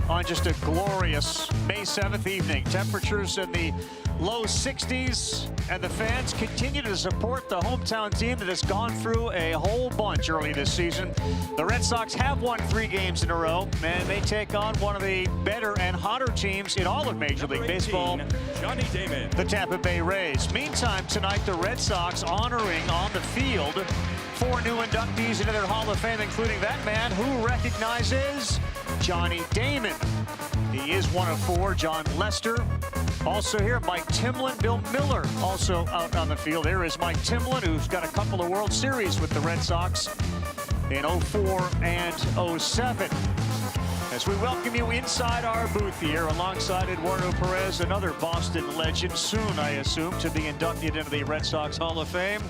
on just a glorious May 7th evening. Temperatures in the low 60s, and the fans continue to support the hometown team that has gone through a whole bunch early this season. The Red Sox have won 3 games in a row, and they take on one of the better and hotter teams in all of Major League Baseball, the Tampa Bay Rays. Meantime, tonight, the Red Sox honoring on the field 4 new inductees into their Hall of Fame, including that man who recognizes Johnny Damon. He is one of 4. John Lester also here. Mike Timlin, Bill Miller also out on the field. There is Mike Timlin, who's got a couple of World Series with the Red Sox in 04 and 07. As we welcome you inside our booth here alongside Eduardo Perez, another Boston legend, soon, I assume, to be inducted into the Red Sox Hall of Fame.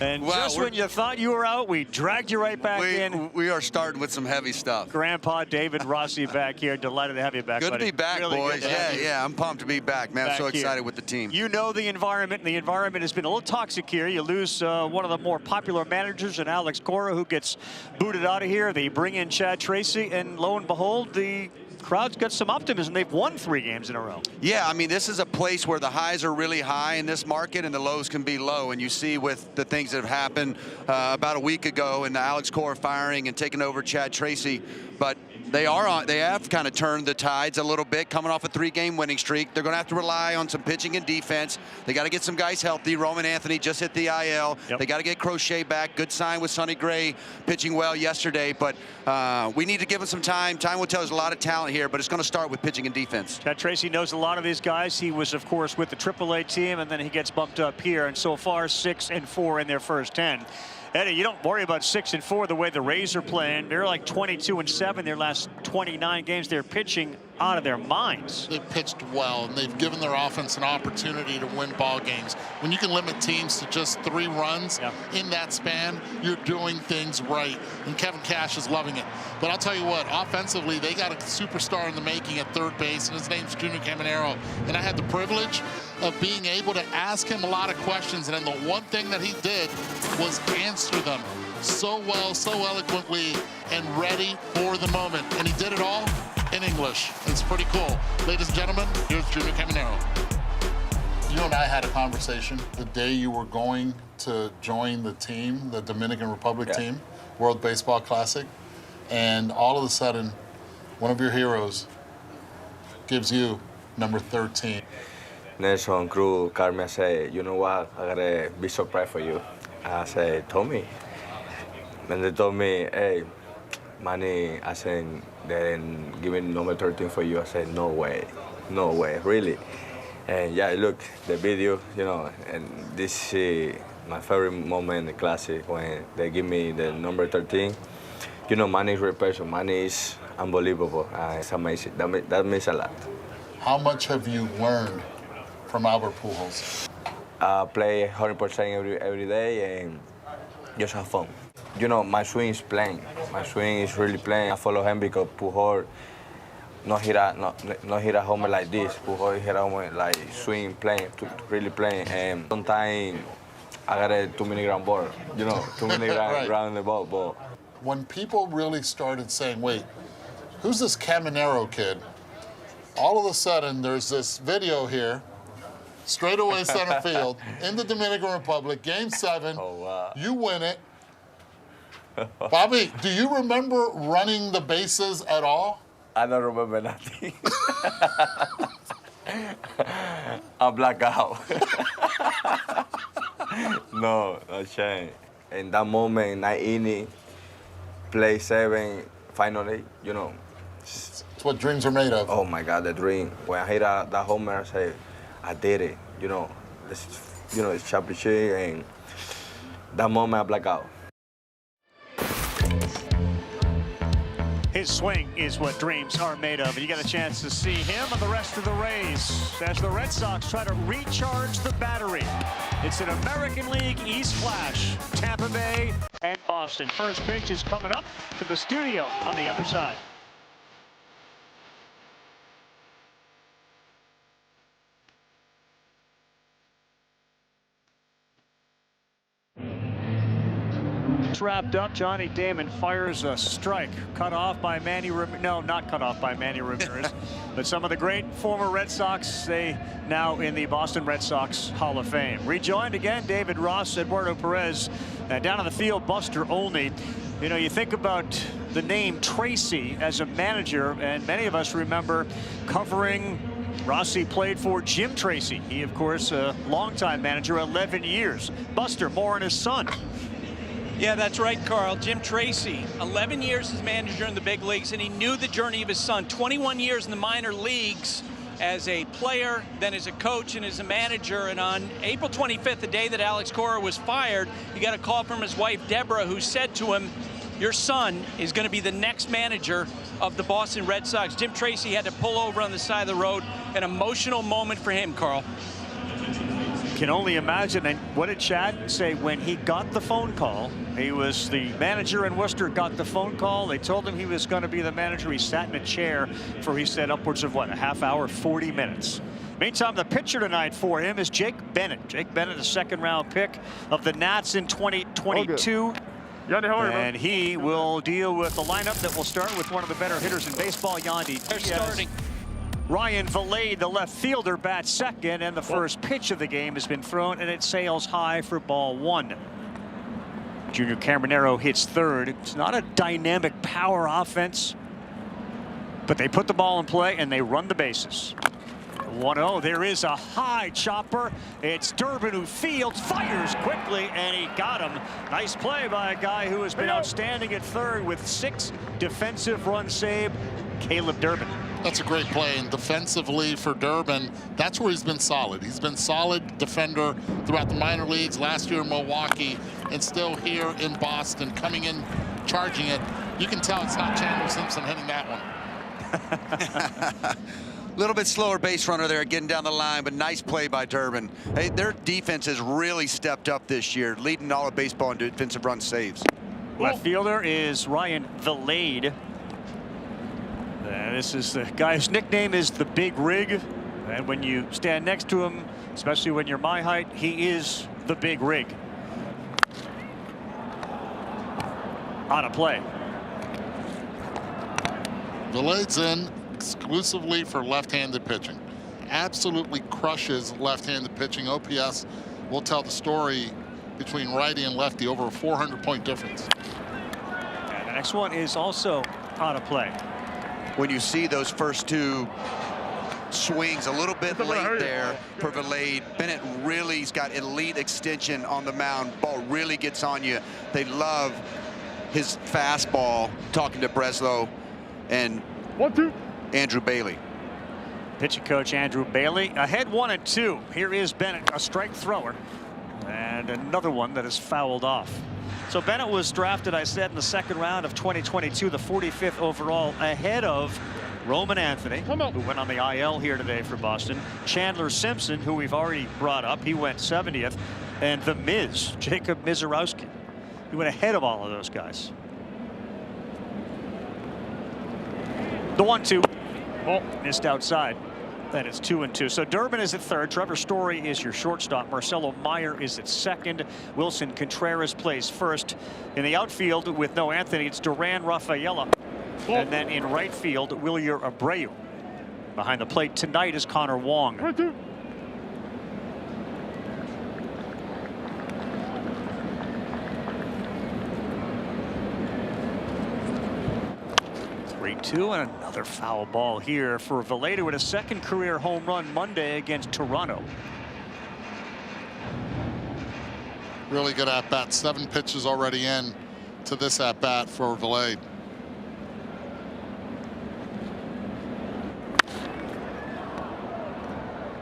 And well, just when you thought you were out, we dragged you right back in. We are starting with some heavy stuff. Grandpa David Rossi back here. Delighted to have you back, Good buddy. to be back, really boys. Yeah, I'm pumped to be back, man. I'm so excited with the team. You know the environment. The environment has been a little toxic here. You lose one of the more popular managers in Alex Cora, who gets booted out of here. They bring in Chad Tracy, and lo and behold, the crowd's got some optimism. They've won 3 games in a row. Yeah, I mean, this is a place where the highs are really high in this market and the lows can be low. And you see with the things that have happened about a week ago and the Alex Cora firing and taking over Chad Tracy. But they have kind of turned the tides a little bit, coming off a 3-game winning streak. They're going to have to rely on some pitching and defense. They got to get some guys healthy. Roman Anthony just hit the IL. Yep. They got to get Crochet back. Good sign with Sonny Gray pitching well yesterday. But we need to give him some time. Time will tell. There's a lot of talent here, but it's going to start with pitching and defense. Chad Tracy knows a lot of these guys. He was, of course, with the AAA team, and then he gets bumped up here. And so far, 6-4 in their first 10. Eddie, you don't worry about 6-4 the way the Rays are playing. They're like 22-7 their last 29 games. They're pitching out of their minds. They've pitched well, and they've given their offense an opportunity to win ball games. When you can limit teams to just 3 runs in that span, you're doing things right. And Kevin Cash is loving it. But I'll tell you what, offensively, they got a superstar in the making at third base, and his name's Junior Caminero. And I had the privilege of being able to ask him a lot of questions, and then the one thing that he did was answer them so well, so eloquently, and ready for the moment. And he did it all in English. It's pretty cool. Ladies and gentlemen, here's Junior Caminero. You and I had a conversation the day you were going to join the team, the Dominican Republic team, World Baseball Classic, and all of a sudden, one of your heroes gives you number 13. Nelson Cruz called me and said, you know what, I gotta be surprised for you. I said, Tommy. And they told me, hey, Manny, I said, they didn't give me number 13 for you. I said, no way, really. And yeah, look, the video, you know, and this is my favorite moment in the Classic when they give me the number 13. You know, Manny is a real person. Manny is unbelievable. It's amazing. That means a lot. How much have you learned from Albert Pujols? Play 100% every day and just have fun. You know, my swing is playing. My swing is really playing. I follow him because Pujol not hit a homer like this. Pujol hit a homer like swing, playing, really playing. And sometimes I got a 2-minute ground ball. You know, 2-minute ground the ball. But when people really started saying, wait, who's this Caminero kid? All of a sudden, there's this video here, straightaway center field, in the Dominican Republic, Game 7. Oh, wow. You win it. Bobby, do you remember running the bases at all? I don't remember nothing. I'm blacked out. No shame. In that moment, 9 innings, play 7, finally, you know. It's what dreams are made of. Oh my God, the dream. When I hit that homer, I say, I did it. You know, it's championship, and that moment I black out. His swing is what dreams are made of. And you got a chance to see him and the rest of the Rays as the Red Sox try to recharge the battery. It's an American League East Flash, Tampa Bay and Boston. First pitch is coming up to the studio on the other side. 6 wrapped up. Johnny Damon fires a strike. Cut off by Manny Ramirez. No, not cut off by Manny Ramirez. But some of the great former Red Sox, they now in the Boston Red Sox Hall of Fame. Rejoined again, David Ross, Eduardo Perez. Down on the field, Buster Olney. You know, you think about the name Tracy as a manager, and many of us remember covering. Rossi played for Jim Tracy. He, of course, a longtime manager, 11 years. Buster, more on his son. Yeah, that's right, Carl. Jim Tracy, 11 years as manager in the big leagues, and he knew the journey of his son. 21 years in the minor leagues as a player, then as a coach and as a manager. And on April 25th, the day that Alex Cora was fired, he got a call from his wife, Deborah, who said to him, your son is going to be the next manager of the Boston Red Sox. Jim Tracy had to pull over on the side of the road. An emotional moment for him, Carl. Can only imagine. And what did Chad say when he got the phone call? He was the manager in Worcester, got the phone call. They told him he was going to be the manager. He sat in a chair for, he said, upwards of what, a half hour, 40 minutes. Meantime, the pitcher tonight for him is Jake Bennett. Jake Bennett, a second-round pick of the Nats in 2022. And he will deal with the lineup that will start with one of the better hitters in baseball, Yandy. They're starting. Ryan Valade, the left fielder, bats second, and the first pitch of the game has been thrown, and it sails high for ball 1. Junior Caminero hits third. It's not a dynamic power offense, but they put the ball in play and they run the bases. 1-0. There is a high chopper. It's Durbin who fields, fires quickly, and he got him. Nice play by a guy who has been outstanding at third with 6 defensive runs saved, Caleb Durbin. That's a great play, and defensively for Durbin, that's where he's been solid. He's been solid defender throughout the minor leagues, last year in Milwaukee, and still here in Boston, coming in, charging it. You can tell it's not Chandler Simpson hitting that one. A little bit slower base runner there getting down the line, but nice play by Durbin. Hey, their defense has really stepped up this year, leading all of baseball in defensive run saves. Left fielder is Ryan Valade. This is the guy's nickname is the Big Rig, and when you stand next to him, especially when you're my height, he is the Big Rig. On a play. Valade's in exclusively for left-handed pitching. Absolutely crushes left-handed pitching. OPS will tell the story between righty and lefty, over a 400-point difference. And the next one is also on a play. When you see those first 2 swings a little bit late there for Valade, Bennett really's got elite extension on the mound. Ball really gets on you. They love his fastball, talking to Breslow and Andrew Bailey. Pitching coach Andrew Bailey ahead 1-2. Here is Bennett, a strike thrower, and another one that is fouled off. So Bennett was drafted, I said, in the second round of 2022, the 45th overall, ahead of Roman Anthony, who went on the IL here today for Boston. Chandler Simpson, who we've already brought up, he went 70th. And the Miz, Jacob Mizorowski. He went ahead of all of those guys. The 1-2. Oh, missed outside. And it's 2-2. So Durbin is at third. Trevor Story is your shortstop. Marcelo Meyer is at second. Wilson Contreras plays first. In the outfield with no Anthony, it's Duran Rafaela. Oh. And then in right field, Wilyer Abreu. Behind the plate tonight is Connor Wong. 3-2, and another foul ball here for Valade with a second career home run Monday against Toronto. Really good at bat. 7 pitches already in to this at bat for Valade.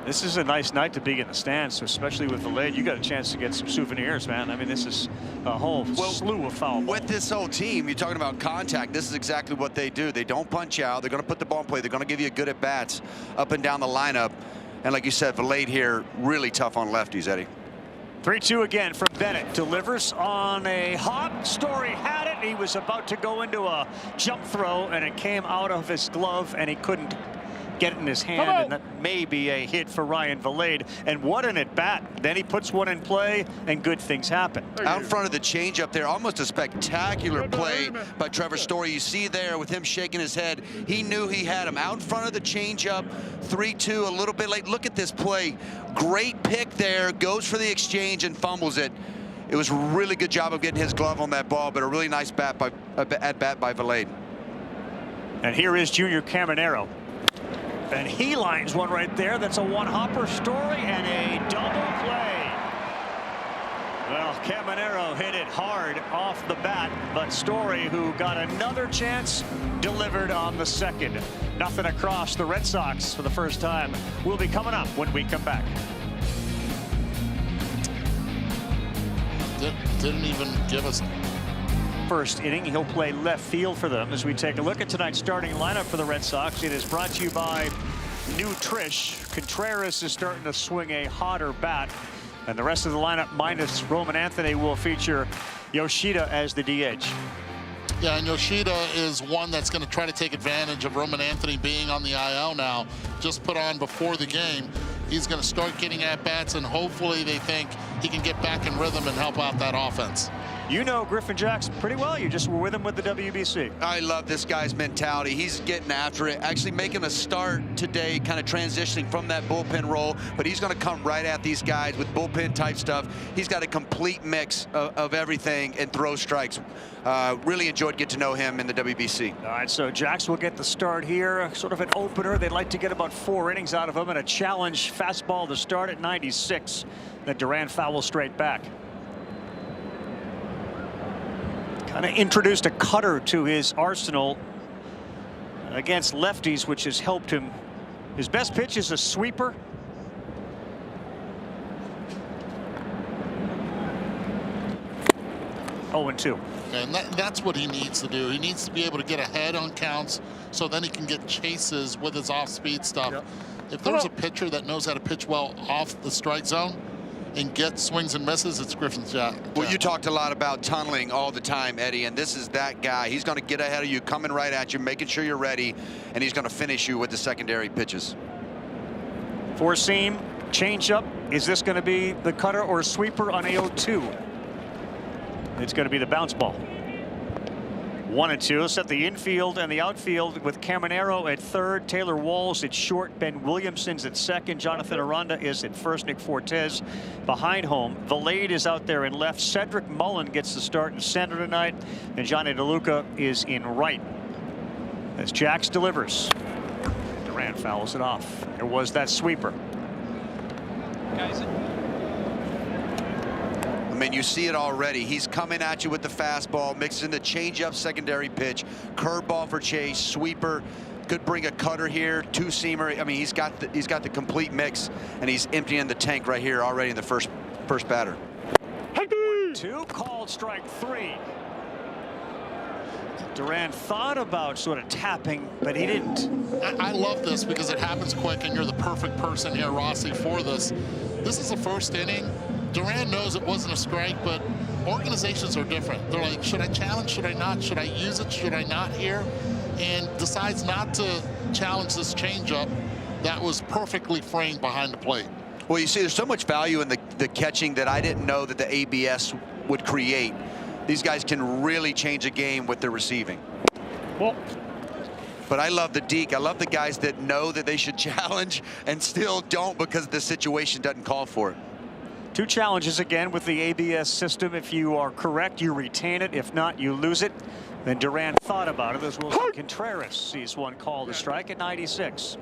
This is a nice night to be in the stands, so especially with Valade, you got a chance to get some souvenirs, man. I mean, this is a whole slew of foul balls. With this whole team, you're talking about contact. This is exactly what they do. They don't punch out. They're going to put the ball in play. They're going to give you good at bats up and down the lineup. And like you said, Valade here, really tough on lefties, Eddie. 3-2 again from Bennett. Delivers on a hop. Story had it. He was about to go into a jump throw, and it came out of his glove, and he couldn't get it in his hand, and that may be a hit for Ryan Valade. And what an at-bat. Then he puts one in play, and good things happen. Out in front of the changeup there, almost a spectacular play by Trevor Story. You see there with him shaking his head, he knew he had him. Out in front of the changeup, 3-2, a little bit late. Look at this play. Great pick there, goes for the exchange and fumbles it. It was a really good job of getting his glove on that ball, but a really nice at-bat by Valade. And here is Junior Caminero. And he lines one right there. That's a one-hopper. Story and a double play. Well, Caminero hit it hard off the bat, but Story, who got another chance, delivered on the second. Nothing across the Red Sox for the first time. Will be coming up when we come back. Didn't even give us First inning. He'll play left field for them as we take a look at tonight's starting lineup for the Red Sox. It is brought to you by New Trish. Contreras is starting to swing a hotter bat, and the rest of the lineup minus Roman Anthony will feature Yoshida as the DH. Yeah, and Yoshida is one that's going to try to take advantage of Roman Anthony being on the IL now, just put on before the game. He's going to start getting at-bats, and hopefully they think he can get back in rhythm and help out that offense. You know Griffin Jackson pretty well. You just were with him with the WBC. I love this guy's mentality. He's getting after it, actually making a start today, kind of transitioning from that bullpen role, but he's going to come right at these guys with bullpen type stuff. He's got a complete mix of everything and throw strikes. Really enjoyed getting to know him in the WBC. All right, so Jax will get the start here, sort of an opener. They'd like to get about 4 innings out of him, and a challenge fastball to start at 96. Then Duran fouls straight back. Kind of introduced a cutter to his arsenal against lefties, which has helped him. His best pitch is a sweeper. Oh, and 2. And that's what he needs to do. He needs to be able to get ahead on counts so then he can get chases with his off-speed stuff. Yep. If there's a pitcher that knows how to pitch well off the strike zone and get swings and misses, it's Griffin Jackson. Well, you talked a lot about tunneling all the time, Eddie, and this is that guy. He's going to get ahead of you, coming right at you, making sure you're ready, and he's going to finish you with the secondary pitches. 4-seam, changeup. Is this going to be the cutter or sweeper on a 0-2? It's going to be the bounce ball. 1 and 2. Set the infield and the outfield with Caminero at third, Taylor Walls at short, Ben Williamson's at second, Jonathan Aranda is at first, Nick Fortes behind home. Valade is out there in left. Cedric Mullen gets the start in center tonight, and Johnny DeLuca is in right. As Jax delivers, Durant fouls it off. There was that sweeper. Guys, I mean, you see it already. He's coming at you with the fastball, mixing the changeup, secondary pitch, curveball for chase, sweeper. Could bring a cutter here, 2-seamer. I mean, he's got the complete mix, and he's emptying the tank right here already in the first batter. 2 called, strike 3. Durant thought about sort of tapping, but he didn't. I love this because it happens quick, and you're the perfect person here, Rossi, for this. This is the first inning. Durant knows it wasn't a strike, but organizations are different. They're like, should I challenge? Should I not? Should I use it? Should I not here? And decides not to challenge this changeup that was perfectly framed behind the plate. Well, you see, there's so much value in the catching that I didn't know that the ABS would create. These guys can really change a game with their receiving. Well, but I love the deke. I love the guys that know that they should challenge and still don't because the situation doesn't call for it. 2 challenges again with the ABS system. If you are correct, you retain it. If not, you lose it. Then Durant thought about it as Wilson Contreras sees one called a strike at 96.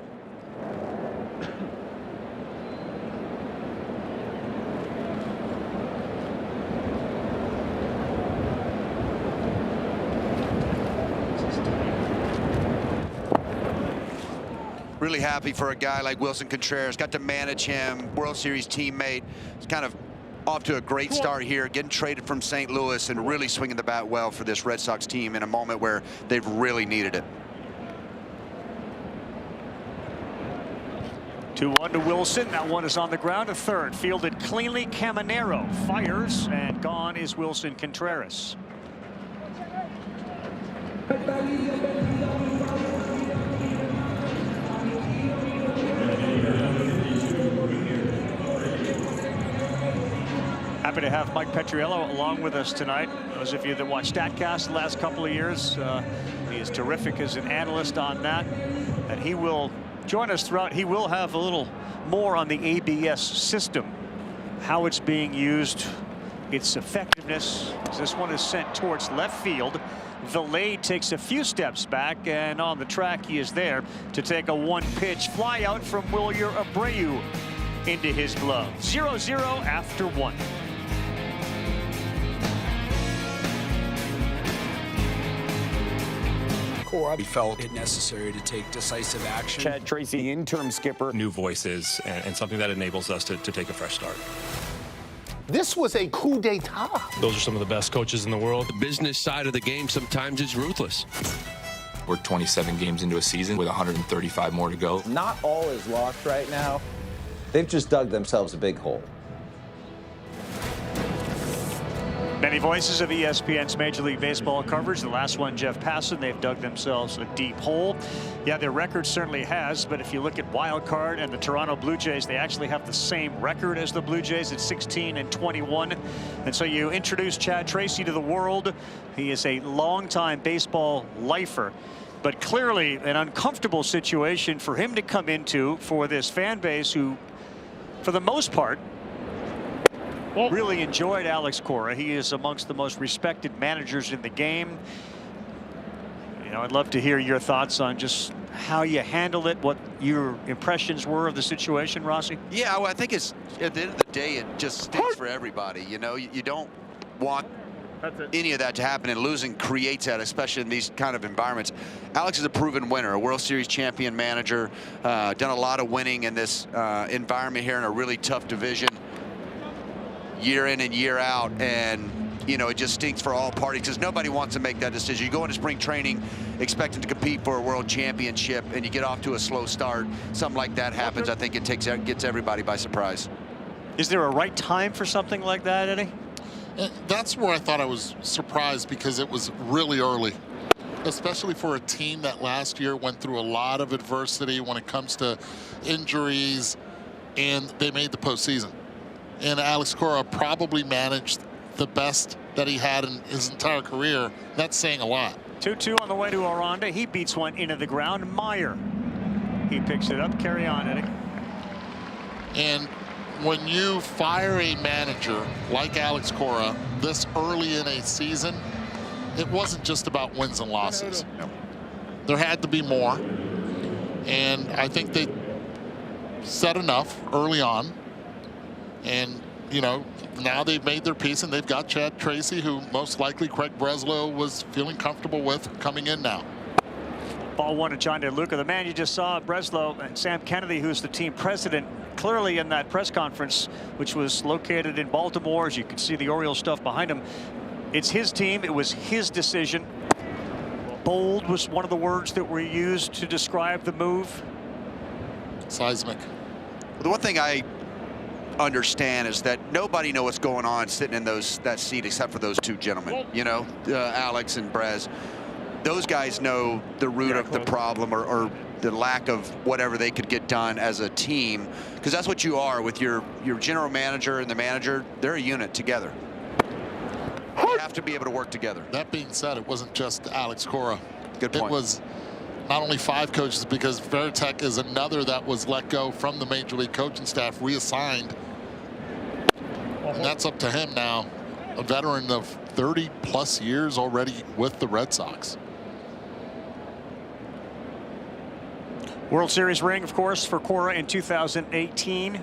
Really happy for a guy like Wilson Contreras. Got to manage him, World Series teammate. He's kind of off to a great start here, getting traded from St. Louis and really swinging the bat well for this Red Sox team in a moment where they've really needed it. 2-1 to Wilson. That one is on the ground to third. Fielded cleanly. Caminero fires, and gone is Wilson Contreras. Happy to have Mike Petriello along with us tonight. Those of you that watch StatCast the last couple of years, he is terrific as an analyst on that. And he will join us throughout. He will have a little more on the ABS system, how it's being used, its effectiveness. This one is sent towards left field. Villet takes a few steps back, and on the track he is there to take a one-pitch fly out from Wilyer Abreu into his glove. 0-0 after 1. He felt it necessary to take decisive action. Chad Tracy, the interim skipper. New voices and something that enables us to take a fresh start. This was a coup d'etat. Those are some of the best coaches in the world. The business side of the game sometimes is ruthless. We're 27 games into a season with 135 more to go. Not all is lost right now. They've just dug themselves a big hole. Many voices of ESPN's Major League Baseball coverage. The last one, Jeff Passan, they've dug themselves a deep hole. Yeah, their record certainly has, but if you look at wild card and the Toronto Blue Jays, they actually have the same record as the Blue Jays at 16-21. And so you introduce Chad Tracy to the world. He is a longtime baseball lifer, but clearly an uncomfortable situation for him to come into for this fan base who, for the most part, really enjoyed Alex Cora. He is amongst the most respected managers in the game. You know, I'd love to hear your thoughts on just how you handled it, what your impressions were of the situation, Rossi. Yeah, well, I think it's at the end of the day, it just stinks for everybody. You know, you don't want any of that to happen, and losing creates that, especially in these kind of environments. Alex is a proven winner, a World Series champion manager, done a lot of winning in this environment here in a really tough division, year in and year out, and you know, it just stinks for all parties because nobody wants to make that decision. You go into spring training expecting to compete for a world championship, and you get off to a slow start. Something like that happens. I think it gets everybody by surprise. Is there a right time for something like that, Eddie? That's where I thought I was surprised, because it was really early, especially for a team that last year went through a lot of adversity when it comes to injuries, and they made the postseason. And Alex Cora probably managed the best that he had in his entire career. That's saying a lot. 2-2 on the way to Aranda. He beats one into the ground. Meyer. He picks it up. Carry on, Eddie. And when you fire a manager like Alex Cora this early in a season, it wasn't just about wins and losses. No. There had to be more. And I think they said enough early on. And, you know, now they've made their peace, and they've got Chad Tracy, who most likely Craig Breslow was feeling comfortable with, coming in now. Ball one to John DeLuca. The man you just saw, Breslow, and Sam Kennedy, who's the team president, clearly in that press conference, which was located in Baltimore. As you can see the Orioles stuff behind him. It's his team. It was his decision. Bold was one of the words that were used to describe the move. Seismic. The one thing I understand is that nobody knows what's going on sitting in that seat except for those two gentlemen. You know, Alex and Brez. Those guys know the root of the problem, or the lack of whatever they could get done as a team, because that's what you are with your general manager and the manager. They're a unit together. You have to be able to work together. That being said, it wasn't just Alex Cora. Good point. It was not only 5 coaches, because Veritek is another that was let go from the Major League coaching staff, reassigned. And that's up to him now, a veteran of 30+ years already with the Red Sox. World Series ring, of course, for Cora in 2018.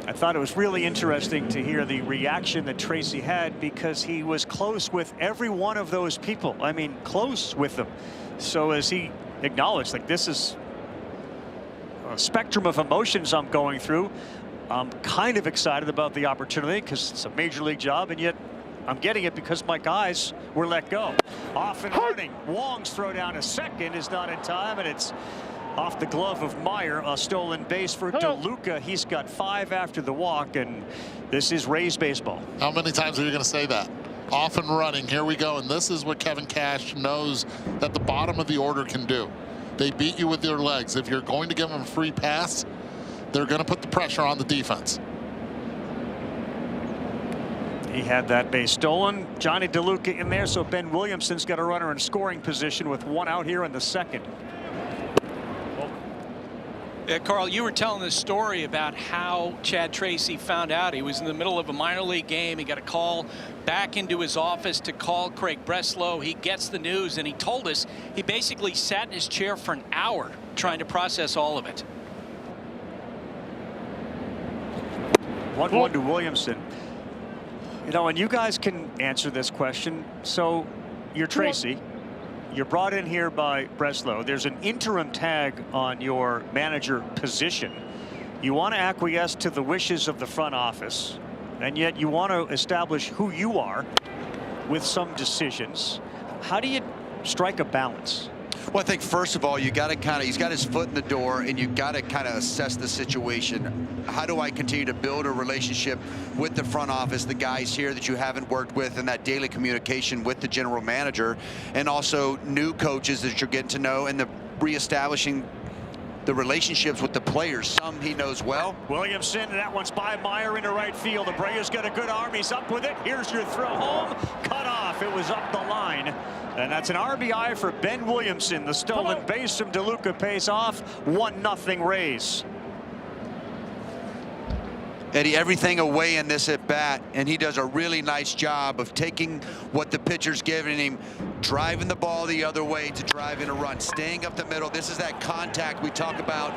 I thought it was really interesting to hear the reaction that Tracy had, because he was close with every one of those people. I mean, close with them. So as he acknowledged, like, this is a spectrum of emotions I'm going through. I'm kind of excited about the opportunity because it's a major league job, and yet I'm getting it because my guys were let go. Off and running. Wong's throw down to second is not in time, and it's off the glove of Meyer. A stolen base for DeLuca. He's got 5 after the walk, and this is Rays baseball. How many times are you going to say that? Off and running. Here we go. And this is what Kevin Cash knows that the bottom of the order can do. They beat you with their legs. If you're going to give them a free pass, they're going to put the pressure on the defense. He had that base stolen. Johnny DeLuca in there, so Ben Williamson's got a runner in scoring position with one out here in the second. Carl, you were telling this story about how Chad Tracy found out. He was in the middle of a minor league game. He got a call back into his office to call Craig Breslow. He gets the news, and he told us he basically sat in his chair for an hour trying to process all of it. 1-1 to Williamson. You know, and you guys can answer this question. So you're Tracy. You're brought in here by Breslow. There's an interim tag on your manager position. You want to acquiesce to the wishes of the front office, and yet you want to establish who you are with some decisions. How do you strike a balance? Well, I think first of all, you got to he's got his foot in the door, and you got to kind of assess the situation. How do I continue to build a relationship with the front office, the guys here that you haven't worked with, and that daily communication with the general manager, and also new coaches that you're getting to know, and the reestablishing the relationships with the players. Some he knows well. Williamson, and that one's by Meyer into right field. Abreu's got a good arm. He's up with it. Here's your throw home. Cut off. It was up the line. And that's an RBI for Ben Williamson. The stolen base from DeLuca pays off. 1-0 Rays. Eddie, everything away in this at bat, and he does a really nice job of taking what the pitcher's giving him, driving the ball the other way to drive in a run, staying up the middle. This is that contact we talk about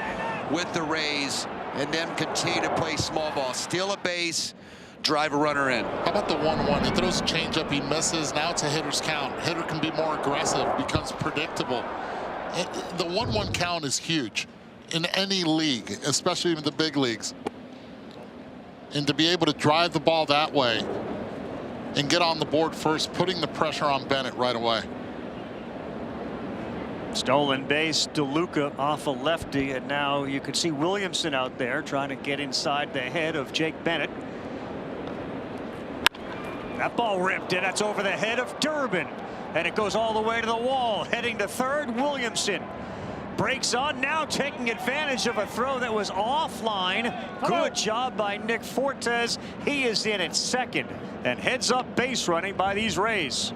with the Rays, and them continue to play small ball, steal a base, drive a runner in. How about the 1-1? He throws a changeup, he misses. Now it's a hitter's count. Hitter can be more aggressive, becomes predictable. The 1-1 count is huge in any league, especially in the big leagues. And to be able to drive the ball that way and get on the board first, putting the pressure on Bennett right away. Stolen base, DeLuca off a lefty, and now you can see Williamson out there trying to get inside the head of Jake Bennett. That ball ripped, and that's over the head of Durbin, and it goes all the way to the wall. Heading to third, Williamson breaks on, now taking advantage of a throw that was offline. Good job by Nick Fortes. He is in at second and heads up base running by these Rays.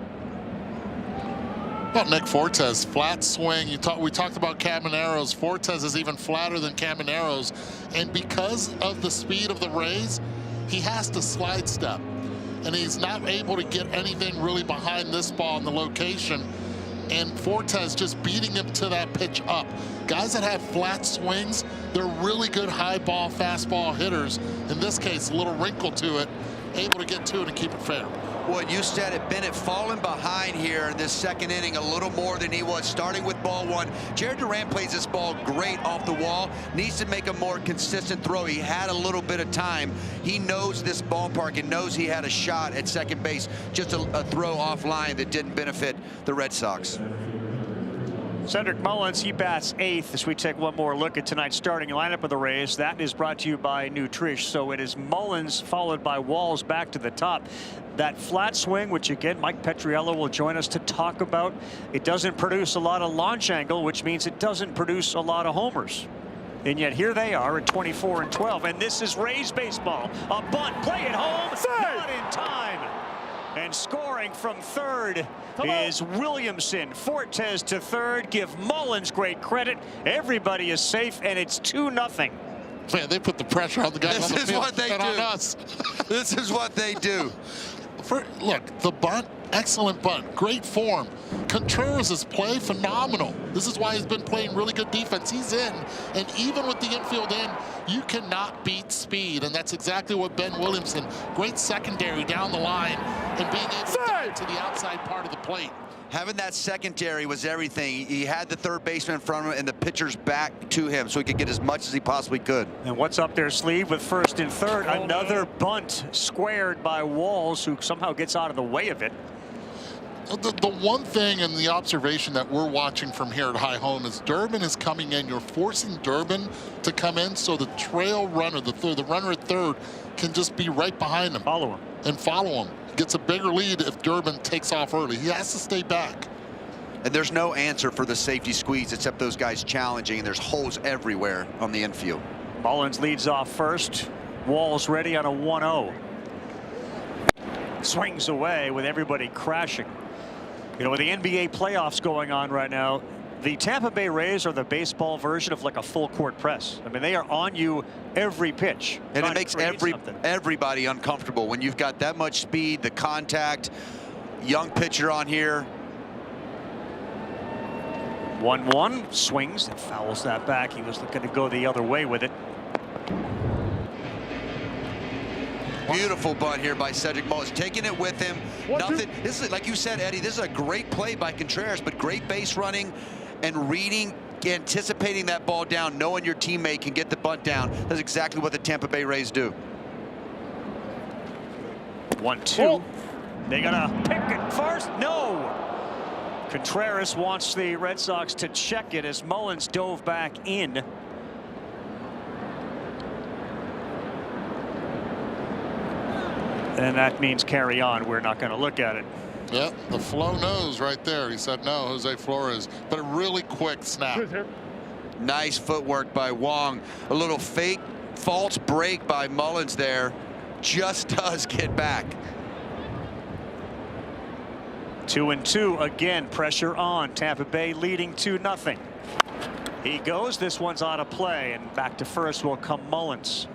Well, Nick Fortes, flat swing. We talked about Cabaneros. Fortes is even flatter than Cabaneros, and because of the speed of the Rays, he has to slide step, and he's not able to get anything really behind this ball in the location. And Fortes just beating him to that pitch up. Guys that have flat swings, they're really good high ball, fastball hitters. In this case, a little wrinkle to it, able to get to it and keep it fair. Well, you said it, Bennett falling behind here in this second inning a little more than he was starting with ball one. Jared Durant plays this ball great off the wall, needs to make a more consistent throw. He had a little bit of time. He knows this ballpark and knows he had a shot at second base, just a throw offline that didn't benefit the Red Sox. Cedric Mullins, he bats eighth as we take one more look at tonight's starting lineup of the Rays. That is brought to you by Nutrish. So it is Mullins followed by Walls back to the top. That flat swing, which again Mike Petriello will join us to talk about, it doesn't produce a lot of launch angle, which means it doesn't produce a lot of homers. And yet here they are at 24 and 12, and this is Rays baseball. A bunt, play it home, not in time. And scoring from third is Williamson. Fortes to third. Give Mullins great credit. Everybody is safe, and it's 2-0. Man, they put the pressure on the guys on the field. This is what they do. On us. This is what they do. Look, the bunt, excellent bunt, great form. Contreras' play, phenomenal. This is why he's been playing really good defense. He's in, and even with the infield in, you cannot beat speed, and that's exactly what Ben Williamson, great secondary down the line, and being able to dive to the outside part of the plate. Having that secondary was everything. He had the third baseman in front of him and the pitcher's back to him so he could get as much as he possibly could. And what's up their sleeve with first and third? Another bunt squared by Walls, who somehow gets out of the way of it. The one thing and the observation that we're watching from here at High Home is Durbin is coming in. You're forcing Durbin to come in so the trail runner, the runner at third, can just be right behind him. Follow him. And follow him. Gets a bigger lead if Durbin takes off early. He has to stay back. And there's no answer for the safety squeeze except those guys challenging, and there's holes everywhere on the infield. Mullins leads off first. Walls ready on a 1-0. Swings away with everybody crashing. You know, with the NBA playoffs going on right now, the Tampa Bay Rays are the baseball version of like a full court press. I mean, they are on you every pitch. And it makes everybody uncomfortable when you've got that much speed, the contact. Young pitcher on here. 1-1, swings and fouls that back. He was looking to go the other way with it. Beautiful bunt here by Cedric Mullins, taking it with him. Nothing. This is, like you said, Eddie, this is a great play by Contreras, but great base running and reading, anticipating that ball down, knowing your teammate can get the bunt down. That's exactly what the Tampa Bay Rays do. 1-2. They gonna pick it first. No. Contreras wants the Red Sox to check it as Mullins dove back in. And that means carry on. We're not going to look at it. Yep, the flow knows right there. He said no, Jose Flores, but a really quick snap. Nice footwork by Wong. A little fake false break by Mullins there. Just does get back. 2-2 again. Pressure on. Tampa Bay leading 2-0. He goes. This one's out of play, and back to first will come Mullins.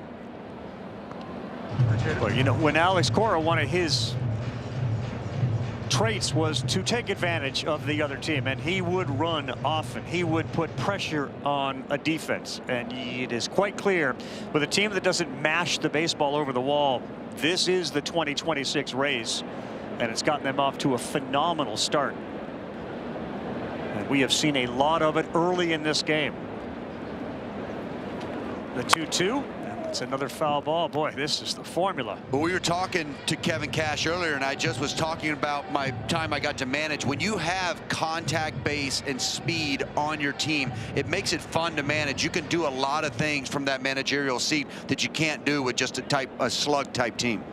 Well, you know, when Alex Cora, one of his traits was to take advantage of the other team, and he would run often. He would put pressure on a defense, and it is quite clear with a team that doesn't mash the baseball over the wall, this is the 2026 Rays, and it's gotten them off to a phenomenal start. And we have seen a lot of it early in this game. The 2-2. It's another foul ball. Boy, this is the formula. Well, we were talking to Kevin Cash earlier, and I just was talking about my time I got to manage. When you have contact base and speed on your team, it makes it fun to manage. You can do a lot of things from that managerial seat that you can't do with just a slug type team.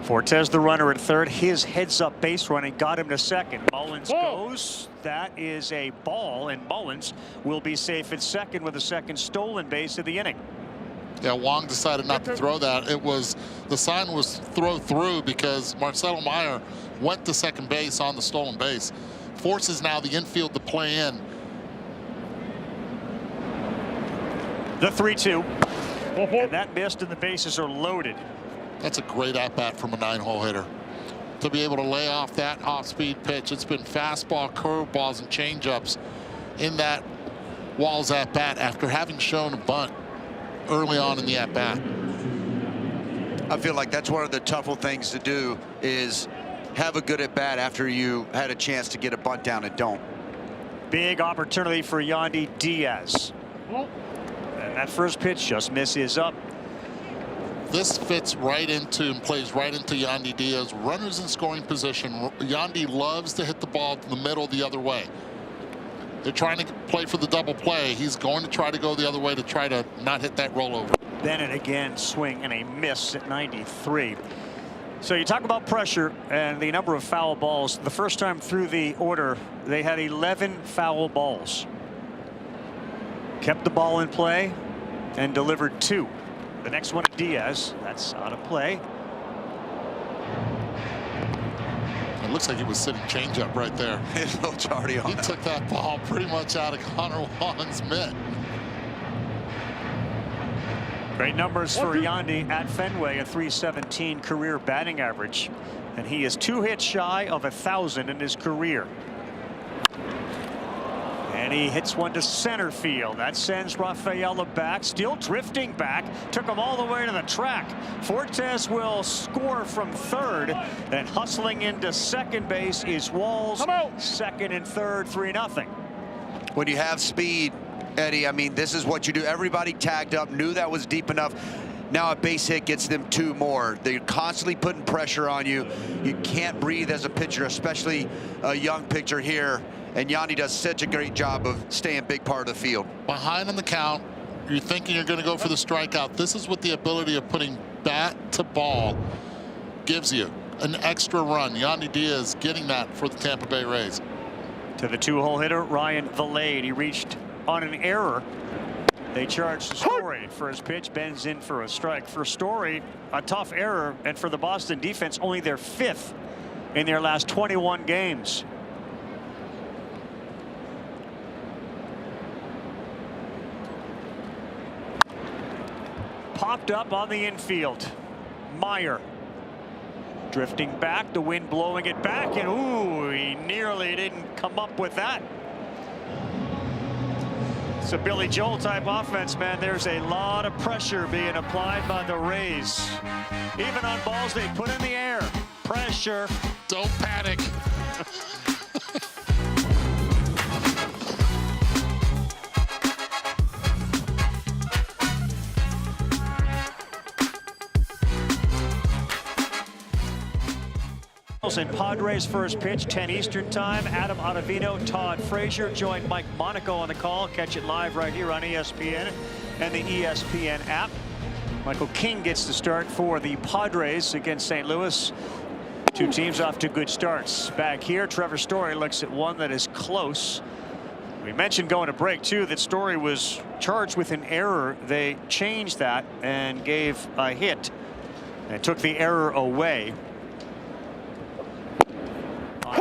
Fortes, the runner at third. His heads-up base running got him to second. Mullins goes. That is a ball, and Mullins will be safe at second with a second stolen base of the inning. Yeah, Wong decided not to throw that. It was, the sign was throw through because Marcelo Meyer went to second base on the stolen base. Forces now the infield to play in. The 3-2. And that missed, and the bases are loaded. That's a great at-bat from a 9-hole hitter. To be able to lay off that off-speed pitch. It's been fastball, curveballs, and changeups in that Walls at-bat after having shown a bunt early on in the at-bat. I feel like that's one of the tougher things to do is have a good at-bat after you had a chance to get a bunt down and don't. Big opportunity for Yandy Diaz. And that first pitch just misses up. This fits right into and plays right into Yandy Diaz. Runners in scoring position. Yandy loves to hit the ball to the middle the other way. They're trying to play for the double play. He's going to try to go the other way to try to not hit that rollover. Bennett again, swing and a miss at 93. So you talk about pressure and the number of foul balls. The first time through the order, they had 11 foul balls. Kept the ball in play and delivered 2. The next one, Diaz, that's out of play. It looks like he was sitting changeup right there. His little charty on He took that ball pretty much out of Connor Wong's mitt. Great numbers for Yandy at Fenway, a .317 career batting average, and he is 2 hits shy of 1,000 in his career. And he hits one to center field. That sends Rafaela back, still drifting back. Took him all the way to the track. Fortes will score from third. And hustling into second base is Walls. Second and third, 3-0. When you have speed, Eddie, I mean, this is what you do. Everybody tagged up, knew that was deep enough. Now a base hit gets them 2 more. They're constantly putting pressure on you. You can't breathe as a pitcher, especially a young pitcher here. And Yandy does such a great job of staying a big part of the field. Behind on the count, you're thinking you're going to go for the strikeout. This is what the ability of putting bat to ball gives you. An extra run. Yandy Diaz getting that for the Tampa Bay Rays. To the 2-hole hitter, Ryan Vilade. He reached on an error They charge Story for his pitch, bends in for a strike. For Story, a tough error, and for the Boston defense, only their 5th in their last 21 games. Popped up on the infield. Meyer drifting back, the wind blowing it back, and ooh, he nearly didn't come up with that. It's a Billy Joel type offense, man. There's a lot of pressure being applied by the Rays. Even on balls they put in the air. Pressure. Don't panic. And Padres first pitch, 10 Eastern time. Adam Ottavino, Todd Frazier joined Mike Monaco on the call. Catch it live right here on ESPN and the ESPN app. Michael King gets the start for the Padres against St. Louis. Two teams off to good starts. Back here, Trevor Story looks at one that is close. We mentioned going to break too that Story was charged with an error. They changed that and gave a hit and took the error away.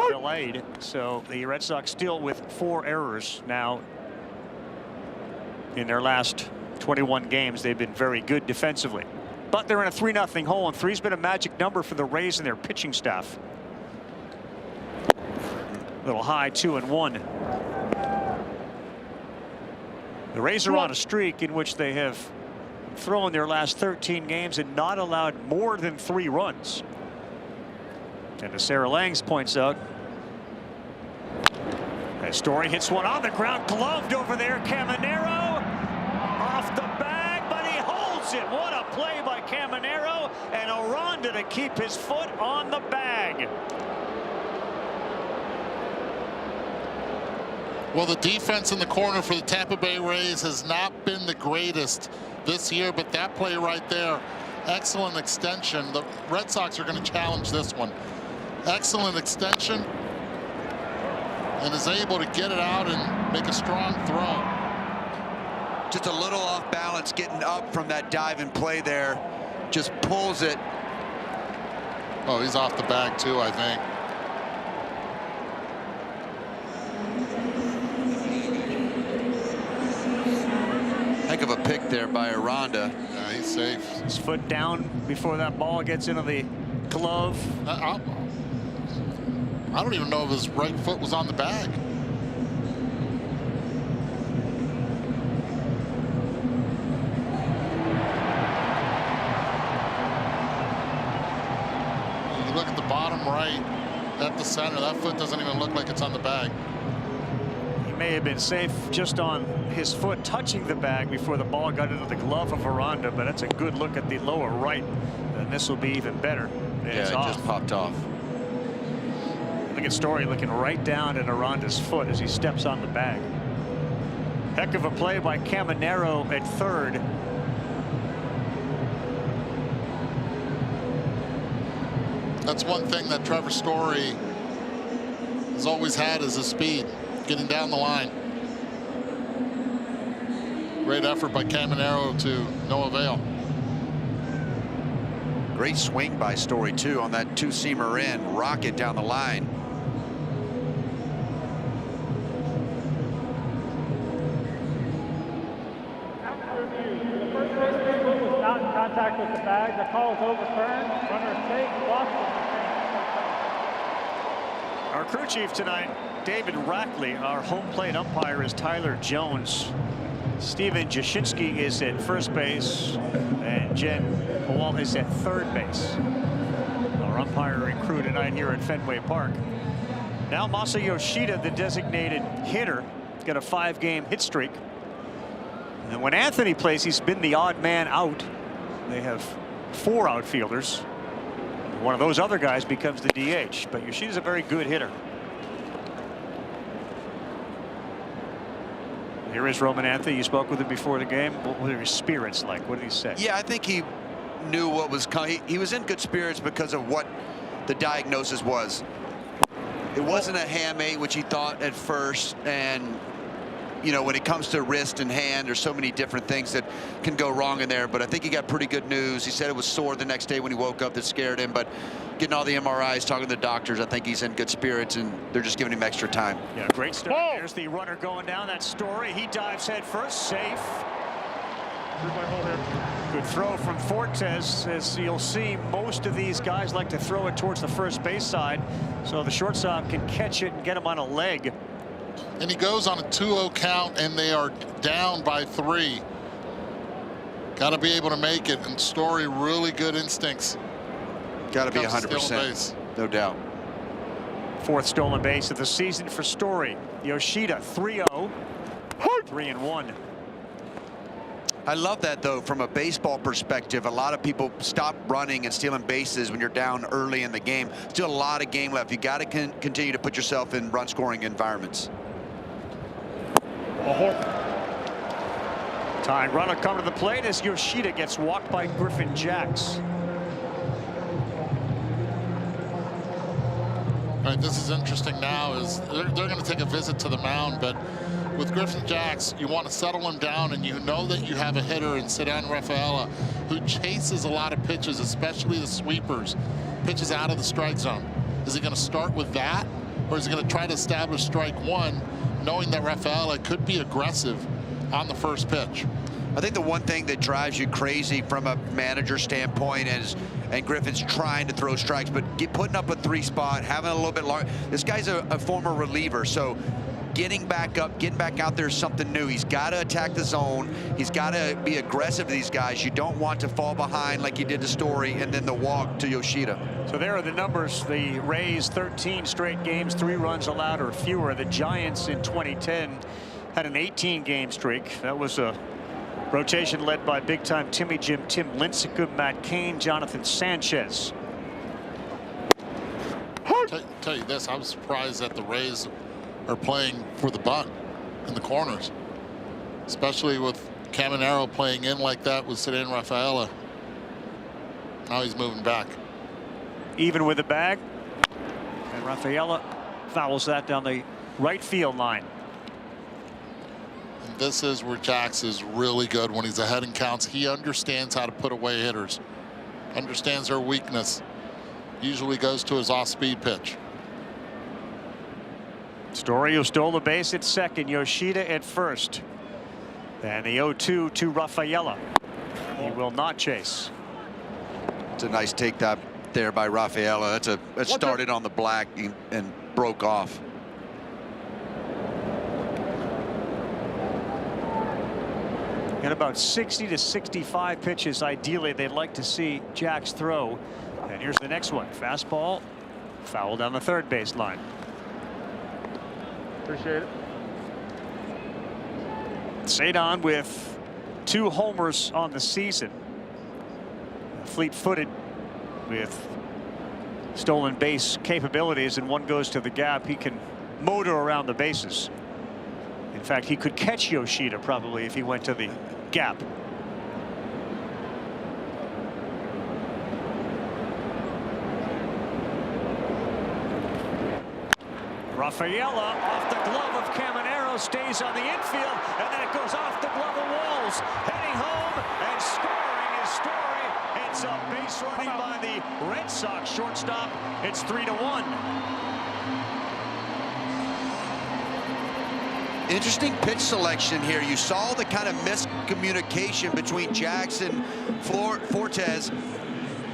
Delayed, so the Red Sox still with 4 errors now. In their last 21 games, they've been very good defensively, but they're in a 3-0 hole, and 3's been a magic number for the Rays and their pitching staff. Little high, 2-1. The Rays are on a streak in which they have thrown their last 13 games and not allowed more than 3 runs. And as Sarah Langs points out, as Story hits one on the ground, gloved over there. Caminero off the bag, but he holds it. What a play by Caminero, and Aranda to keep his foot on the bag. Well, the defense in the corner for the Tampa Bay Rays has not been the greatest this year, but that play right there, excellent extension. The Red Sox are going to challenge this one. Excellent extension, and is able to get it out and make a strong throw. Just a little off balance getting up from that dive and play there. Just pulls it. Oh, he's off the bag too, I think. Heck of a pick there by Aranda. Yeah, he's safe. His foot down before that ball gets into the glove. I don't even know if his right foot was on the bag. You look at the bottom right, at the center, that foot doesn't even look like it's on the bag. He may have been safe just on his foot touching the bag before the ball got into the glove of Aranda, but that's a good look at the lower right, and this will be even better. Yeah, it just popped off. Look at Story looking right down at Aranda's foot as he steps on the bag. Heck of a play by Caminero at third. That's one thing that Trevor Story has always had, is his speed, getting down the line. Great effort by Caminero to no avail. Great swing by Story too on that 2-seamer in, rocket down the line. Contact with the bag. The call is overturned. Runner safe. Our crew chief tonight, David Rackley. Our home plate umpire is Tyler Jones. Steven Jashinsky is at first base, and Jen Powell is at third base. Our umpiring crew tonight here at Fenway Park. Now Masa Yoshida, the designated hitter, got a 5-game hit streak. And when Anthony plays, he's been the odd man out. They have 4 outfielders. One of those other guys becomes the DH, but Yoshida's a very good hitter. Here is Roman Anthony. You spoke with him before the game. What were his spirits like? What did he say? Yeah, I think he knew what was coming. He was in good spirits because of what the diagnosis was. It wasn't a hamate, which he thought at first, and you know, when it comes to wrist and hand, there's so many different things that can go wrong in there. But I think he got pretty good news. He said it was sore the next day when he woke up that scared him. But getting all the MRIs, talking to the doctors, I think he's in good spirits, and they're just giving him extra time. Yeah, great start. There's the runner going down. That Story. He dives head first. Safe. Good throw from Fortes. As you'll see, most of these guys like to throw it towards the first base side, so the shortstop can catch it and get him on a leg. And he goes on a 2-0 count, and they are down by 3. Got to be able to make it, and Story, really good instincts. Got to be 100%, no doubt. 4th stolen base of the season for Story. Yoshida 3-0, 3-1. I love that, though, from a baseball perspective. A lot of people stop running and stealing bases when you're down early in the game. Still a lot of game left. You got to continue to put yourself in run-scoring environments. Tying runner come to the plate as Yoshida gets walked by Griffin Jacks. All right, this is interesting now. Is they're going to take a visit to the mound, but with Griffin Jacks, you want to settle him down, and you know that you have a hitter in Ceddanne Rafaela who chases a lot of pitches, especially the sweepers, pitches out of the strike zone. Is he going to start with that, or is he going to try to establish strike one, knowing that Rafaela could be aggressive on the first pitch? I think the one thing that drives you crazy from a manager standpoint is, and Griffin's trying to throw strikes, but putting up a 3-spot, having a little bit longer. This guy's a former reliever, so getting back up, getting back out there is something new. He's got to attack the zone. He's got to be aggressive to these guys. You don't want to fall behind like you did to Story and then the walk to Yoshida. So there are the numbers. The Rays 13 straight games, 3 runs allowed or fewer. The Giants in 2010 had an 18-game streak. That was a rotation led by big-time Timmy Jim, Tim Lincecum, Matt Cain, Jonathan Sanchez. Tell you this, I'm surprised that the Rays are playing for the bunt in the corners, especially with Caminero playing in like that with Ceddanne Rafaela. Now he's moving back. Even with the bag, and Rafaela fouls that down the right field line. And this is where Jacks is really good when he's ahead in counts. He understands how to put away hitters, understands their weakness, usually goes to his off-speed pitch. Story, who stole the base at second, Yoshida at first. And the 0-2 to Rafaela. He will not chase. It's a nice take that there by Rafaela. That started on the black and broke off. And about 60 to 65 pitches ideally they'd like to see Jacks throw. And here's the next one. Fastball, foul down the third base line. Appreciate it. Ceddanne with 2 homers on the season. Fleet-footed with stolen base capabilities, and one goes to the gap. He can motor around the bases. In fact, he could catch Yoshida probably if he went to the gap. Rafaela off the glove of Caminero, stays on the infield, and then it goes off the glove of Walls. Heading home and scoring is Story. It's a base running by the Red Sox shortstop. It's 3-1. Interesting pitch selection here. You saw the kind of miscommunication between Jackson, Fortes,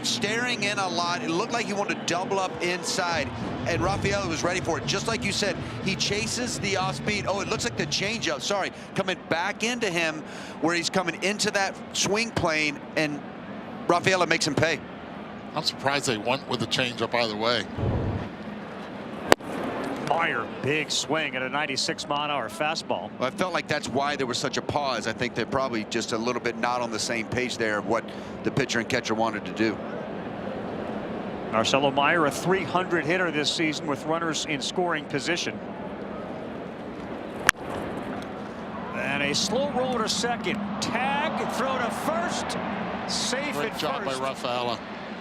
staring in a lot. It looked like he wanted to double up inside, and Rafaela was ready for it. Just like you said, he chases the off speed. Oh, it looks like the changeup, sorry, coming back into him where he's coming into that swing plane, and Rafaela makes him pay. I'm surprised they went with the changeup either way. Meyer, big swing at a 96-mile-an-hour fastball. Well, I felt like that's why there was such a pause. I think they're probably just a little bit not on the same page there of what the pitcher and catcher wanted to do. Marcelo Meyer, a 300 hitter this season with runners in scoring position. And a slow roll to second. Tag, throw to first. Safe Great at job first. by Rafaela.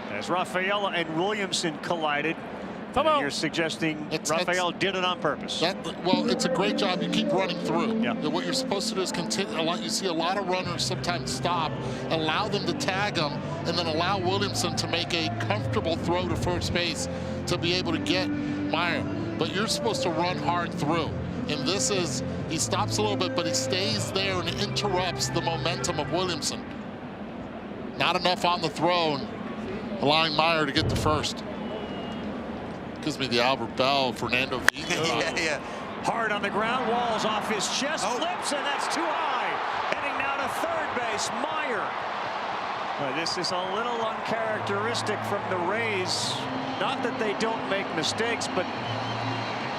As Rafaela and Williamson collided. You're suggesting Rafael did it on purpose. Well, it's a great job. You keep running through. Yeah. What you're supposed to do is continue. You see a lot of runners sometimes stop, allow them to tag them, and then allow Williamson to make a comfortable throw to first base to be able to get Meyer. But you're supposed to run hard through. And this is, he stops a little bit, but he stays there and interrupts the momentum of Williamson. Not enough on the throw, and allowing Meyer to get to first. Gives me the Albert Bell, Fernando Villa. Yeah. Hard on the ground, Walls off his chest, flips, and that's too high. Heading now to third base, Meyer. Well, this is a little uncharacteristic from the Rays. Not that they don't make mistakes, but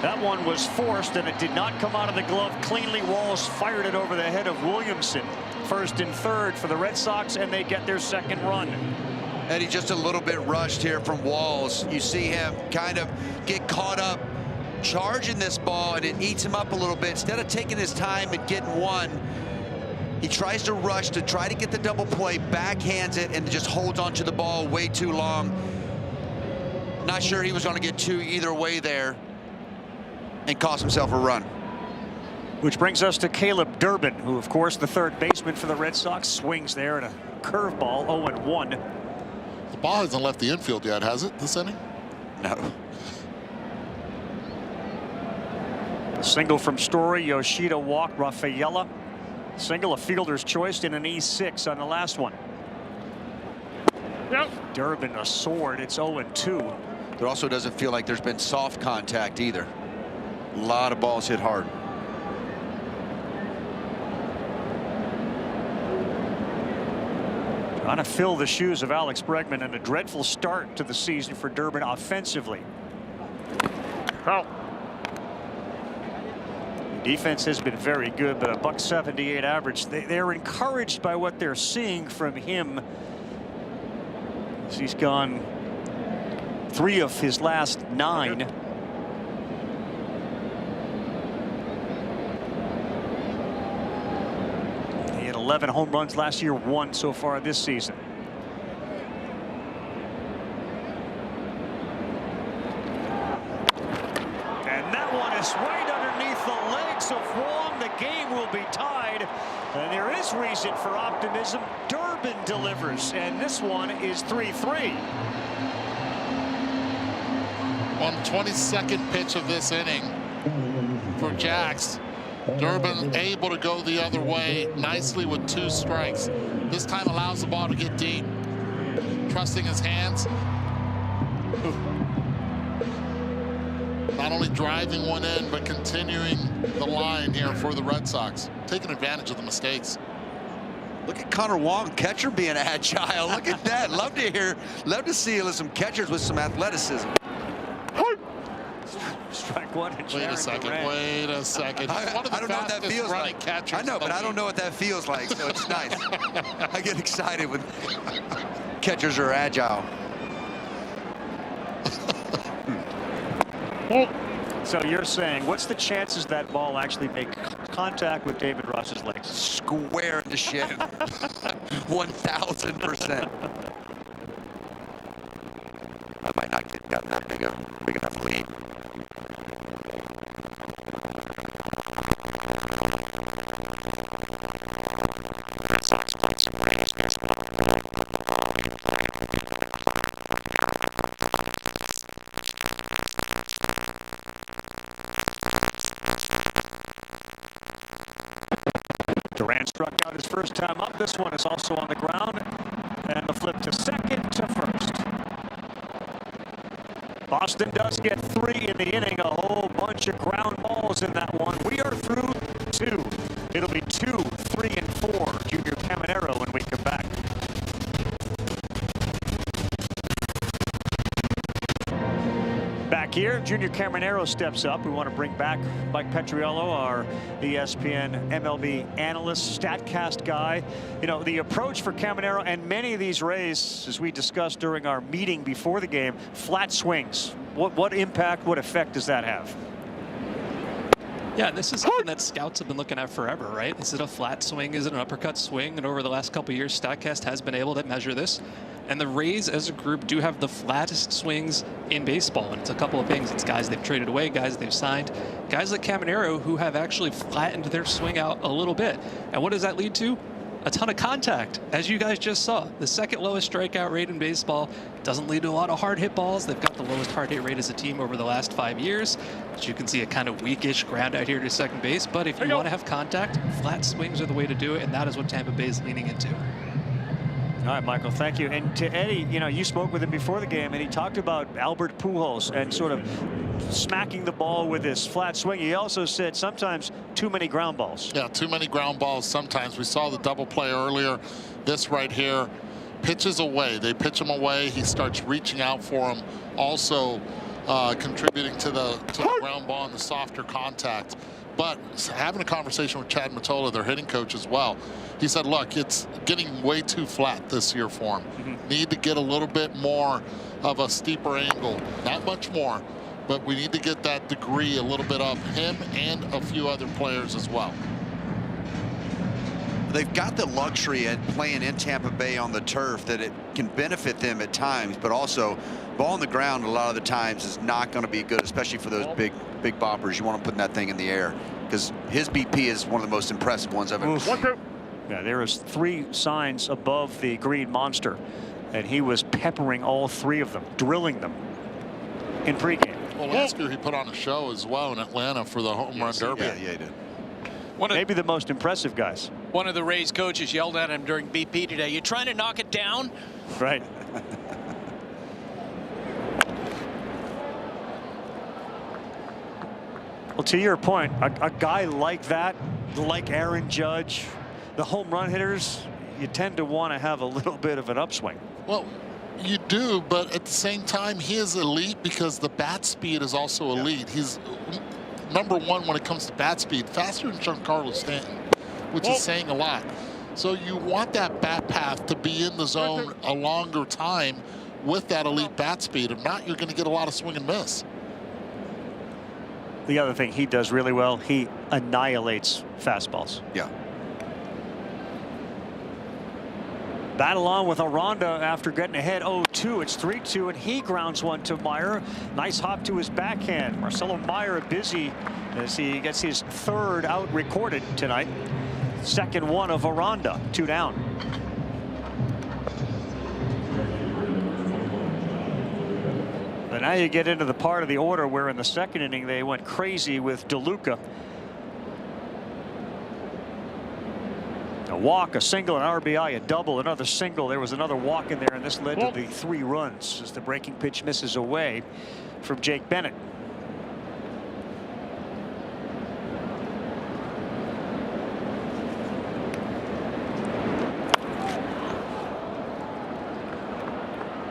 that one was forced, and it did not come out of the glove cleanly. Walls fired it over the head of Williamson. First and third for the Red Sox, and they get their second run. Eddie, just a little bit rushed here from Walls. You see him kind of get caught up charging this ball, and it eats him up a little bit. Instead of taking his time and getting one, he tries to rush to try to get the double play, backhands it, and just holds onto the ball way too long. Not sure he was going to get two either way there, and cost himself a run. Which brings us to Caleb Durbin, who, of course, the third baseman for the Red Sox, swings there at a curveball, 0-1. The ball hasn't left the infield yet, has it, this inning? No. A single from Story. Yoshida walked Rafaela. Single, a fielder's choice in an E6 on the last one. Yep. Durbin, a sword. It's 0-2. It also doesn't feel like there's been soft contact either. A lot of balls hit hard. Trying to fill the shoes of Alex Bregman, and a dreadful start to the season for Durbin offensively. The defense has been very good, but a .178 average. They're encouraged by what they're seeing from him. He's gone 3 of his last 9. He had 11 home runs last year, 1 so far this season. And that one is right underneath the legs of Wong. The game will be tied, and there is reason for optimism. Durbin delivers, and this one is 3-3. On the 22nd pitch of this inning for Jax, Durbin able to go the other way nicely with 2 strikes. This time allows the ball to get deep, trusting his hands. Not only driving one in, but continuing the line here for the Red Sox, taking advantage of the mistakes. Look at Connor Wong, catcher being agile. Look at that. Love to see some catchers with some athleticism. Strike one. Wait a second. I don't know what that feels like. I know, but I don't know what that feels like, so it's nice. I get excited when catchers are agile. So you're saying, what's the chances that ball actually make contact with David Ross's legs? Square in the shin. 1,000%. I might not get that big enough lead. Durant struck out his first time up. This one is also on the ground. And the flip to second to first. Boston does get 3 in the inning. A whole bunch of ground balls in that one. We are through 2. It'll be 2, 3, and 4. Junior Caminero when we come back. Back here, Junior Caminero steps up. We want to bring back Mike Petriello, our ESPN MLB analyst, StatCast guy. You know, the approach for Caminero and many of these Rays, as we discussed during our meeting before the game, flat swings. What impact, what effect does that have? Yeah, this is something that scouts have been looking at forever, right? Is it a flat swing? Is it an uppercut swing? And over the last couple of years, StatCast has been able to measure this. And the Rays as a group do have the flattest swings in baseball. And it's a couple of things. It's guys they've traded away, guys they've signed, guys like Caminero who have actually flattened their swing out a little bit. And what does that lead to? A ton of contact, as you guys just saw. The second lowest strikeout rate in baseball doesn't lead to a lot of hard hit balls. They've got the lowest hard hit rate as a team over the last 5 years. As you can see, a kind of weakish ground out here to second base. But if you want to have contact, flat swings are the way to do it, and that is what Tampa Bay is leaning into. All right, Michael, thank you. And to Eddie, you know, you spoke with him before the game, and he talked about Albert Pujols and sort of smacking the ball with his flat swing. He also said sometimes too many ground balls. Yeah, too many ground balls sometimes. We saw the double play earlier. This right here, pitches away. They pitch him away. He starts reaching out for him, also contributing to the ground ball and the softer contact. But having a conversation with Chad Mottola, their hitting coach as well, he said, look, it's getting way too flat this year for him. Need to get a little bit more of a steeper angle. Not much more, but we need to get that degree a little bit up, him and a few other players as well. They've got the luxury at playing in Tampa Bay on the turf that it can benefit them at times, but also ball on the ground a lot of the times is not going to be good, especially for those big boppers. You want to put that thing in the air because his BP is one of the most impressive ones I've ever seen. Yeah, there is 3 signs above the green monster, and he was peppering all 3 of them, drilling them in pregame. Well, last year he put on a show as well in Atlanta for the home run derby. Yeah, he did. Maybe the most impressive guys. One of the Rays coaches yelled at him during BP today, "You trying to knock it down?" Right. Well, to your point, a guy like that, like Aaron Judge, the home run hitters, you tend to want to have a little bit of an upswing. Well, you do, but at the same time, he is elite because the bat speed is also elite. He's #1 when it comes to bat speed, faster than Giancarlo Stanton, which is saying a lot. So you want that bat path to be in the zone a longer time with that elite bat speed. If not, you're going to get a lot of swing and miss. The other thing he does really well, he annihilates fastballs. Yeah. Battle on with Aranda after getting ahead 0-2. It's 3-2, and he grounds one to Meyer. Nice hop to his backhand. Marcelo Meyer busy as he gets his 3rd out recorded tonight. 2nd one of Aranda. 2 down. But now you get into the part of the order where in the 2nd inning they went crazy with DeLuca. A walk, a single, an RBI, a double, another single. There was another walk in there, and this led to the 3 runs as the breaking pitch misses away from Jake Bennett.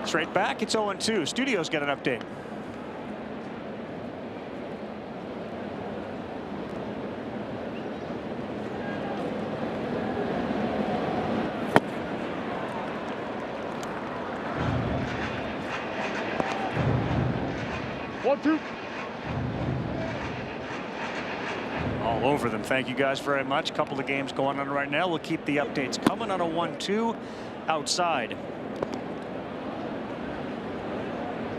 Straight back, it's 0-2. Studio's got an update. All over them. Thank you guys very much. Couple of games going on right now. We'll keep the updates coming on a 1-2 outside.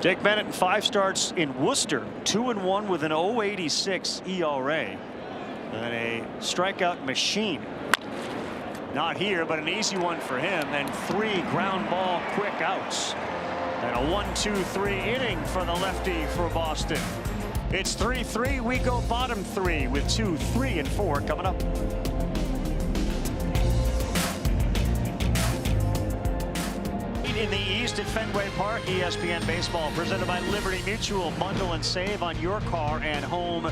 Jake Bennett in 5 starts in Worcester, 2-1 with an 0.86 ERA and a strikeout machine. Not here, but an easy one for him, and 3 ground ball quick outs. And a 1-2-3 inning for the lefty for Boston. It's 3-3. We go bottom 3 with 2, 3, and 4 coming up. In the East at Fenway Park, ESPN Baseball presented by Liberty Mutual. Bundle and save on your car and home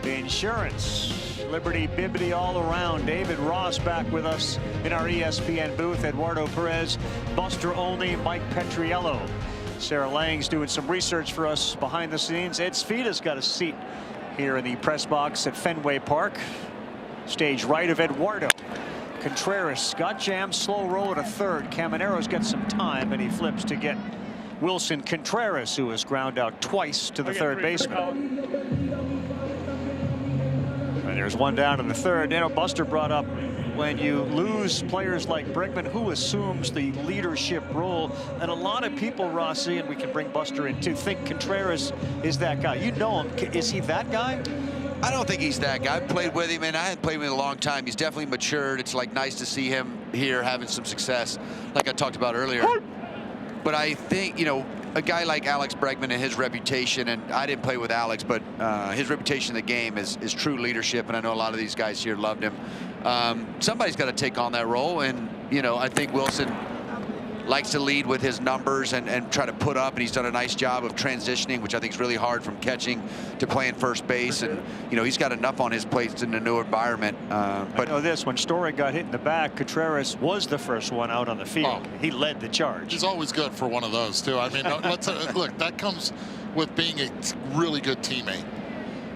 insurance. Liberty bibbity all around. David Ross back with us in our ESPN booth. Eduardo Perez, Buster Olney, Mike Petriello. Sarah Lang's doing some research for us behind the scenes. Ed Svida's got a seat here in the press box at Fenway Park. Stage right of Eduardo. Contreras got jammed, slow roll at a 3rd. Caminero's got some time, and he flips to get Wilson Contreras, who has ground out twice to the 3rd baseman. There's one down in the third. You know, Buster brought up when you lose players like Bregman, who assumes the leadership role, and a lot of people, Rossi, and we can bring Buster in too, think Contreras is that guy. You know him. Is he that guy? I don't think he's that guy. I've played with him, and I hadn't played with him in a long time. He's definitely matured. It's like nice to see him here having some success, like I talked about earlier. But I think, you know, a guy like Alex Bregman and his reputation, and I didn't play with Alex, but his reputation in the game is true leadership, and I know a lot of these guys here loved him. Somebody's got to take on that role, and, you know, I think Wilson likes to lead with his numbers and try to put up, and he's done a nice job of transitioning, which I think is really hard from catching to playing first base. And, you know, he's got enough on his plate in a new environment. But I know this, when Story got hit in the back, Contreras was the first one out on the field. He led the charge. He's always good for one of those, too. I mean, look, that comes with being a really good teammate.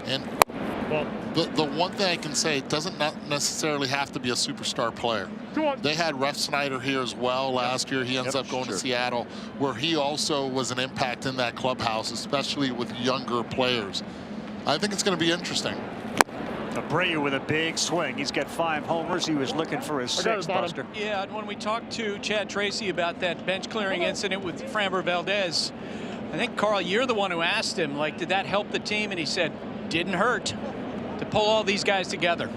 And the one thing I can say, it doesn't necessarily have to be a superstar player. They had Ref Snyder here as well last year. He ends up going to Seattle, where he also was an impact in that clubhouse, especially with younger players. I think it's going to be interesting. Abreu with a big swing. He's got 5 homers. He was looking for his 6th, Buster. Yeah, and when we talked to Chad Tracy about that bench clearing incident with Framber Valdez, I think, Carl, you're the one who asked him, like, did that help the team? And he said, didn't hurt to pull all these guys together.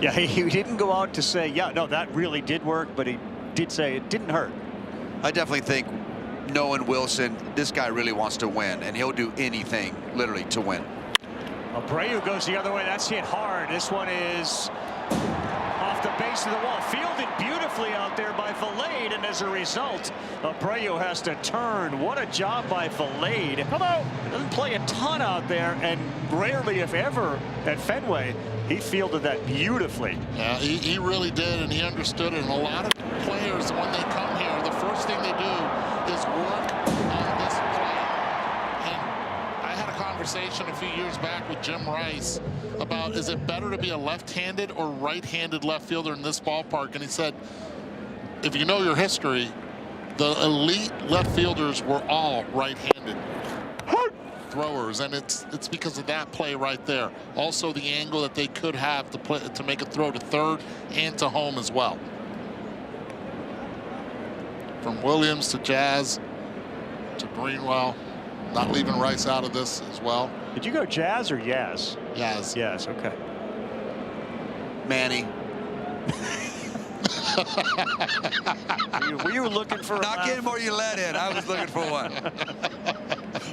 Yeah, he didn't go out to say, yeah, no, that really did work, but he did say it didn't hurt. I definitely think, knowing Wilson, this guy really wants to win, and he'll do anything, literally, to win. Abreu goes the other way. That's hit hard. This one is off the base of the wall. Fielded beautifully out there by Valade, and as a result, Abreu has to turn. What a job by Valade. Come on. Doesn't play a ton out there, and rarely, if ever, at Fenway. He fielded that beautifully. Yeah, he really did, and he understood it. And a lot of players, when they come here, the first thing they do is work on this play. And I had a conversation a few years back with Jim Rice about, is it better to be a left-handed or right-handed left fielder in this ballpark? And he said, if you know your history, the elite left fielders were all right-handed throwers, and it's because of that play right there. Also, the angle that they could have to make a throw to third and to home as well. From Williams to Jazz to Greenwell, not leaving Rice out of this as well. Did you go Jazz or Yaz? Yaz. Yaz, okay. Manny. Were you looking for a Knock in or you let in? I was looking for one.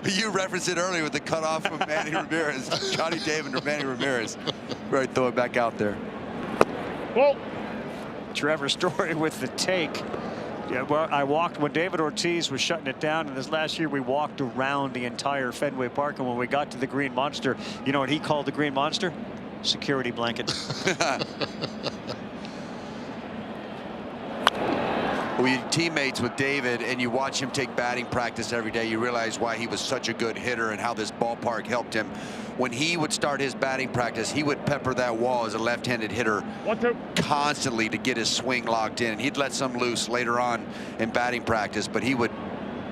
You referenced it earlier with the cutoff from Manny Ramirez, Johnny David or Manny Ramirez. Right, throw it back out there. Well, Trevor Story with the take. Yeah, well, I walked when David Ortiz was shutting it down, and this last year we walked around the entire Fenway Park, and when we got to the Green Monster, you know what he called the Green Monster? Security blanket. When you're teammates with David and you watch him take batting practice every day, you realize why he was such a good hitter and how this ballpark helped him. When he would start his batting practice, he would pepper that wall as a left-handed hitter constantly to get his swing locked in. He'd let some loose later on in batting practice, but he would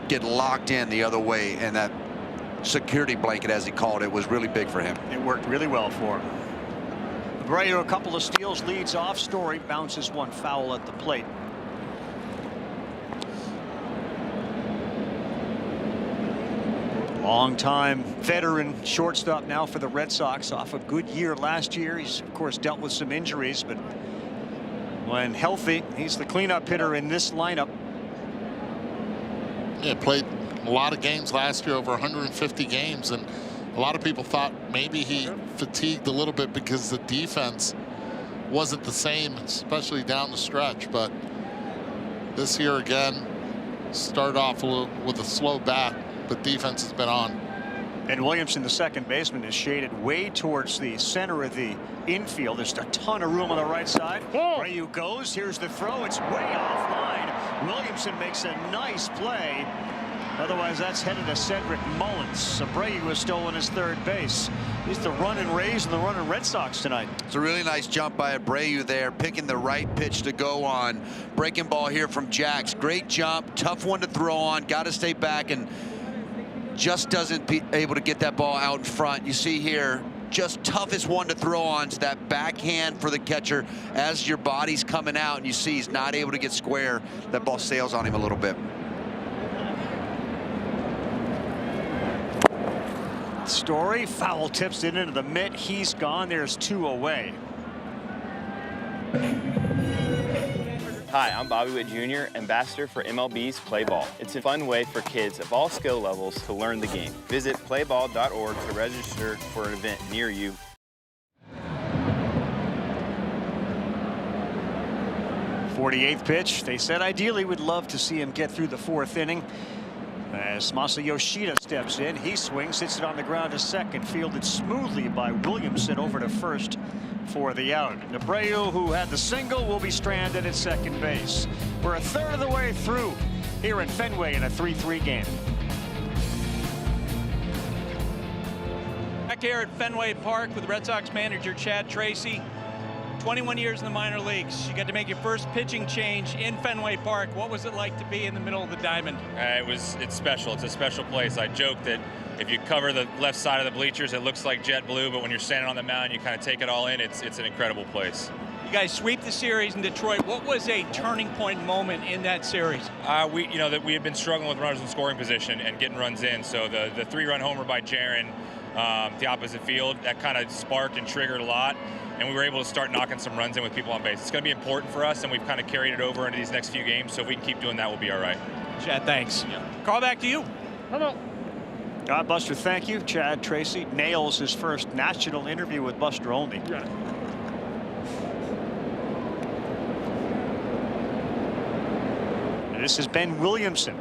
get locked in the other way, and that security blanket, as he called it, was really big for him. It worked really well for him. Abreu, a couple of steals, leads off. Story bounces one foul at the plate. Long-time veteran shortstop now for the Red Sox, off a good year last year. He's, of course, dealt with some injuries, but when healthy, he's the cleanup hitter in this lineup. Yeah, played a lot of games last year, over 150 games, and a lot of people thought maybe he fatigued a little bit because the defense wasn't the same, especially down the stretch. But this year again, started off with a slow bat, but defense has been on. And Williamson, the second baseman, is shaded way towards the center of the infield. There's a ton of room on the right side. Abreu goes. Here's the throw. It's way offline. Williamson makes a nice play. Otherwise, that's headed to Cedric Mullins. Abreu has stolen his third base. He's the running Rays and the running Red Sox tonight. It's a really nice jump by Abreu there, picking the right pitch to go on. Breaking ball here from Jax. Great jump, tough one to throw on. Got to stay back and just doesn't be able to get that ball out in front. You see here, just toughest one to throw on is that backhand for the catcher as your body's coming out and you see he's not able to get square. That ball sails on him a little bit. Story, foul tips it into the mitt. He's gone. There's 2 away. Hi, I'm Bobby Witt Jr., ambassador for MLB's Play Ball. It's a fun way for kids of all skill levels to learn the game. Visit playball.org to register for an event near you. '48th pitch. They said ideally would love to see him get through the 4th inning. As Masa Yoshida steps in, he swings, hits it on the ground to second, fielded smoothly by Williamson over to first for the out. Abreu, who had the single, will be stranded at second base. We're a third of the way through here in Fenway in a 3-3 game. Back here at Fenway Park with Red Sox manager Chad Tracy. 21 years in the minor leagues. You got to make your first pitching change in Fenway Park. What was it like to be in the middle of the diamond? It's special. It's a special place. I joke that if you cover the left side of the bleachers, it looks like jet blue, but when you're standing on the mound, you kind of take it all in. It's an incredible place. You guys sweep the series in Detroit. What was a turning point moment in that series? We had been struggling with runners in scoring position and getting runs in. So the 3-run homer by Jaron, the opposite field, that kind of sparked and triggered a lot. And we were able to start knocking some runs in with people on base. It's going to be important for us, and we've kind of carried it over into these next few games. So if we can keep doing that, we'll be all right. Chad, thanks. Yeah. Call back to you. Hello. Buster, thank you. Chad Tracy nails his first national interview with Buster Olney. Yeah. This is Ben Williamson.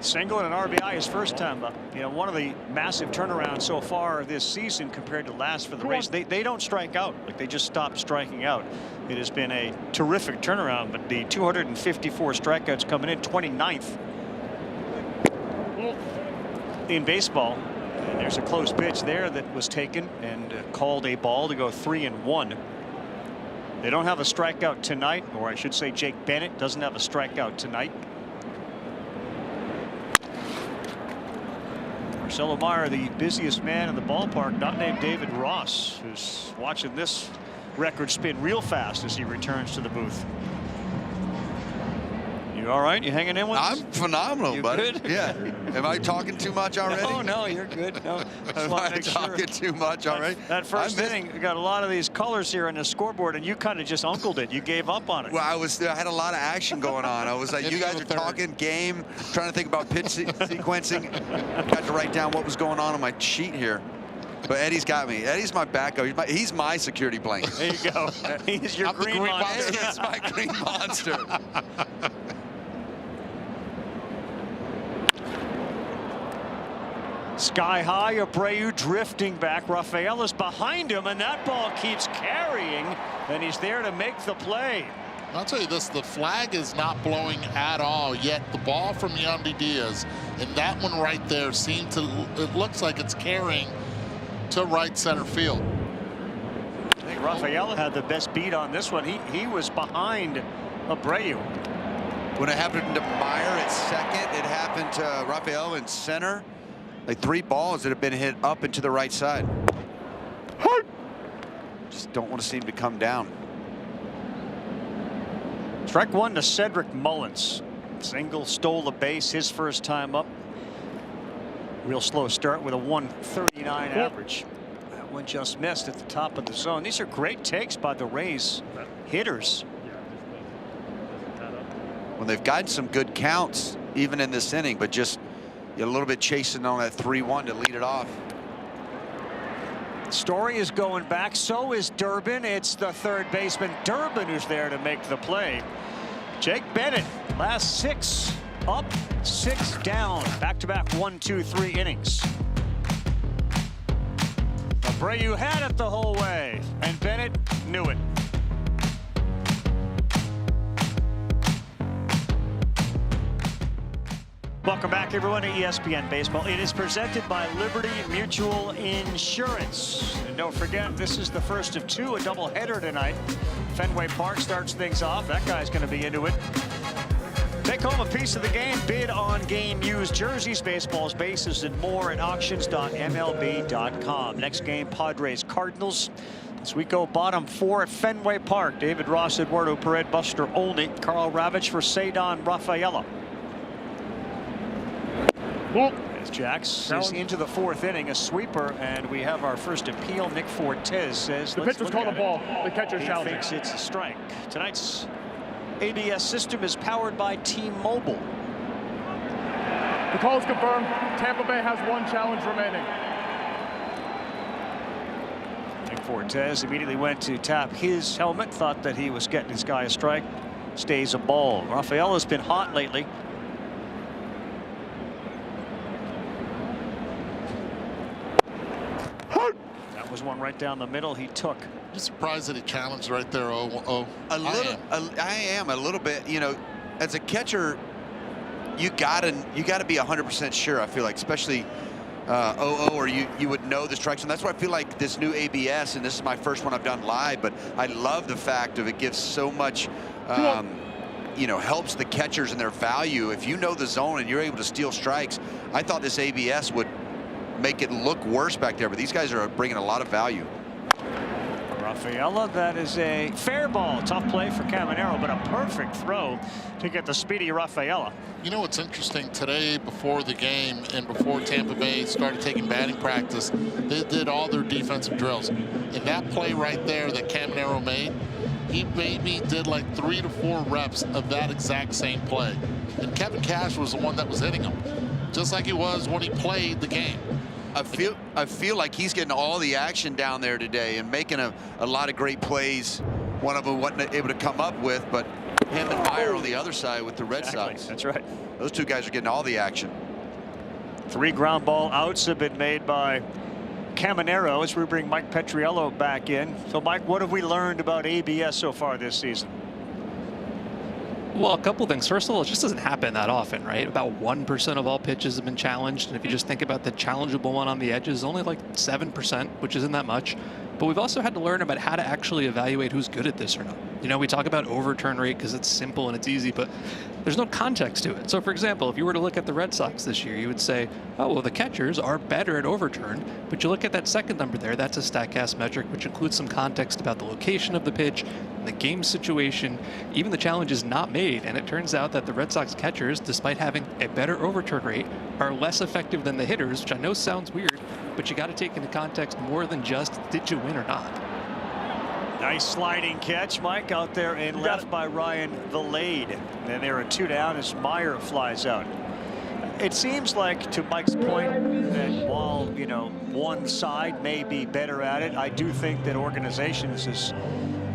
Single and an RBI his first time up. One of the massive turnarounds so far this season compared to last for the Rays. They don't strike out. Like, they just stopped striking out. It has been a terrific turnaround, but the 254 strikeouts coming in, 29th in baseball. And there's a close pitch there that was taken and called a ball to go 3-1. They don't have a strikeout tonight, or I should say Jake Bennett doesn't have a strikeout tonight. Marcelo Meyer, the busiest man in the ballpark, not named David Ross, who's watching this record spin real fast as he returns to the booth. You all right? You hanging in with us? I'm phenomenal, you buddy. Good? Yeah. Am I talking too much already? No, you're good. No, am I talking too much already? That first inning, we got a lot of these colors here on the scoreboard, and you kind of just uncled it. You gave up on it. Well, I had a lot of action going on. I was like, you guys are talking game, trying to think about pitch sequencing. Got to write down what was going on my sheet here. But Eddie's got me. Eddie's my backup. He's my security blanket. There you go. He's your green monster. He's my green monster. Sky high, Abreu drifting back. Rafael is behind him, and that ball keeps carrying, and he's there to make the play. I'll tell you this, the flag is not blowing at all, yet the ball from Yandy Diaz, and that one right there it looks like it's carrying to right center field. I think Rafael had the best beat on this one. He was behind Abreu. When it happened to Meyer at second, it happened to Rafael in center. Like 3 balls that have been hit up and to the right side. Just don't want to seem to come down. Strike 1 to Cedric Mullins. Single, stole the base his first time up. Real slow start with a 139 average. That one just missed at the top of the zone. These are great takes by the Rays hitters. Well, they've gotten some good counts even in this inning, but just a little bit chasing on that 3-1 to lead it off. Story is going back. So is Durbin. It's the third baseman Durbin who's there to make the play. Jake Bennett, last 6 up, 6 down. Back-to-back 1-2-3 innings. Abreu had it the whole way, and Bennett knew it. Welcome back, everyone, to ESPN Baseball. It is presented by Liberty Mutual Insurance. And don't forget, this is the first of 2, a doubleheader tonight. Fenway Park starts things off. That guy's going to be into it. Take home a piece of the game. Bid on game used jerseys, baseballs, bases, and more at auctions.mlb.com. Next game, Padres Cardinals. As we go bottom 4 at Fenway Park. David Ross, Eduardo Paredes, Buster Olney, Karl Ravech for Ceddanne Rafaela. As Jax is into the 4th inning, a sweeper, and we have our first appeal. Nick Fortes says the pitcher's called a ball. The catcher's challenge. He thinks it's a strike. Tonight's ABS system is powered by T-Mobile. The call is confirmed. Tampa Bay has 1 challenge remaining. Nick Fortes immediately went to tap his helmet, thought that he was getting his guy a strike. Stays a ball. Rafaela's been hot lately. That was one right down the middle he took. I'm surprised that he challenged right there. I am a little bit. You know, as a catcher, you gotta be 100% sure. I feel like, especially or you would know the strikes, and that's why I feel like this new ABS, and this is my first one I've done live, but I love the fact of it gives so much. You know, helps the catchers in their value. If you know the zone and you're able to steal strikes, I thought this ABS would make it look worse back there, but these guys are bringing a lot of value. Rafaela, that is a fair ball. Tough play for Caminero, but a perfect throw to get the speedy Rafaela. You know what's interesting, today before the game and before Tampa Bay started taking batting practice, they did all their defensive drills. And that play right there that Caminero made, he maybe did like 3 to 4 reps of that exact same play. And Kevin Cash was the one that was hitting him, just like he was when he played the game. I feel like he's getting all the action down there today and making a lot of great plays. One of them wasn't able to come up with, but him and Meyer on the other side with the Red Sox. That's right. Those 2 guys are getting all the action. 3 ground ball outs have been made by Caminero as we bring Mike Petriello back in. So, Mike, what have we learned about ABS so far this season? Well, a couple things. First of all, it just doesn't happen that often, right? About 1% of all pitches have been challenged. And if you just think about the challengeable one on the edges, only like 7%, which isn't that much. But we've also had to learn about how to actually evaluate who's good at this or not. You know, we talk about overturn rate because it's simple and it's easy, but there's no context to it. So, for example, if you were to look at the Red Sox this year, you would say, oh, well, the catchers are better at overturn. But you look at that second number there, that's a StatCast metric, which includes some context about the location of the pitch, the game situation, even the challenge is not made. And it turns out that the Red Sox catchers, despite having a better overturn rate, are less effective than the hitters, which I know sounds weird, but you got to take into context more than just did you win or not. Nice sliding catch, Mike, out there and left by Ryan Vilade. And there are 2 down as Meyer flies out. It seems like, to Mike's point, that while, you know, one side may be better at it, I do think that organizations, as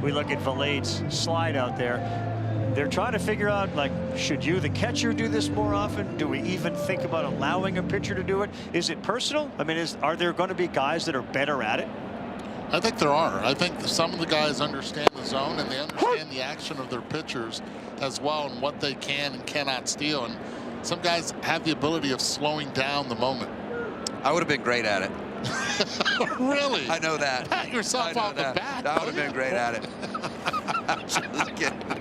we look at Vilade's slide out there, they're trying to figure out, like, should you, the catcher, do this more often? Do we even think about allowing a pitcher to do it? Is it personal? I mean, are there going to be guys that are better at it? I think there are. I think some of the guys understand the zone and they understand the action of their pitchers as well and what they can and cannot steal. And some guys have the ability of slowing down the moment. I would have been great at it. Really? I know that. Pat yourself off the bat. I would have been great at it.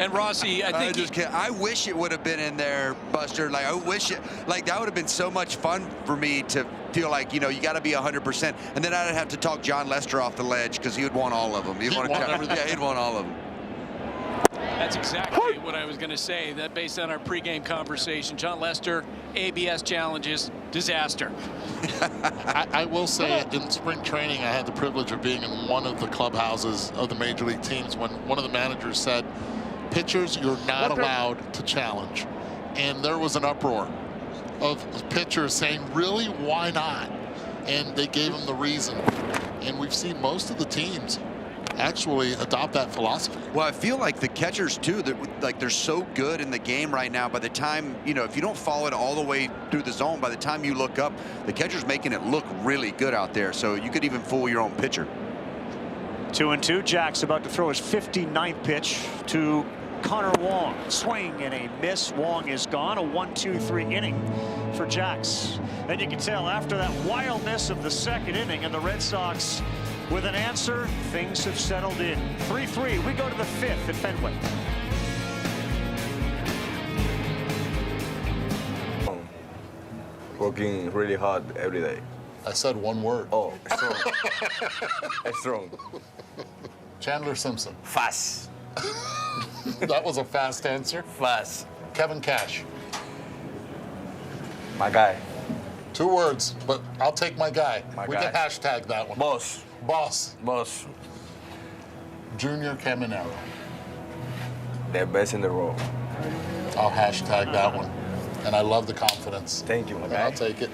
And Rossi, I think I wish it would have been in there, Buster. Like, I wish it, like, that would have been so much fun for me to feel like, you know, you got to be 100%. And then I'd have to talk John Lester off the ledge because he would want all of them. He'd want everything. Yeah, he'd want all of them. That's exactly what I was going to say. That based on our pregame conversation, John Lester, ABS challenges, disaster. I will say, in spring training, I had the privilege of being in one of the clubhouses of the major league teams when one of the managers said, pitchers, you're not allowed to challenge. And there was an uproar of pitchers saying, really, why not? And they gave him the reason. And we've seen most of the teams actually adopt that philosophy. Well, I feel like the catchers too, they're so good in the game right now. By the time, you know, if you don't follow it all the way through the zone, by the time you look up, the catcher's making it look really good out there. So you could even fool your own pitcher. 2-2. Jack's about to throw his 59th pitch to Connor Wong. Swing and a miss. Wong is gone. A 1-2-3 inning for Jax. And you can tell after that wildness of the second inning and the Red Sox with an answer, things have settled in. 3-3. We go to the 5th at Fenway. Working really hard every day. I said one word. Oh, strong. Strong. Chandler Simpson. Fast. That was a fast answer. Fast. Kevin Cash. My guy. 2 words, but I'll take my guy. My we guy. can hashtag that one. Boss. Boss. Boss. Junior Caminero. The best in the world. I'll hashtag that one. And I love the confidence. Thank you, my guy. I'll take it.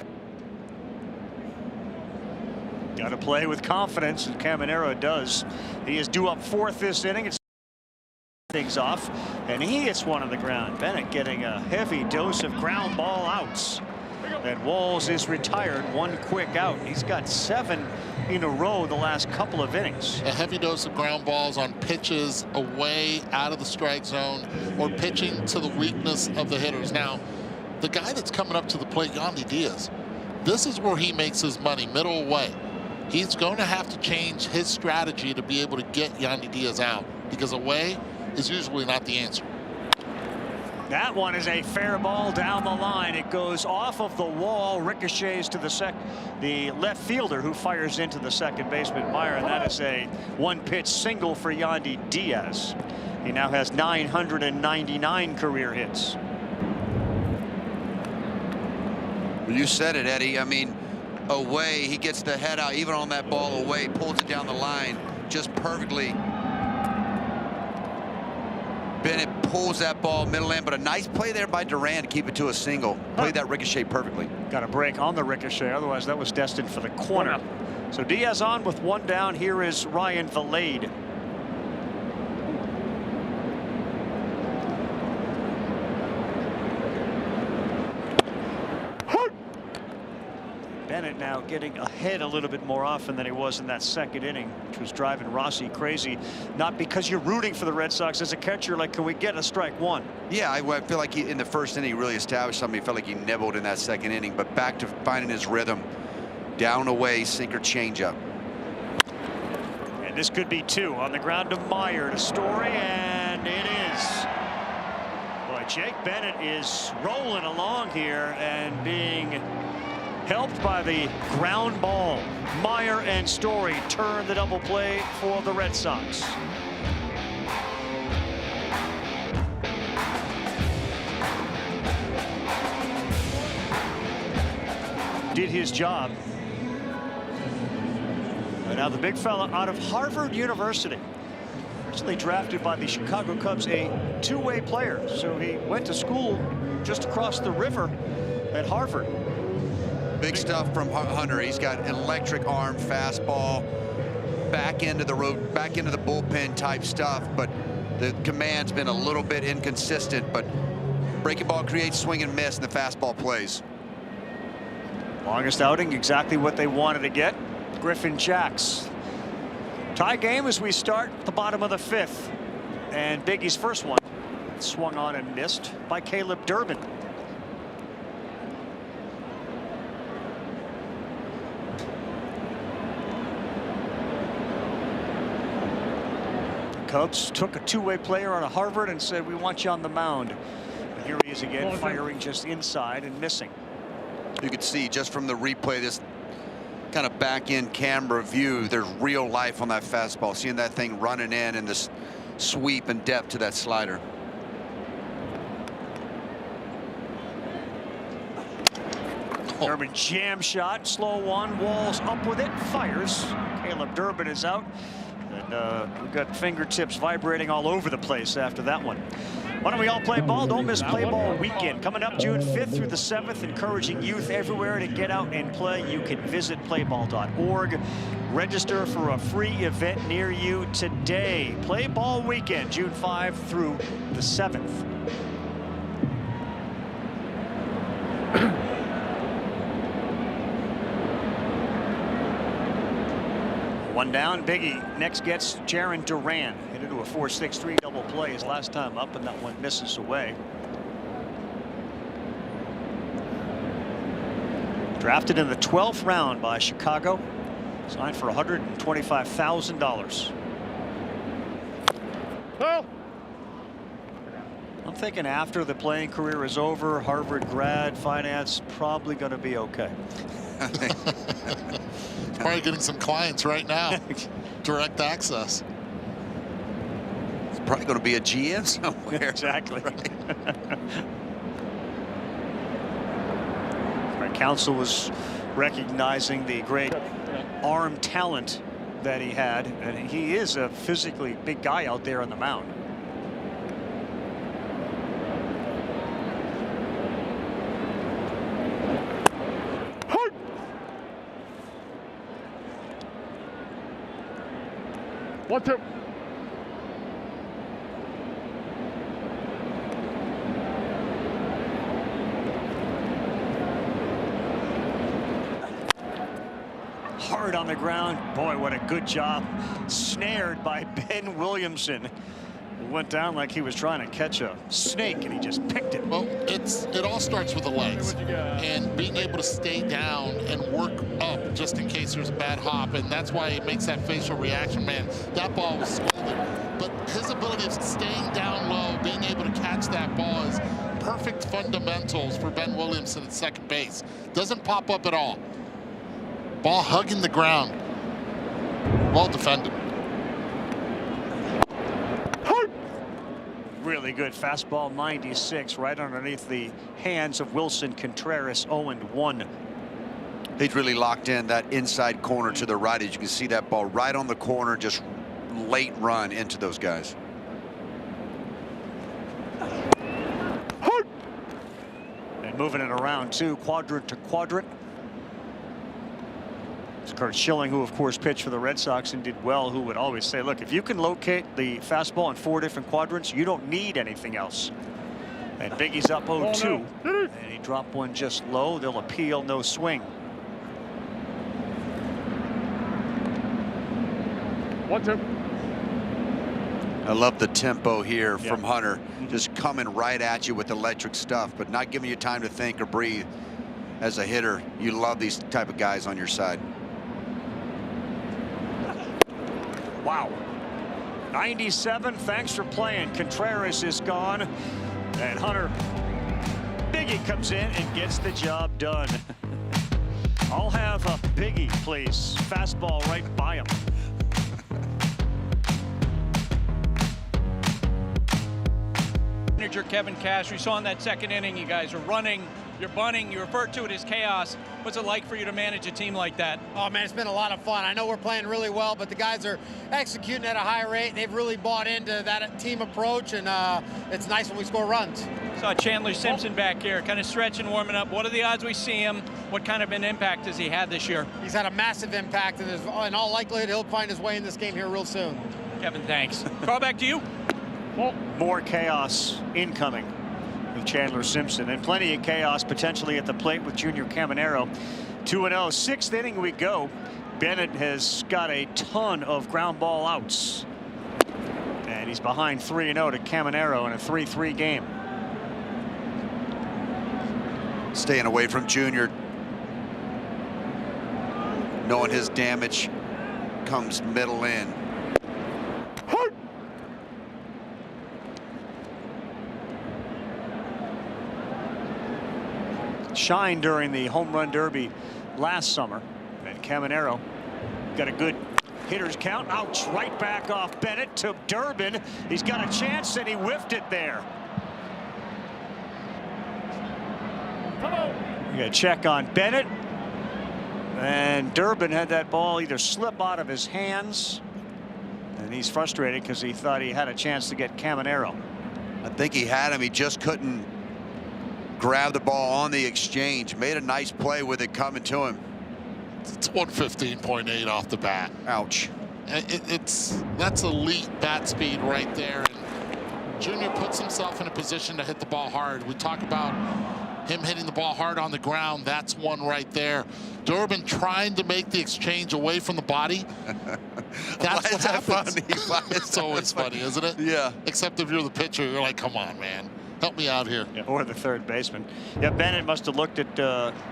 Got to play with confidence, and Caminero does. He is due up 4th this inning. It's things off, and he hits one on the ground. Bennett getting a heavy dose of ground ball outs. And Walls is retired, 1 quick out. He's got 7 in a row the last couple of innings. A heavy dose of ground balls on pitches away out of the strike zone or pitching to the weakness of the hitters. Now, the guy that's coming up to the plate, Yandy Diaz, this is where he makes his money, middle away. He's going to have to change his strategy to be able to get Yandy Diaz out, because away is usually not the answer. That one is a fair ball down the line. It goes off of the wall, ricochets to the left fielder, who fires into the second baseman, Meyer, and that is a 1-pitch single for Yandy Diaz. He now has 999 career hits. You said it, Eddie. I mean, away, he gets the head out, even on that ball away, pulls it down the line just perfectly. Bennett pulls that ball middle end, but a nice play there by Duran to keep it to a single. Played that ricochet perfectly. Got a break on the ricochet, otherwise that was destined for the corner. So Diaz on with 1 down. Here is Ryan Valade. Bennett now getting ahead a little bit more often than he was in that 2nd inning, which was driving Rossi crazy. Not because you're rooting for the Red Sox as a catcher, like, can we get a strike 1? Yeah, I feel like in the 1st inning he really established something. He felt like he nibbled in that 2nd inning, but back to finding his rhythm. Down away, sinker changeup. And this could be 2 on the ground to Meyer to Story, and it is. Boy, Jake Bennett is rolling along here and being helped by the ground ball. Meyer and Story turn the double play for the Red Sox. Did his job. And now the big fella out of Harvard University, originally drafted by the Chicago Cubs, a 2-way player. So he went to school just across the river at Harvard. Big stuff from Hunter. He's got an electric arm, fastball, back into the road, back into the bullpen type stuff, but the command's been a little bit inconsistent, but breaking ball creates swing and miss, and the fastball plays. Longest outing, exactly what they wanted to get. Griffin Jacks. Tie game as we start the bottom of the 5th. And Biggie's first one swung on and missed by Caleb Durbin. Cubs took a 2-way player out of Harvard and said, we want you on the mound. And here he is again, firing just inside and missing. You could see just from the replay, this kind of back-end camera view, there's real life on that fastball. Seeing that thing running in and this sweep and depth to that slider. Durbin jam shot, slow one, Walls up with it, fires. Caleb Durbin is out. And we've got fingertips vibrating all over the place after that one. Why don't we all play ball? Don't miss Play Ball Weekend. Coming up June 5th through the 7th, encouraging youth everywhere to get out and play. You can visit playball.org. Register for a free event near you today. Play Ball Weekend, June 5 through the 7th. One down. Biggie next gets Jaron Duran. Hit into a 4-6-3 double play his last time up, and that one misses away. Drafted in the 12th round by Chicago. Signed for $125,000. Well, I'm thinking after the playing career is over, Harvard grad, finance, probably going to be okay. Probably getting some clients right now. Direct access. It's probably going to be a GM somewhere. Exactly. Right. Our counsel was recognizing the great arm talent that he had, and he is a physically big guy out there on the mound. One, two. Hard on the ground. Boy, what a good job. Snared by Ben Williamson. He went down like he was trying to catch a snake, and he just picked it. Well, it all starts with the legs and being able to stay down and work up just in case there's a bad hop, and that's why it makes that facial reaction. Man, that ball was scolded, but his ability of staying down low, being able to catch that ball is perfect fundamentals for Ben Williamson at second base. Doesn't pop up at all. Ball hugging the ground. Well defended. Really good fastball, 96, right underneath the hands of Wilson Contreras, 0-1. He's really locked in that inside corner to the right. As you can see that ball right on the corner, just late run into those guys. And moving it around too, quadrant to quadrant. It's Kurt Schilling, who of course pitched for the Red Sox and did well, who would always say, look, if you can locate the fastball in 4 different quadrants, you don't need anything else. And Biggie's up 0-2, and he dropped one just low. They'll appeal, no swing. 1, 2. I love the tempo here from Hunter, just coming right at you with electric stuff, but not giving you time to think or breathe. As a hitter, you love these type of guys on your side. Wow. 97, thanks for playing. Contreras is gone, and Hunter Biggie comes in and gets the job done. I'll have a Biggie, please. Fastball right by him. Manager Kevin Cash, we saw in that second inning, you guys are running, you're bunting, you referred to it as chaos. What's it like for you to manage a team like that? Oh man, it's been a lot of fun. I know we're playing really well, but the guys are executing at a high rate. They've really bought into that team approach, and it's nice when we score runs. Saw Chandler Simpson back here, kind of stretching, warming up. What are the odds we see him? What kind of an impact has he had this year? He's had a massive impact, and in all likelihood, he'll find his way in this game here real soon. Kevin, thanks. Carl, back to you. More chaos incoming with Chandler Simpson, and plenty of chaos potentially at the plate with Junior Caminero. 2-0, sixth inning we go. Bennett has got a ton of ground ball outs, and he's behind 3-0 to Caminero in a 3-3 game. Staying away from Junior, knowing his damage comes middle in. Shine during the home run derby last summer, and Caminero got a good hitter's count. Ouch, right back off Bennett to Durbin. He's got a chance, and he whiffed it there. You got a check on Bennett, and Durbin had that ball either slip out of his hands, and he's frustrated because he thought he had a chance to get Caminero. I think he had him. He just couldn't grab the ball on the exchange. Made a nice play with it coming to him. It's 115.8 off the bat. Ouch. That's elite bat speed right there. And Junior puts himself in a position to hit the ball hard. We talk about him hitting the ball hard on the ground. That's one right there. Durbin trying to make the exchange away from the body. That's what happens. It's always funny, isn't it? Yeah. Except if you're the pitcher, you're like, come on, man. Help me out here. Yeah, or the third baseman. Yeah, Bennett must have looked at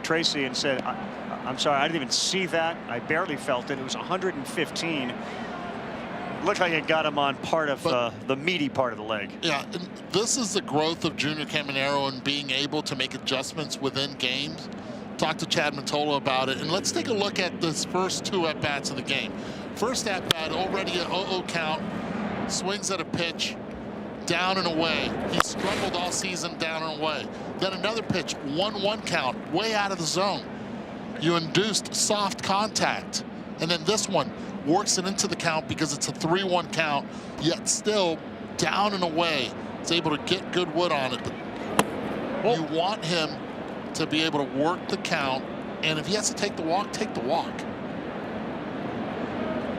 Tracy and said, I'm sorry, I didn't even see that. I barely felt it. It was 115. Looked like it got him on part of the meaty part of the leg. Yeah, and this is the growth of Junior Caminero and being able to make adjustments within games. Talk to Chad Mottola about it, and let's take a look at this first 2 at-bats of the game. First at-bat, already an 0-0 count, swings at a pitch, down and away. He struggled all season down and away. Then another pitch, 1-1 count, way out of the zone. You induced soft contact. And then this one works it into the count because it's a 3-1 count, yet still down and away. He's able to get good wood on it. But you want him to be able to work the count, and if he has to take the walk, take the walk.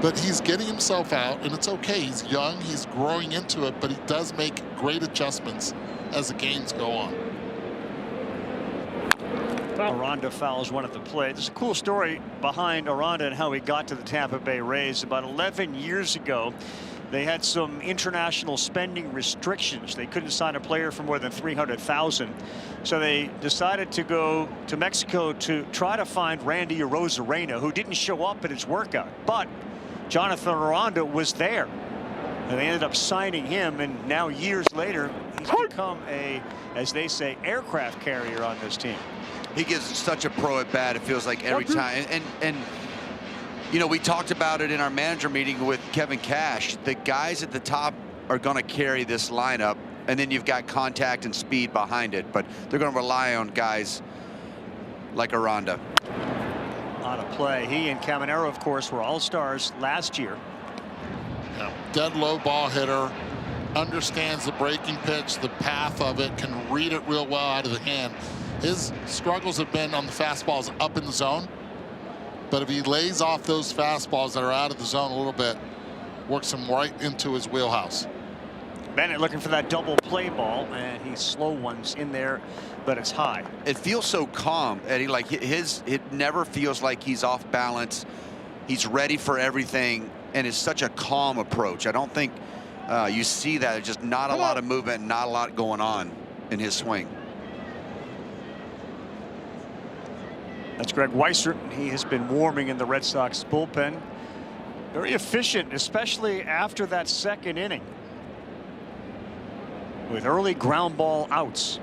But he's getting himself out, and it's okay. He's young, he's growing into it, but he does make great adjustments as the games go on. Aranda fouls one at the plate. There's a cool story behind Aranda and how he got to the Tampa Bay Rays. About 11 years ago, they had some international spending restrictions. They couldn't sign a player for more than $300,000. So they decided to go to Mexico to try to find Randy Arozarena, who didn't show up at his workout. But Jonathan Aranda was there. And they ended up signing him, and now years later, he's become a, as they say, aircraft carrier on this team. He gives such a pro at bat, it feels like every time. And you know, we talked about it in our manager meeting with Kevin Cash. The guys at the top are going to carry this lineup, and then you've got contact and speed behind it. But they're going to rely on guys like Aranda. On a play. He and Caminero, of course, were all-stars last year. Yeah. Dead low ball hitter, understands the breaking pitch, the path of it, can read it real well out of the hand. His struggles have been on the fastballs up in the zone, but if he lays off those fastballs that are out of the zone a little bit, works him right into his wheelhouse. Bennett looking for that double play ball, and he slow ones in there, but it's high. It feels so calm, Eddie. Like it never feels like he's off balance. He's ready for everything, and it's such a calm approach. I don't think you see that. It's just not a lot of movement, not a lot going on in his swing. That's Greg Weissert. He has been warming in the Red Sox bullpen. Very efficient, especially after that second inning, with early ground ball outs.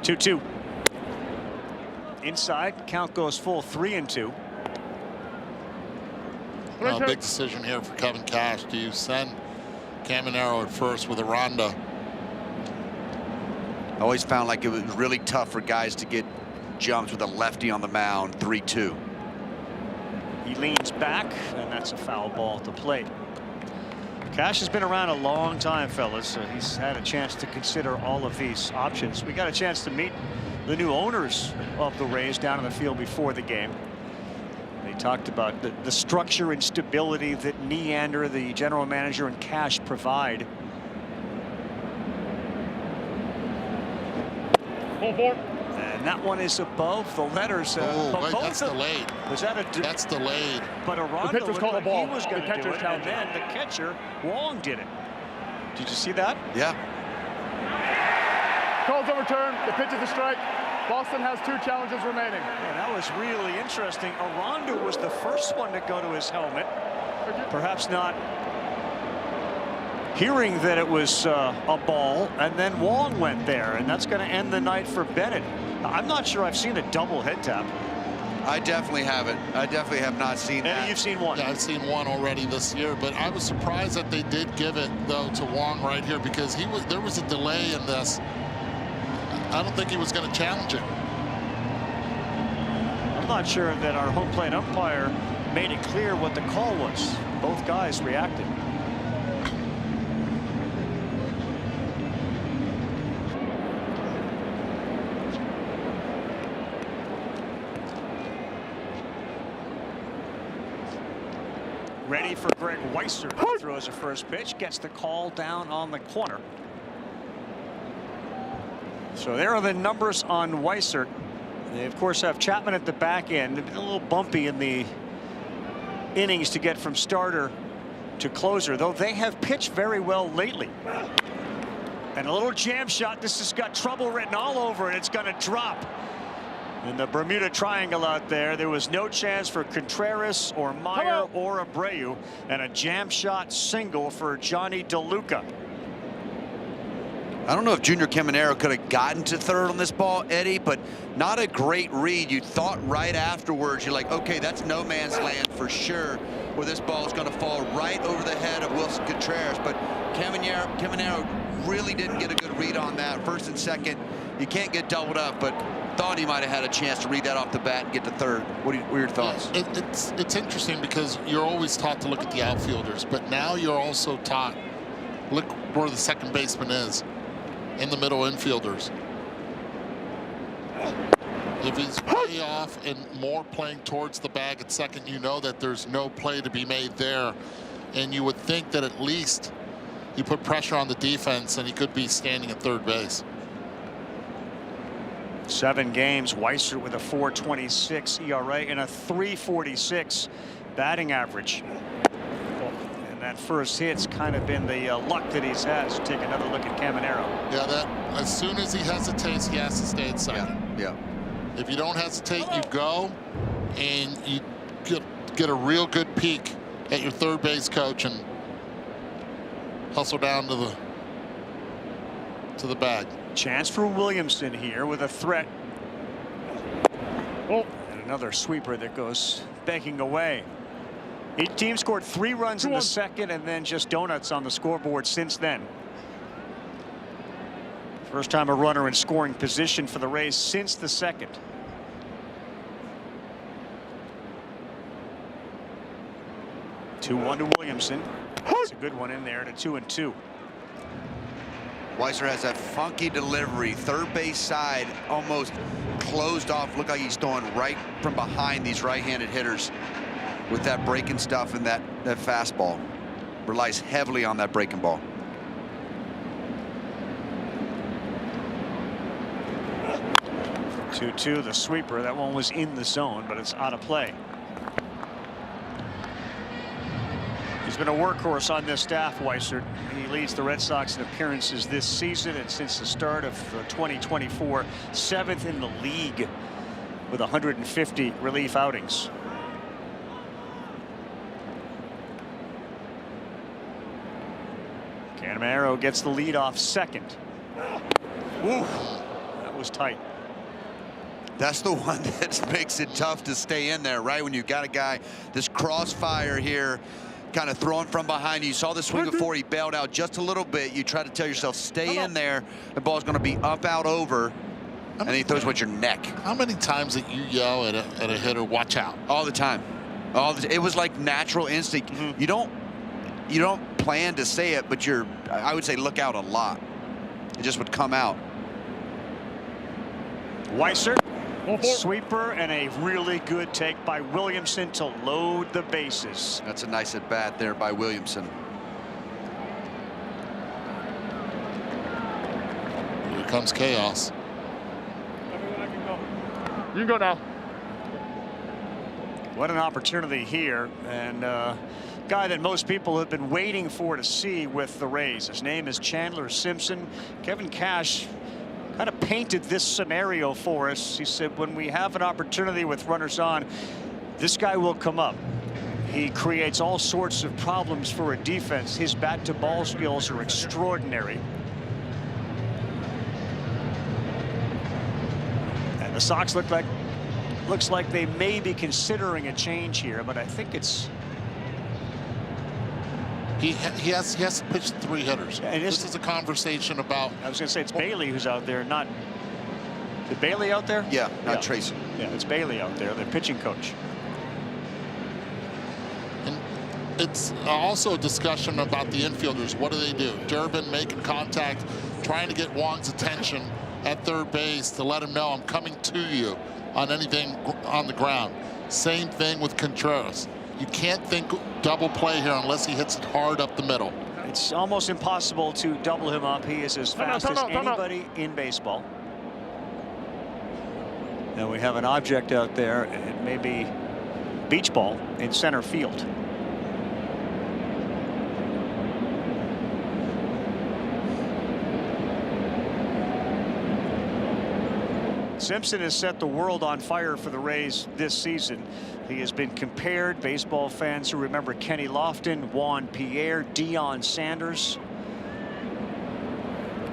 Two-two. Inside, count goes full, 3-2. Big decision here for Kevin Cash. Do you send Caminero at first with Aranda? I always found like it was really tough for guys to get jumps with a lefty on the mound. 3-2. He leans back, and that's a foul ball at the plate. Cash has been around a long time, fellas, so he's had a chance to consider all of these options. We got a chance to meet the new owners of the Rays down in the field before the game. They talked about the structure and stability that Neander, the general manager, and Cash provide. And that one is above the letters. Wait, that's delayed. Was that that's delayed. But Aranda looked like he was going to do it, and then the catcher, Wong, did it. Did you see that? Yeah. Call's overturned. The pitch is a strike. Boston has 2 challenges remaining. Yeah, that was really interesting. Aranda was the first one to go to his helmet. Perhaps not hearing that it was a ball, and then Wong went there, and that's going to end the night for Bennett. I'm not sure I've seen a double head tap. I definitely haven't. I definitely have not seen that. You've seen one. Yeah, I've seen one already this year, but I was surprised that they did give it though to Wong right here, because there was a delay in this. I don't think he was going to challenge it. I'm not sure that our home plate umpire made it clear what the call was. Both guys reacted. Ready for Greg Weissert, who throws a first pitch, gets the call down on the corner. So there are the numbers on Weissert. They of course have Chapman at the back end. They've been a little bumpy in the innings to get from starter to closer, though they have pitched very well lately. And a little jam shot. This has got trouble written all over it. It's going to drop. In the Bermuda Triangle out there, there was no chance for Contreras or Meyer or Abreu, and a jam shot single for Johnny DeLuca. I don't know if Junior Caminero could have gotten to third on this ball, Eddie, but not a great read. You thought right afterwards, you're like, okay, that's no man's land for sure, where this ball is going to fall right over the head of Wilson Contreras. But Caminero really didn't get a good read on that. First and second, you can't get doubled up, but thought he might have had a chance to read that off the bat and get to third. What are your thoughts? It's interesting because you're always taught to look at the outfielders, but now you're also taught, look where the second baseman is, in the middle infielders. If he's way off and more playing towards the bag at second, you know that there's no play to be made there. And you would think that at least you put pressure on the defense and he could be standing at third base. 7 games, Weiser with a 4.26 ERA and a 3.46 batting average. And that first hit's kind of been the luck that he's had. So take another look at Caminero. Yeah, that as soon as he hesitates, he has to stay at second. Yeah. If you don't hesitate, you go, and you get a real good peek at your third base coach and hustle down to the bag. Chance for Williamson here with a threat. And another sweeper that goes begging away. Each team scored 3 runs in the second and then just donuts on the scoreboard since then. First time a runner in scoring position for the Rays since the second. Two-1 to Williamson. That's a good one in there to 2-2. Weiser has that funky delivery, third base side, almost closed off. Look like he's throwing right from behind these right-handed hitters with that breaking stuff and that fastball. Relies heavily on that breaking ball. Two, the sweeper. That one was in the zone, but it's out of play. He's been a workhorse on this staff, Weiser. He leads the Red Sox in appearances this season, and since the start of 2024, 7th in the league with 150 relief outings. Caminero gets the lead off second. Ooh, that was tight. That's the one that makes it tough to stay in there, right? When you've got a guy, this crossfire here, kind of throwing from behind you. You saw the swing before he bailed out just a little bit. You try to tell yourself, stay in there. The ball's going to be up, out, over. And he throws with your neck. How many times did you yell at a hitter, watch out? All the time. It was like natural instinct. You don't plan to say it, but I would say look out a lot. It just would come out. Weiser, sweeper, and a really good take by Williamson to load the bases. That's a nice at bat there by Williamson. Here comes chaos. You can go now. What an opportunity here, and guy that most people have been waiting for to see with the Rays. His name is Chandler Simpson. Kevin Cash kind of painted this scenario for us. He said when we have an opportunity with runners on, this guy will come up. He creates all sorts of problems for a defense. His bat to ball skills are extraordinary. And the Sox looks like they may be considering a change here, but I think it's he has to pitch 3 hitters. And this is a conversation about. I was going to say it's Bailey who's out there, not. Is Bailey out there? Yeah, not Tracy. Yeah, it's Bailey out there, the pitching coach. And it's also a discussion about the infielders. What do? Durbin making contact, trying to get Wong's attention at third base to let him know I'm coming to you on anything on the ground. Same thing with Contreras. You can't think double play here unless he hits it hard up the middle. It's almost impossible to double him up. He is as fast as anybody in baseball. And we have an object out there. It may be beach ball in center field. Simpson has set the world on fire for the Rays this season. He has been compared, baseball fans who remember Kenny Lofton, Juan Pierre, Deion Sanders,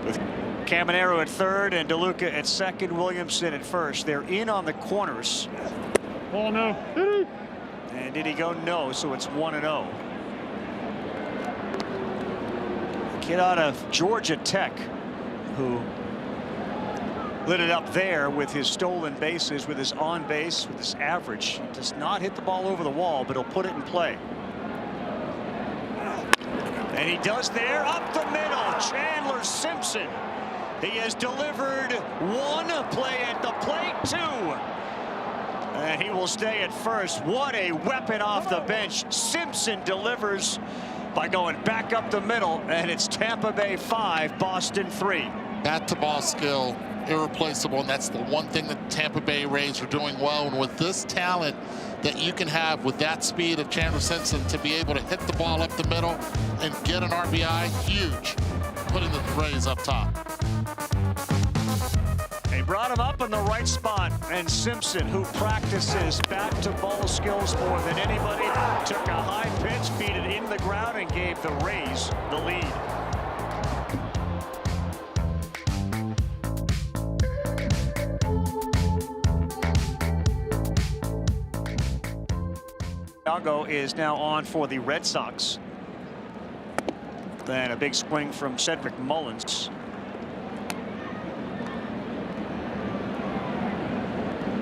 with Caminero at third and DeLuca at second, Williamson at first. They're in on the corners. Oh, no. And did he go? No, so it's 1-0. Kid out of Georgia Tech who lit it up there with his stolen bases, with his on base, with his average. He does not hit the ball over the wall, but he'll put it in play. And he does there, up the middle. Chandler Simpson. He has delivered one, play at the plate, two. And he will stay at first. What a weapon off the bench. Simpson delivers by going back up the middle, and it's Tampa Bay 5, Boston 3. Bat-to-ball skill, irreplaceable, and that's the one thing that Tampa Bay Rays are doing well. And with this talent that you can have with that speed of Chandler Simpson to be able to hit the ball up the middle and get an RBI, huge, putting the Rays up top. They brought him up in the right spot, and Simpson, who practices bat-to-ball skills more than anybody, took a high pitch, beat it in the ground, and gave the Rays the lead. Chicago is now on for the Red Sox. Then a big swing from Cedric Mullins.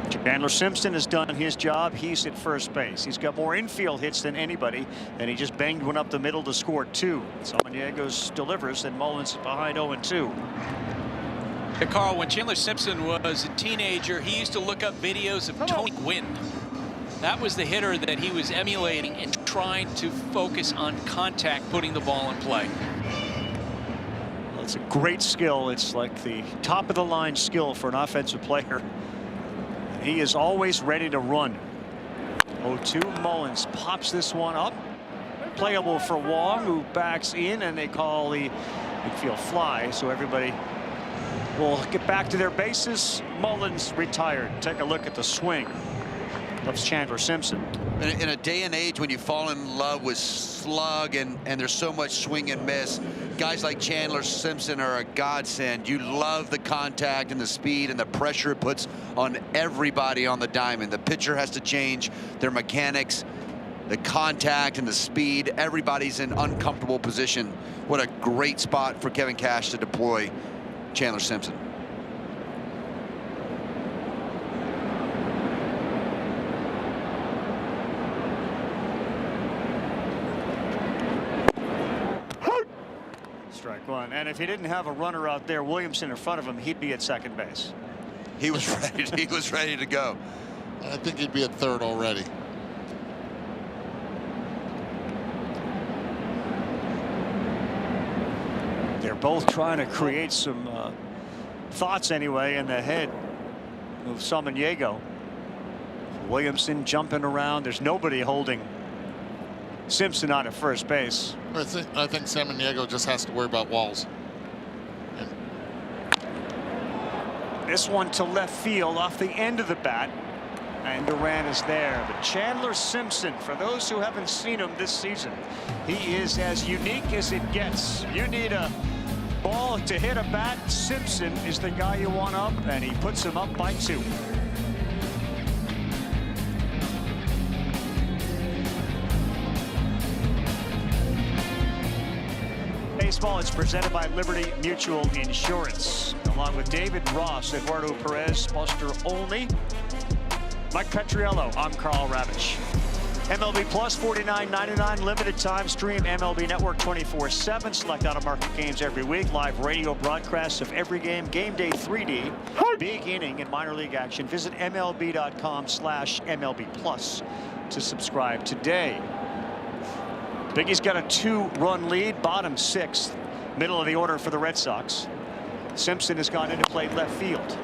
Chandler Simpson has done his job. He's at first base. He's got more infield hits than anybody, and he just banged one up the middle to score 2. Samaniegos delivers, and Mullins is behind 0-2. Carl, when Chandler Simpson was a teenager, he used to look up videos of Tony Gwynn. That was the hitter that he was emulating and trying to focus on contact, putting the ball in play. Well, it's a great skill. It's like the top of the line skill for an offensive player. He is always ready to run. 0-2. Mullins pops this one up. Playable for Wong, who backs in, and they call the infield fly, so everybody will get back to their bases. Mullins retired. Take a look at the swing of Chandler Simpson. In a day and age when you fall in love with slug and there's so much swing and miss, guys like Chandler Simpson are a godsend. You love the contact and the speed and the pressure it puts on everybody on the diamond. The pitcher has to change their mechanics, the contact and the speed. Everybody's in uncomfortable position. What a great spot for Kevin Cash to deploy Chandler Simpson. Strike one. And if he didn't have a runner out there, Williamson in front of him, he'd be at second base. He was ready. He was ready to go. I think he'd be at third already. They're both trying to create some thoughts anyway in the head of Samaniego. Williamson jumping around. There's nobody holding Simpson on at first base. I think Samaniego just has to worry about walls. This one to left field off the end of the bat, and Duran is there. But Chandler Simpson, for those who haven't seen him this season, he is as unique as it gets. You need a ball to hit a bat. Simpson is the guy you want up, and he puts him up by 2. Baseball is presented by Liberty Mutual Insurance. Along with David Ross, Eduardo Perez, Buster Olney, Mike Petriello, I'm Carl Ravitch. MLB Plus $49.99 limited time stream MLB Network 24/7. Select out-of-market games every week. Live radio broadcasts of every game. Game Day 3D. Big inning and minor league action. Visit MLB.com/MLB Plus to subscribe today. Biggie's got a 2-run lead, bottom 6th, middle of the order for the Red Sox. Simpson has gone into play left field.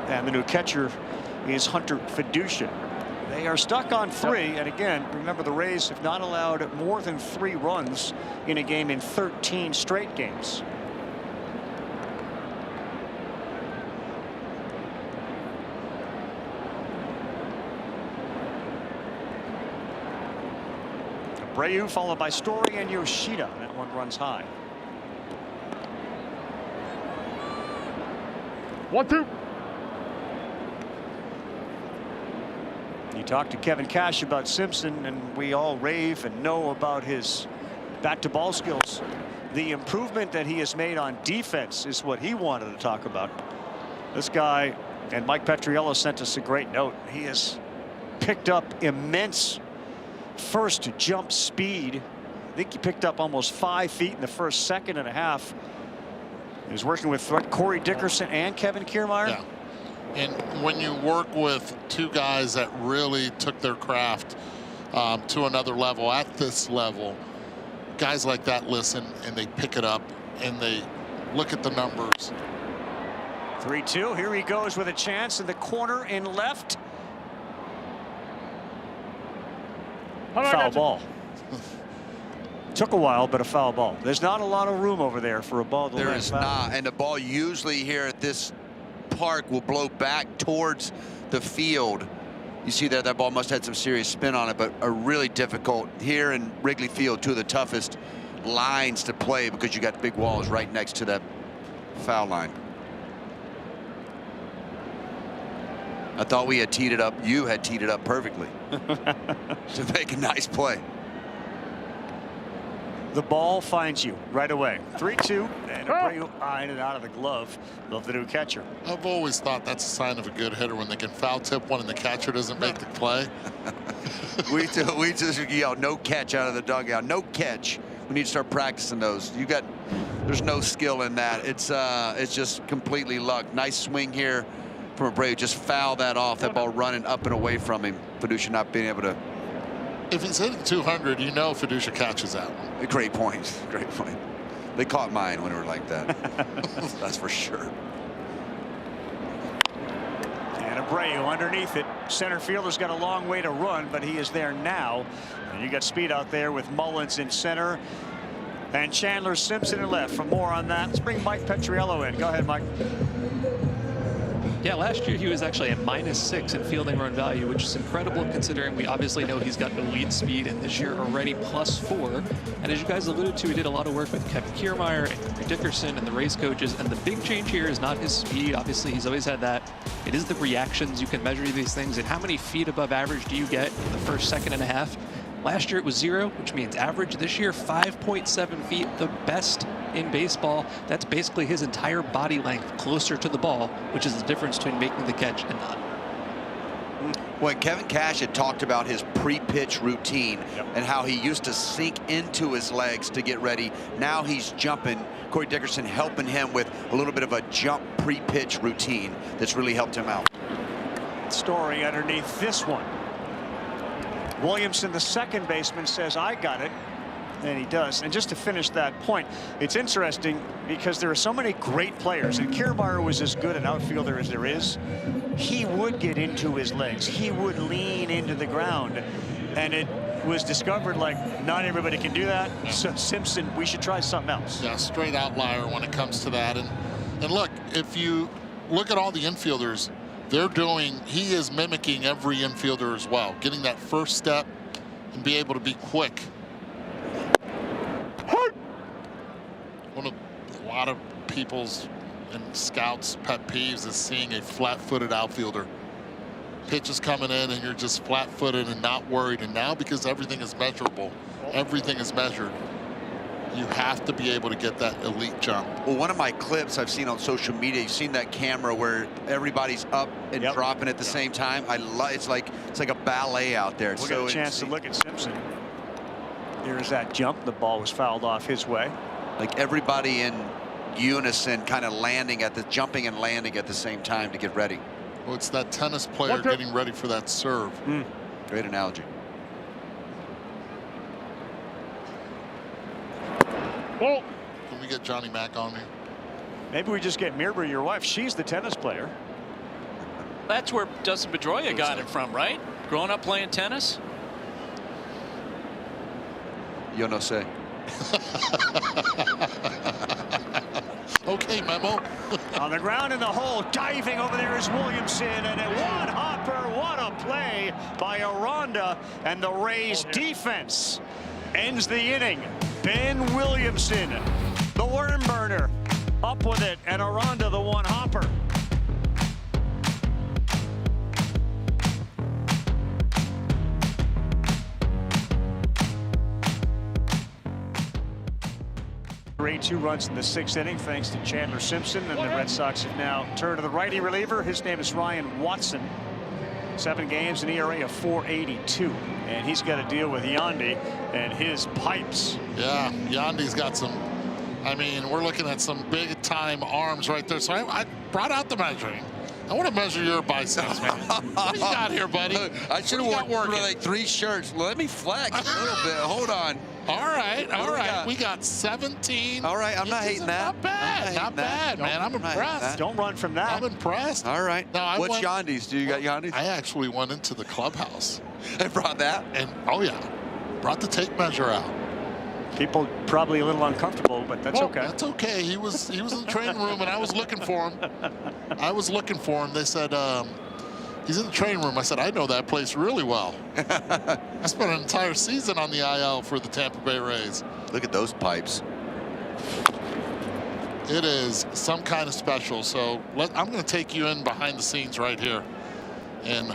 And the new catcher is Hunter Fiducia. They are stuck on 3, and again, remember the Rays have not allowed more than 3 runs in a game in 13 straight games. Abreu followed by Story and Yoshida. That one runs high. 1-2. You talked to Kevin Cash about Simpson, and we all rave and know about his bat-to-ball skills. The improvement that he has made on defense is what he wanted to talk about. This guy, and Mike Petriello sent us a great note. He has picked up immense first jump speed. I think he picked up almost 5 feet in the first second and a half. He was working with Corey Dickerson and Kevin Kiermaier. Yeah. And when you work with two guys that really took their craft to another level at this level, guys like that listen and they pick it up and they look at the numbers. 3-2. Here he goes with a chance in the corner in left. Foul ball. Took a while, but a foul ball. There's not a lot of room over there for a ball to land. There is not, and the ball usually here at this park will blow back towards the field. You see that ball must have had some serious spin on it, but a really difficult here in Wrigley Field, two of the toughest lines to play because you got big walls right next to that foul line. I thought we had teed it up. You had teed it up perfectly to make a nice play. The ball finds you right away. 3-2, and Abreu eyeing it out of the glove of the new catcher. I've always thought that's a sign of a good hitter when they can foul tip one and the catcher doesn't make the play. we just yell no catch out of the dugout. No catch. We need to start practicing those. There's no skill in that. It's just completely luck. Nice swing here from Abreu. Just foul that off. That ball running up and away from him. Fiducia not being able to. If he's hitting 200, you know Fiducia catches that one. Great point. Great point. They caught mine when it were like that. That's for sure. And Abreu underneath it. Center fielder's got a long way to run, but he is there now. And you got speed out there with Mullins in center and Chandler Simpson in left. For more on that, let's bring Mike Petriello in. Go ahead, Mike. Yeah, last year he was actually at -6 in fielding run value, which is incredible considering we obviously know he's got elite speed, and this year already +4. And as you guys alluded to, he did a lot of work with Kevin Kiermaier and Corey Dickerson and the Rays coaches. And the big change here is not his speed. Obviously, he's always had that. It is the reactions. You can measure these things. And how many feet above average do you get in the first second and a half? Last year it was 0, which means average. This year, 5.7 feet, the best in baseball. That's basically his entire body length closer to the ball, which is the difference between making the catch and not. When Kevin Cash had talked about his pre-pitch routine and how he used to sink into his legs to get ready, now he's jumping. Corey Dickerson helping him with a little bit of a jump pre-pitch routine that's really helped him out. Story underneath this one. Williamson, the second baseman, says, I got it. And he does. And just to finish that point, it's interesting because there are so many great players, and Kiermaier was as good an outfielder as there is. He would get into his legs. He would lean into the ground. And it was discovered like not everybody can do that. So Simpson, we should try something else. Yeah, straight outlier when it comes to that. And look, if you look at all the infielders, he is mimicking every infielder as well, getting that first step and be able to be quick. One of a lot of people's and scouts' pet peeves is seeing a flat-footed outfielder. Pitch is coming in and you're just flat-footed and not worried. And now, because everything is measurable, everything is measured, you have to be able to get that elite jump. Well, one of my clips I've seen on social media, you've seen that camera where everybody's up and dropping at the same time. It's like a ballet out there. We'll get a chance to look at Simpson. Here's that jump. The ball was fouled off his way. Like everybody in unison, kind of jumping and landing at the same time to get ready. Well, it's that tennis player getting ready for that serve. Great analogy. Can we get Johnny Mack on here? Maybe we just get Mirber, your wife. She's the tennis player. That's where Dustin Pedroia got it from, right? Growing up playing tennis? Yo no sé. Okay, Memo. On the ground in the hole, diving over there is Williamson, and a one-hopper. What a play by Aranda, and the Rays defense ends the inning. Ben Williamson, the worm burner, up with it, and Aranda, the one hopper. Great 2 runs in the 6th inning thanks to Chandler Simpson, and the Red Sox have now turned to the righty reliever. His name is Ryan Watson. 7 games, an ERA of 4.82, and he's got to deal with Yandy and his pipes. Yeah, Yandy's got some. I mean, we're looking at some big time arms right there. So I brought out the measuring. I want to measure your biceps, man. What do you got here, buddy? I should have worn like 3 shirts. Let me flex a little bit. Hold on. All right. We got 17. All right, I'm not hating that. Not bad. Not bad, man. I'm impressed. Don't run from that. I'm impressed. All right. Now, what's Yandy's? Do you got Yandy's? I actually went into the clubhouse. And brought that? And oh yeah, brought the tape measure out. People probably a little uncomfortable, but that's okay. That's okay. He was in the training room, and I was looking for him. They said he's in the training room. I said, I know that place really well. I spent an entire season on the IL for the Tampa Bay Rays. Look at those pipes. It is some kind of special. So I'm going to take you in behind the scenes right here, and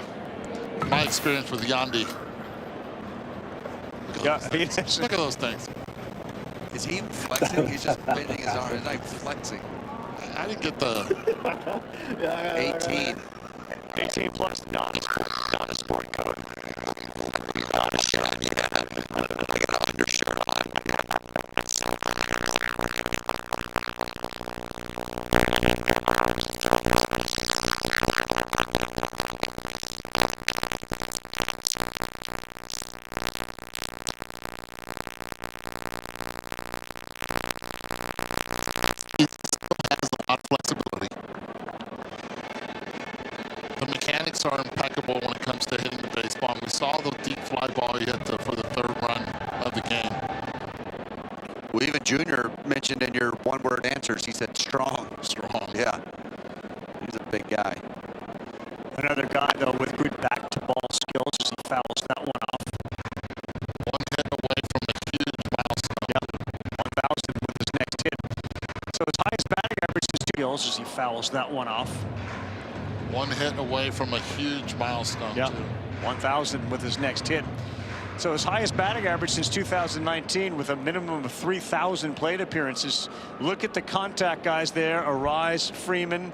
my experience with Yandy. Look at those things. Is he flexing? He's just bending his arm. He's like flexing. I didn't get the 18. 18 plus non-sport code. I got an undershirt on. Flexibility. The mechanics are impeccable when it comes to hitting the baseball. We saw the deep fly ball he hit for the 3rd run of the game. Well, even Junior mentioned in your one-word answers, he said strong. Strong. Yeah. He's a big guy. Another guy, though, with good back-to-ball skills as he fouls that one off. 1 hit away from a huge milestone. Yep. 1,000 with his next hit. So his highest batting average is 2 skills as he fouls that one off. 1 hit away from a huge milestone, yeah. too. 1,000 with his next hit. So his highest batting average since 2019 with a minimum of 3,000 plate appearances. Look at the contact guys there. Arise, Freeman.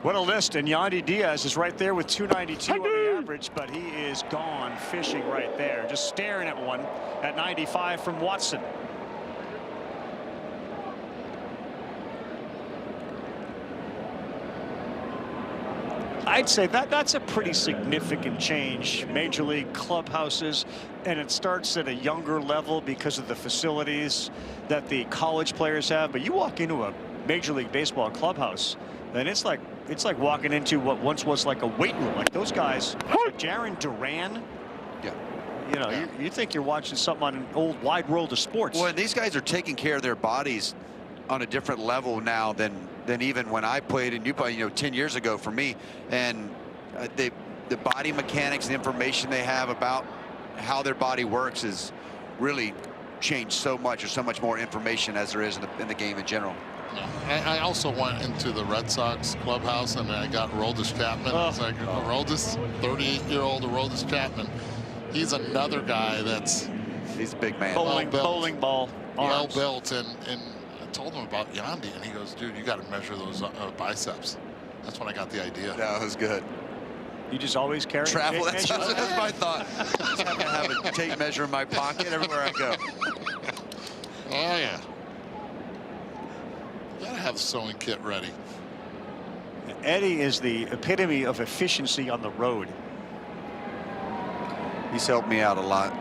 What a list. And Yandy Diaz is right there with 292 on the average, but he is gone fishing right there. Just staring at one at 95 from Watson. I'd say that's a pretty significant change. Major League clubhouses, and it starts at a younger level because of the facilities that the college players have. But you walk into a Major League Baseball clubhouse, and it's like walking into what once was like a weight room. Like those guys, like Jarren Duran. Yeah. You know, you think you're watching something on an old Wide World of Sports. Well, these guys are taking care of their bodies on a different level now than even when I played and you played, 10 years ago for me. And the body mechanics, the information they have about how their body works is really changed so much. There's so much more information as there is in the game in general. I also went into the Red Sox clubhouse and I got Aroldis Chapman. It's like Aroldis, 38-year-old Aroldis Chapman. He's another guy he's a big man. Bowling ball. Well built, and I told him about Yandy, and he goes, dude, you got to measure those biceps. That's when I got the idea. That was good. You just always carry travel. That's my thought. Just have a tape measure in my pocket everywhere I go. Oh yeah. You gotta have a sewing kit ready. Eddie is the epitome of efficiency on the road. He's helped me out a lot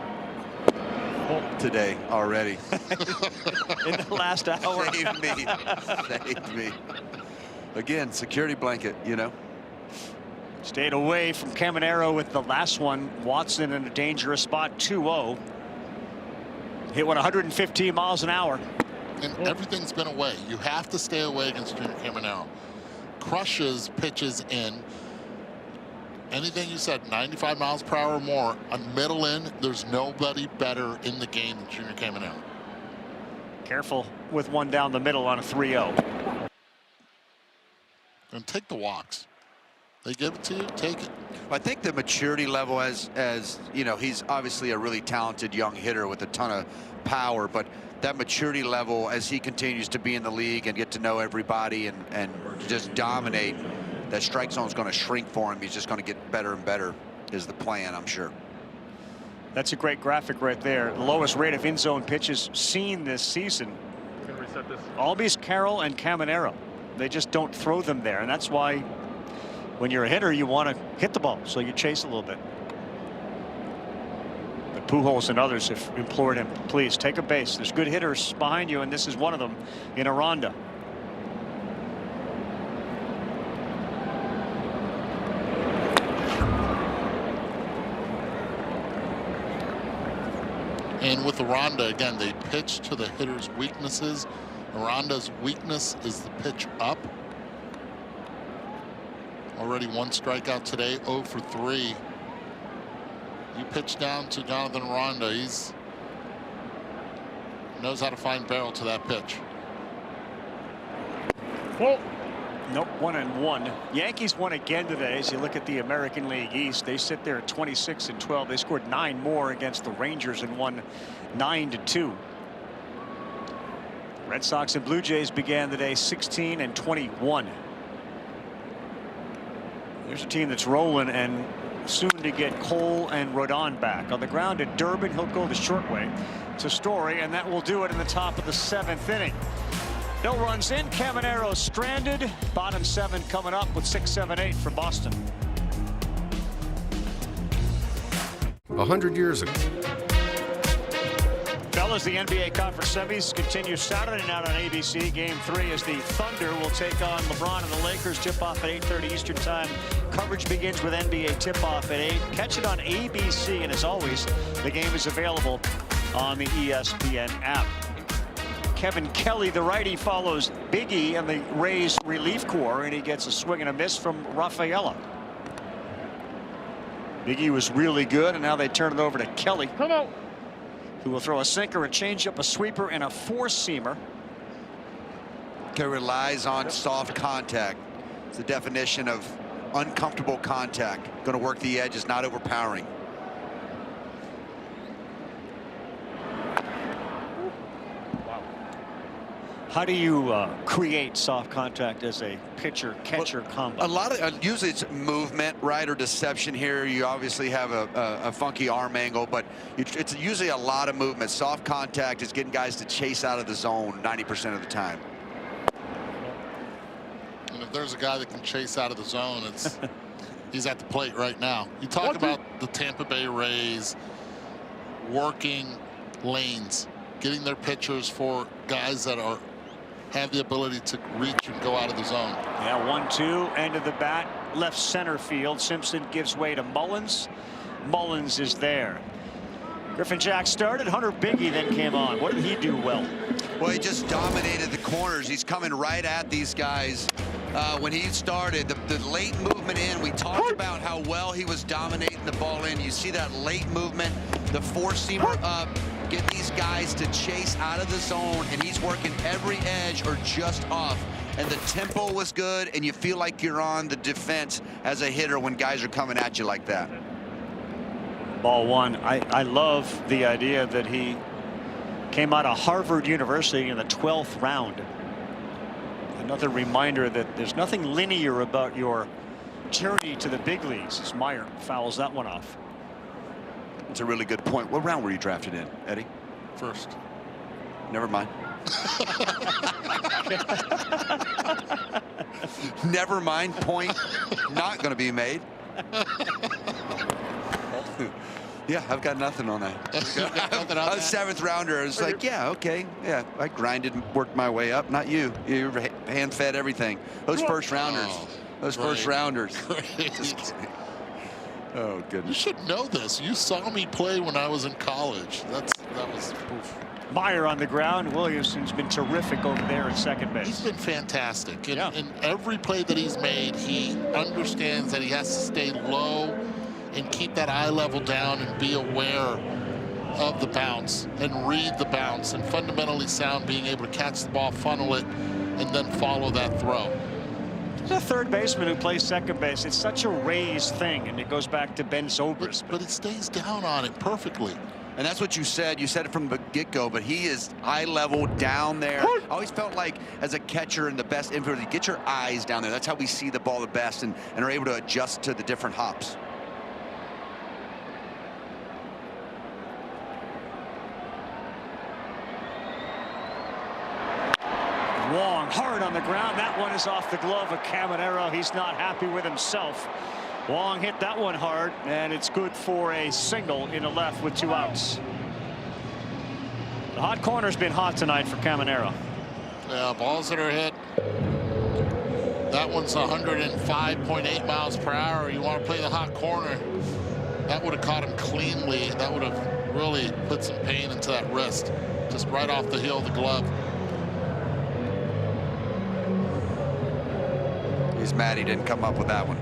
today already. In the last hour. Saved me. Again, security blanket, Stayed away from Caminero with the last one. Watson in a dangerous spot, 2-0. Hit 115 miles an hour. And everything's been away. You have to stay away against Junior Caminero. Crushes pitches in, Anything you said, 95 miles per hour or more, on middle end, there's nobody better in the game than Junior Caminero. Careful with one down the middle on a 3-0. And take the walks. They give it to you, take it. I think the maturity level, as you know, he's obviously a really talented young hitter with a ton of power, but that maturity level as he continues to be in the league and get to know everybody and just dominate, that strike zone is going to shrink for him. He's just going to get better and better is the plan, I'm sure. That's a great graphic right there. The lowest rate of in-zone pitches seen this season. We're going to reset this. Albies, Carroll, and Caminero. They just don't throw them there, and that's why when you're a hitter, you want to hit the ball, so you chase a little bit. But Pujols and others have implored him, please take a base. There's good hitters behind you, and this is one of them in Aranda. And with Aranda, again, they pitch to the hitter's weaknesses. Aranda's weakness is the pitch up. Already 1 strikeout today, 0 for 3. You pitch down to Jonathan Aranda. He knows how to find barrel to that pitch. Well, nope, 1-1. Yankees won again today. As you look at the American League East, they sit there at 26-12. They scored 9 more against the Rangers and won 9-2. Red Sox and Blue Jays began the day 16-21. There's a team that's rolling and soon to get Cole and Rodon back. On the ground at Durbin, he'll go the short way to Story, and that will do it in the top of the 7th inning. No runs in. Caminero stranded. Bottom 7 coming up with 6, 7, 8 for Boston. 100 years ago. Fellas, the NBA Conference Semis continue Saturday night on ABC. Game 3 as the Thunder will take on LeBron and the Lakers. Tip-off at 8:30 Eastern Time. Coverage begins with NBA tip-off at 8. Catch it on ABC, and as always, the game is available on the ESPN app. Kevin Kelly, the righty, follows Biggie and the Rays relief corps, and he gets a swing and a miss from Rafaela. Biggie was really good, and now they turn it over to Kelly. Come on. Who will throw a sinker, a changeup, a sweeper, and a four-seamer. Kelly relies on soft contact. It's the definition of uncomfortable contact. Going to work the edges, not overpowering. How do you create soft contact as a pitcher-catcher combo? A lot of usually it's movement, right, or deception. Here you obviously have a funky arm angle, but it's usually a lot of movement. Soft contact is getting guys to chase out of the zone 90% of the time. And if there's a guy that can chase out of the zone, it's he's at the plate right now. You talk about the Tampa Bay Rays working lanes, getting their pitchers for guys that have the ability to reach and go out of the zone. Yeah, 1-2, end of the bat, left center field. Simpson gives way to Mullins. Mullins is there. Griffin Jack started. Hunter Biggie then came on. What did he do well? Well, he just dominated the corners. He's coming right at these guys. When he started, the late movement in, we talked about how well he was dominating the ball in. You see that late movement, the four-seamer up, get these guys to chase out of the zone, and he's working every edge or just off. And the tempo was good, and you feel like you're on the defense as a hitter when guys are coming at you like that. Ball 1. I love the idea that he came out of Harvard University in the 12th round. Another reminder that there's nothing linear about your journey to the big leagues, as Meyer fouls that one off. It's a really good point. What round were you drafted in, Eddie? First. Never mind. Never mind. Point not going to be made. Yeah, I've got nothing on that. I was 7th rounder. I was like, yeah, okay. Yeah, I grinded and worked my way up. Not you. You hand-fed everything. Those first rounders. Those first rounders. Just kidding. Oh, goodness. You should know this. You saw me play when I was in college. That was proof. Meyer on the ground. Williamson's been terrific over there at second base. He's been fantastic. In every play that he's made, he understands that he has to stay low and keep that eye level down and be aware of the bounce and read the bounce and fundamentally sound, being able to catch the ball, funnel it, and then follow that throw. There's a third baseman who plays second base. It's such a Rays thing, and it goes back to Ben Zobrist. But it stays down on it perfectly. And that's what you said. You said it from the get-go, but he is eye level down there. I always felt like as a catcher in the best infield, you get your eyes down there. That's how we see the ball the best and are able to adjust to the different hops. Wong hard on the ground. That one is off the glove of Caminero. He's not happy with himself. Wong hit that one hard, and it's good for a single in the left with 2 outs. The hot corner's been hot tonight for Caminero. Yeah, balls that are hit. That one's 105.8 miles per hour. You want to play the hot corner. That would have caught him cleanly. That would have really put some pain into that wrist. Just right off the heel of the glove. He's mad he didn't come up with that one.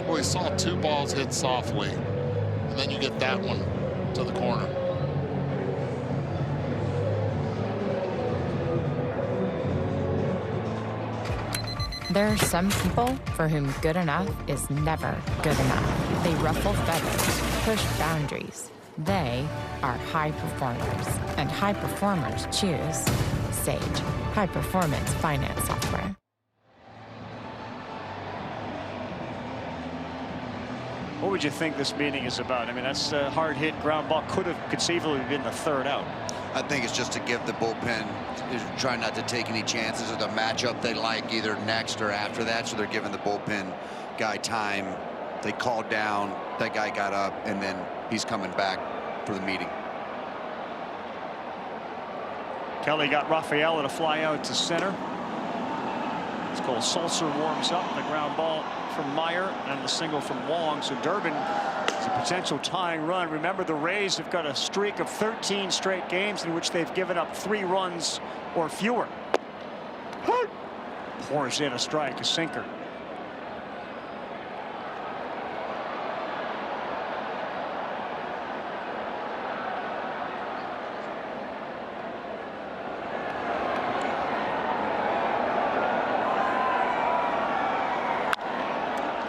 Well, he saw 2 balls hit softly, and then you get that one to the corner. There are some people for whom good enough is never good enough. They ruffle feathers, push boundaries. They are high performers, and high performers choose Sage, high-performance finance software. What would you think this meeting is about? I mean, that's a hard hit ground ball. Could have conceivably been the third out. I think it's just to give the bullpen, try not to take any chances of the matchup they like either next or after that. So they're giving the bullpen guy time. They called down, that guy got up, and then he's coming back for the meeting. Kelly got Rafaela to fly out to center. It's called Sulcer warms up. The ground ball from Meyer and the single from Wong. So Durbin is a potential tying run. Remember, the Rays have got a streak of 13 straight games in which they've given up 3 runs or fewer. Pours in a strike, a sinker.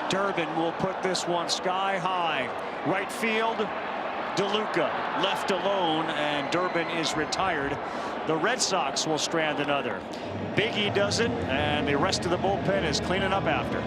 Durbin will put this one sky high. Right field, DeLuca left alone, and Durbin is retired. The Red Sox will strand another. Biggie does it, and the rest of the bullpen is cleaning up after.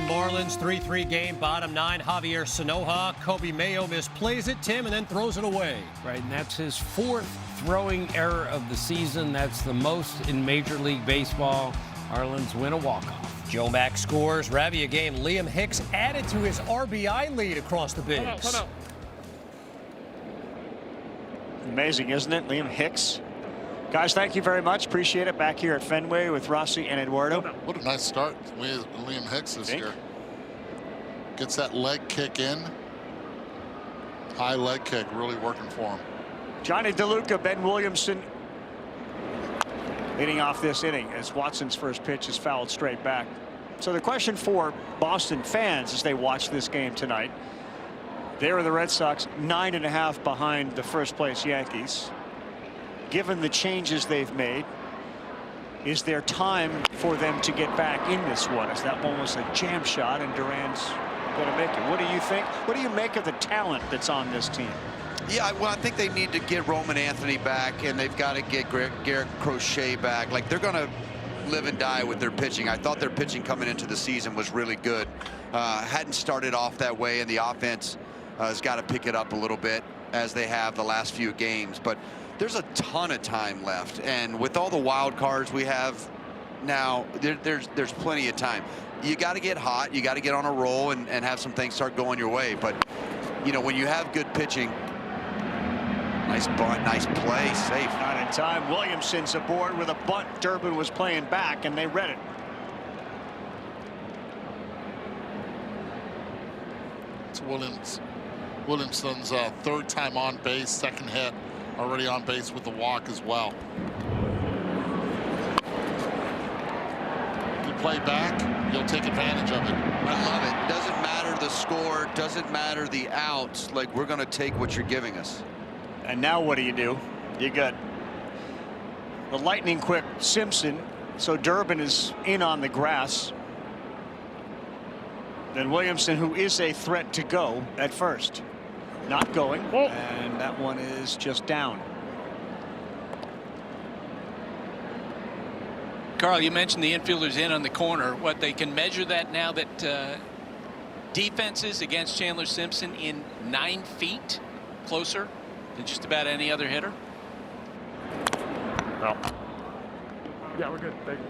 Marlins 3-3 game, bottom 9. Javier Sanoja, Kobe Mayo misplays it, Tim, and then throws it away. Right, and that's his 4th throwing error of the season. That's the most in Major League Baseball. Marlins win a walk-off. Joe Mack scores. Ravia game. Liam Hicks added to his RBI lead across the Bigs. Amazing, isn't it? Liam Hicks. Guys, thank you very much. Appreciate it. Back here at Fenway with Rossi and Eduardo. What a nice start with Liam Hicks this year. Gets that leg kick in. High leg kick, really working for him. Johnny DeLuca, Ben Williamson leading off this inning as Watson's first pitch is fouled straight back. So the question for Boston fans as they watch this game tonight, there are the Red Sox 9.5 behind the first place Yankees. Given the changes they've made, is there time for them to get back in this one, as that one was a jam shot and Duran's going to make it? What do you think? What do you make of the talent that's on this team? Yeah, well, I think they need to get Roman Anthony back, and they've got to get Garrett Crochet back. Like, they're going to live and die with their pitching. I thought their pitching coming into the season was really good. Hadn't started off that way, and the offense has got to pick it up a little bit as they have the last few games. But there's a ton of time left, and with all the wild cards we have now, there's plenty of time. You got to get hot. You got to get on a roll and have some things start going your way. But, you know, when you have good pitching, nice bunt, nice play, safe. Not in time. Williamson's aboard with a bunt. Durbin was playing back, and they read it. It's Williams. Williamson's third time on base, second hit, already on base with the walk as well. You play back, you'll take advantage of it. I love it. Doesn't matter the score, doesn't matter the outs. Like, we're going to take what you're giving us. And now what do? You got the lightning quick Simpson, so Durbin is in on the grass. Then Williamson, who is a threat to go at first, not going, and that one is just down. Carl, you mentioned the infielders in on the corner. What they can measure that now that defenses against Chandler Simpson in 9 feet closer than just about any other hitter. No. Yeah, we're good. Thank you.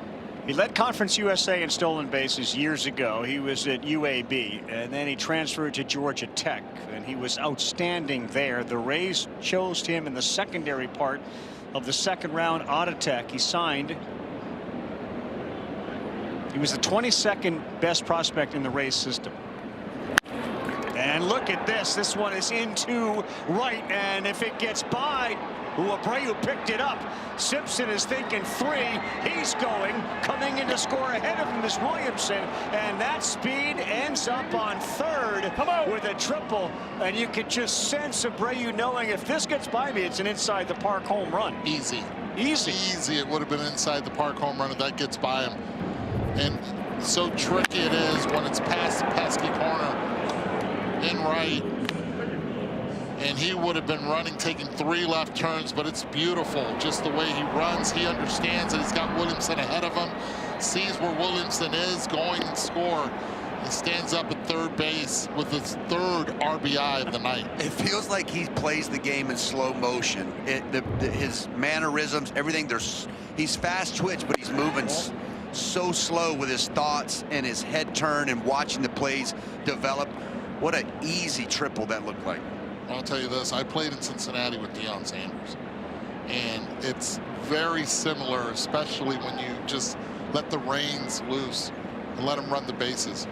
He led Conference USA in stolen bases years ago. He was at UAB, and then he transferred to Georgia Tech, and he was outstanding there. The Rays chose him in the secondary part of the second round out of Tech. He signed. He was the 22nd best prospect in the Rays system. And look at this. This one is into right, and if it gets by, Abreu picked it up. Simpson is thinking 3. He's going. Coming in to score ahead of him is Williamson, and that speed ends up on third with a triple. And you could just sense Abreu knowing if this gets by me, it's an inside the park home run. Easy. Easy. It would have been inside the park home run if that gets by him. And so tricky it is when it's past the pesky corner in right. And he would have been running, taking 3 left turns, but it's beautiful. Just the way he runs, he understands that he's got Williamson ahead of him, sees where Williamson is, going and score. He stands up at third base with his 3rd RBI of the night. It feels like he plays the game in slow motion. His mannerisms, everything, he's fast twitch, but he's moving so slow with his thoughts and his head turn and watching the plays develop. What an easy triple that looked like. I'll tell you this, I played in Cincinnati with Deion Sanders, and it's very similar, especially when you just let the reins loose and let him run the bases.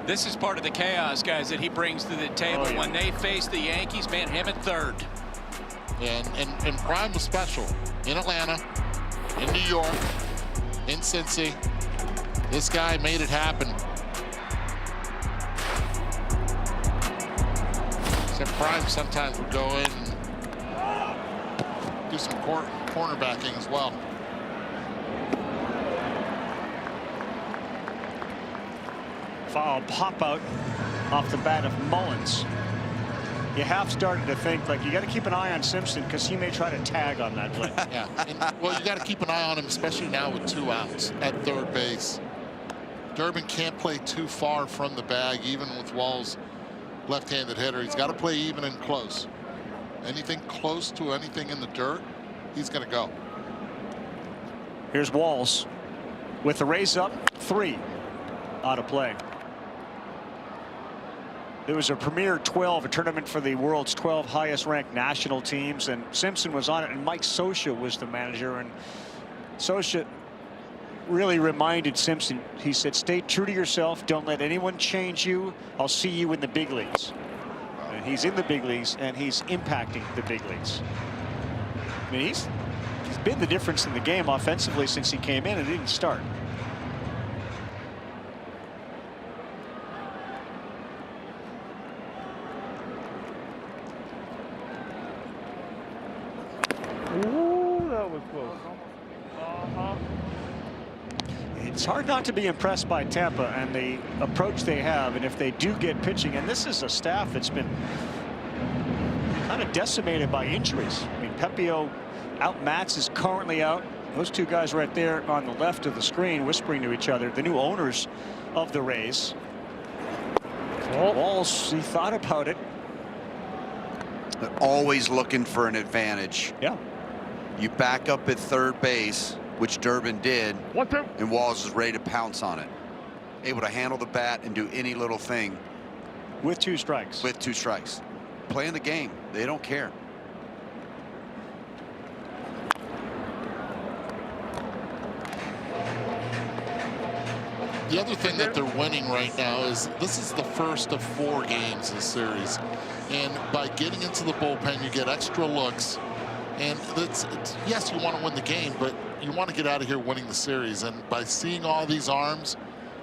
This is part of the chaos, guys, that he brings to the table. When they face the Yankees, man, him at third. And Prime was special in Atlanta, in New York, in Cincy. This guy made it happen. Prime sometimes would go in and do some cornerbacking as well. Foul pop out off the bat of Mullins. You have started to think like you got to keep an eye on Simpson because he may try to tag on that play. Yeah, well, you got to keep an eye on him, especially now with 2 outs at third base. Durbin can't play too far from the bag, even with Wall's left-handed hitter. He's got to play even and close. Anything close to anything in the dirt, he's going to go. Here's Walls with the Rays up 3 out of play. There was a Premier 12, a tournament for the world's 12 highest ranked national teams, and Simpson was on it, and Mike Scioscia was the manager, and Scioscia really reminded Simpson, he said, stay true to yourself, don't let anyone change you, I'll see you in the big leagues. And he's in the big leagues, and he's impacting the big leagues. I mean, he's been the difference in the game offensively since he came in and didn't start. Ooh, that was close. It's hard not to be impressed by Tampa and the approach they have, and if they do get pitching, and this is a staff that's been kind of decimated by injuries. I mean, Pepio out, Matz is currently out. Those 2 guys right there on the left of the screen whispering to each other, the new owners of the Rays. Walls, he thought about it. They're always looking for an advantage. Yeah. You back up at third base, which Durbin did, and Walls is ready to pounce on it. Able to handle the bat and do any little thing. With 2 strikes. With 2 strikes. Playing the game. They don't care. The other thing that they're winning right now is this is the first of 4 games this series. And by getting into the bullpen, you get extra looks. And yes, you want to win the game, but you want to get out of here winning the series. And by seeing all these arms,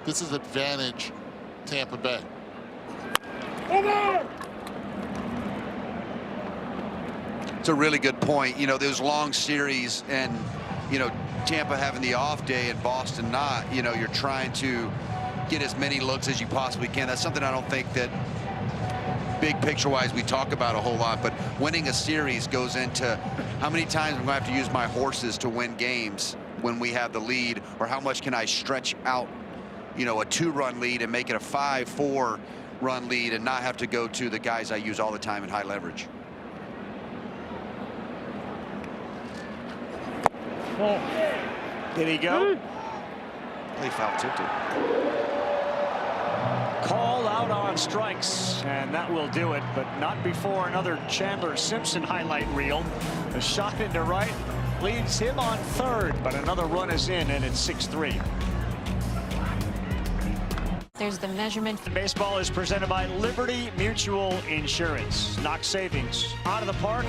this is advantage Tampa Bay. It's a really good point. You know, those long series and, you know, Tampa having the off day and Boston not, you know, you're trying to get as many looks as you possibly can. That's something I don't think that big picture wise we talk about a whole lot, but winning a series goes into how many times I'm going to have to use my horses to win games when we have the lead, or how much can I stretch out, you know, a 2-run lead and make it a 5-4 run lead and not have to go to the guys I use all the time in high leverage. Did he go? Play foul tipped. Call out on strikes, and that will do it, but not before another Chandler Simpson highlight reel. The shot into right leads him on third, but another run is in, and it's 6-3. There's the measurement. Baseball is presented by Liberty Mutual Insurance. Knock savings out of the park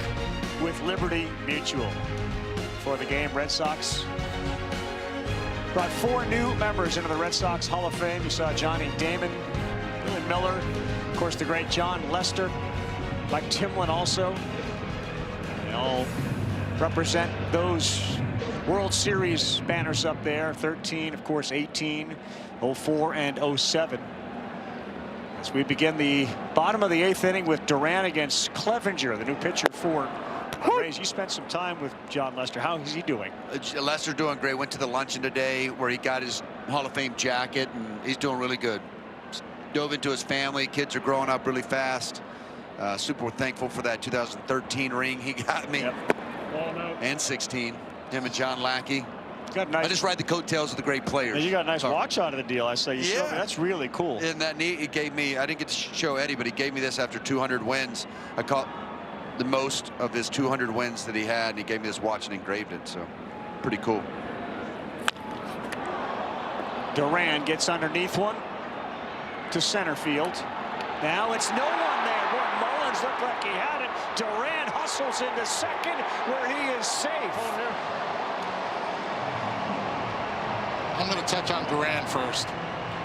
with Liberty Mutual. For the game, Red Sox brought 4 new members into the Red Sox Hall of Fame. You saw Johnny Damon, Billy Miller, of course, the great John Lester, Mike Timlin also. They all represent those World Series banners up there. 13, of course, 18, 04, and 07. As we begin the bottom of the 8th inning with Duran against Clevenger, the new pitcher for Rays. You spent some time with John Lester. How is he doing? Lester's doing great. Went to the luncheon today where he got his Hall of Fame jacket, and he's doing really good. Dove into his family. Kids are growing up really fast. Super thankful for that 2013 ring he got me. Yep. And 16. Him and John Lackey. Got nice. I just ride the coattails of the great players. You got a nice watch out of the deal. I say you showed me. That's really cool. Isn't that neat? He gave me, I didn't get to show Eddie, but he gave me this after 200 wins. I caught the most of his 200 wins that he had, and he gave me this watch and engraved it, so pretty cool. Duran gets underneath one to center field. Now it's no one there. Boy, Mullins looked like he had it. Duran hustles into second where he is safe. I'm going to touch on Duran first.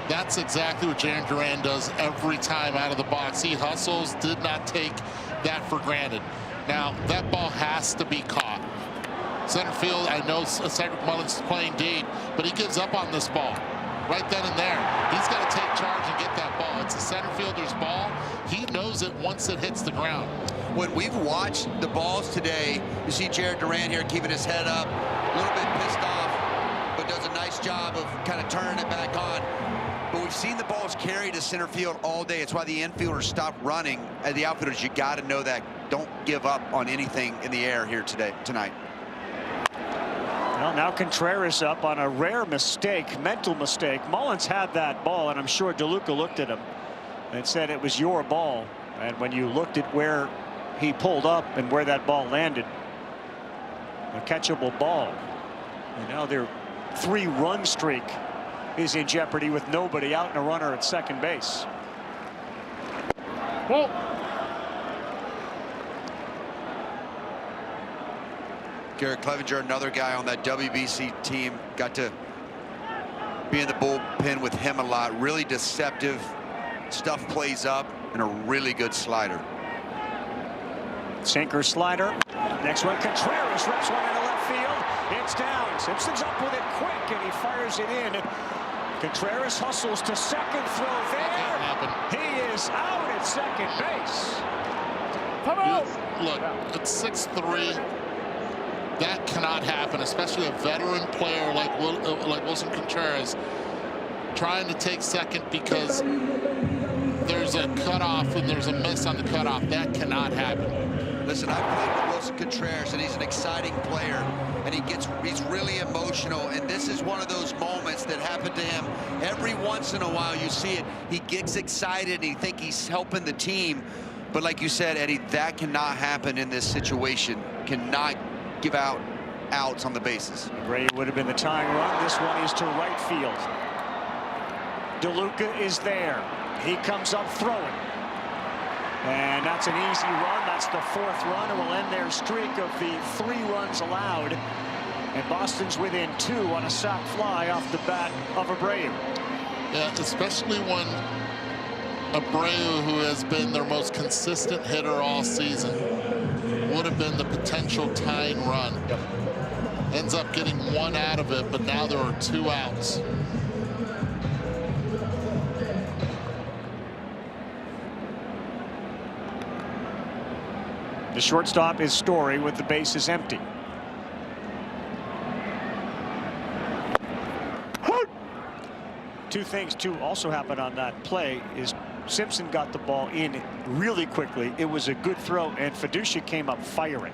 That's exactly what Jarren Duran does every time out of the box. He hustles, did not take that for granted. Now, that ball has to be caught. Center field, I know Cedric Mullins is playing deep, but he gives up on this ball right then and there. He's got to take charge and get that ball. It's a center fielder's ball. He knows it once it hits the ground. When we've watched the balls today, you see Jarren Duran here keeping his head up, a little bit pissed off, but does a nice job of kind of turning it back on. But we've seen the balls carry to center field all day. It's why the infielders stopped running. As the outfielders, you got to know that. Don't give up on anything in the air here tonight. Well, now Contreras up on a rare mistake, mental mistake. Mullins had that ball, and I'm sure DeLuca looked at him and said it was your ball. And when you looked at where he pulled up and where that ball landed, a catchable ball. And now their 3-run streak is in jeopardy with nobody out and a runner at second base. Well, Garrett Clevenger, another guy on that WBC team, got to be in the bullpen with him a lot. Really deceptive stuff, plays up, and a really good slider. Sinker slider. Next one, Contreras reps one into left field. It's down. Simpson's up with it quick, and he fires it in. Contreras hustles to second, throw there. He is out at second base. Come out. Look, it's 6-3. That cannot happen, especially a veteran player like Wilson Contreras trying to take second because there's a cutoff and there's a miss on the cutoff. That cannot happen. Listen, I've played with Wilson Contreras, and he's an exciting player, and he's really emotional, and this is one of those moments that happen to him every once in a while. You see it. He gets excited, and he thinks he's helping the team. But like you said, Eddie, that cannot happen in this situation. Cannot give out outs on the bases. Gray would have been the tying run. This one is to right field. DeLuca is there. He comes up throwing. And that's an easy run. That's the 4th run. It will end their streak of the 3 runs allowed. And Boston's within 2 on a sac fly off the bat of Abreu. Yeah, especially when Abreu, who has been their most consistent hitter all season, would have been the potential tying run. Yep. Ends up getting 1 out of it, but now there are 2 outs. The shortstop is Story with the bases empty. Two things also happened on that play is Simpson got the ball in really quickly. It was a good throw, and Fiducia came up firing.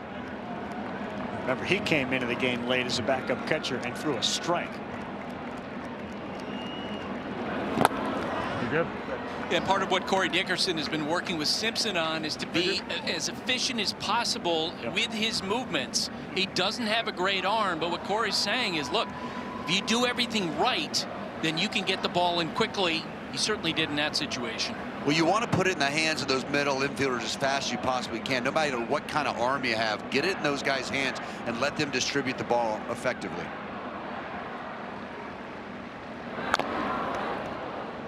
Remember, he came into the game late as a backup catcher and threw a strike. You good? And part of what Corey Dickerson has been working with Simpson on is to be as efficient as possible with his movements. He doesn't have a great arm, but what Corey's saying is, look, if you do everything right, then you can get the ball in quickly. He certainly did in that situation. Well, you want to put it in the hands of those middle infielders as fast as you possibly can. No matter what kind of arm you have, get it in those guys' hands and let them distribute the ball effectively.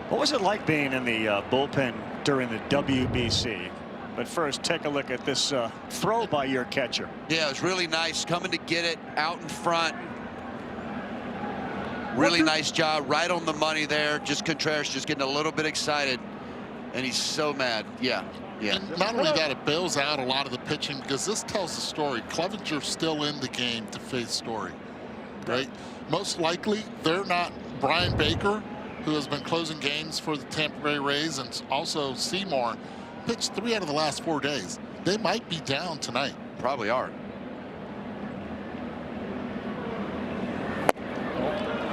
What was it like being in the bullpen during the WBC? But first, take a look at this throw by your catcher. Yeah, it was really nice coming to get it out in front. Really nice job, right on the money there. Just Contreras just getting a little bit excited, and he's so mad. Yeah. And not only that, it bails out a lot of the pitching because this tells the story. Clevenger's still in the game to face Story, right? Most likely, they're not. Brian Baker, who has been closing games for the Tampa Bay Rays, and also Seymour, pitched 3 out of the last 4 days. They might be down tonight. Probably are.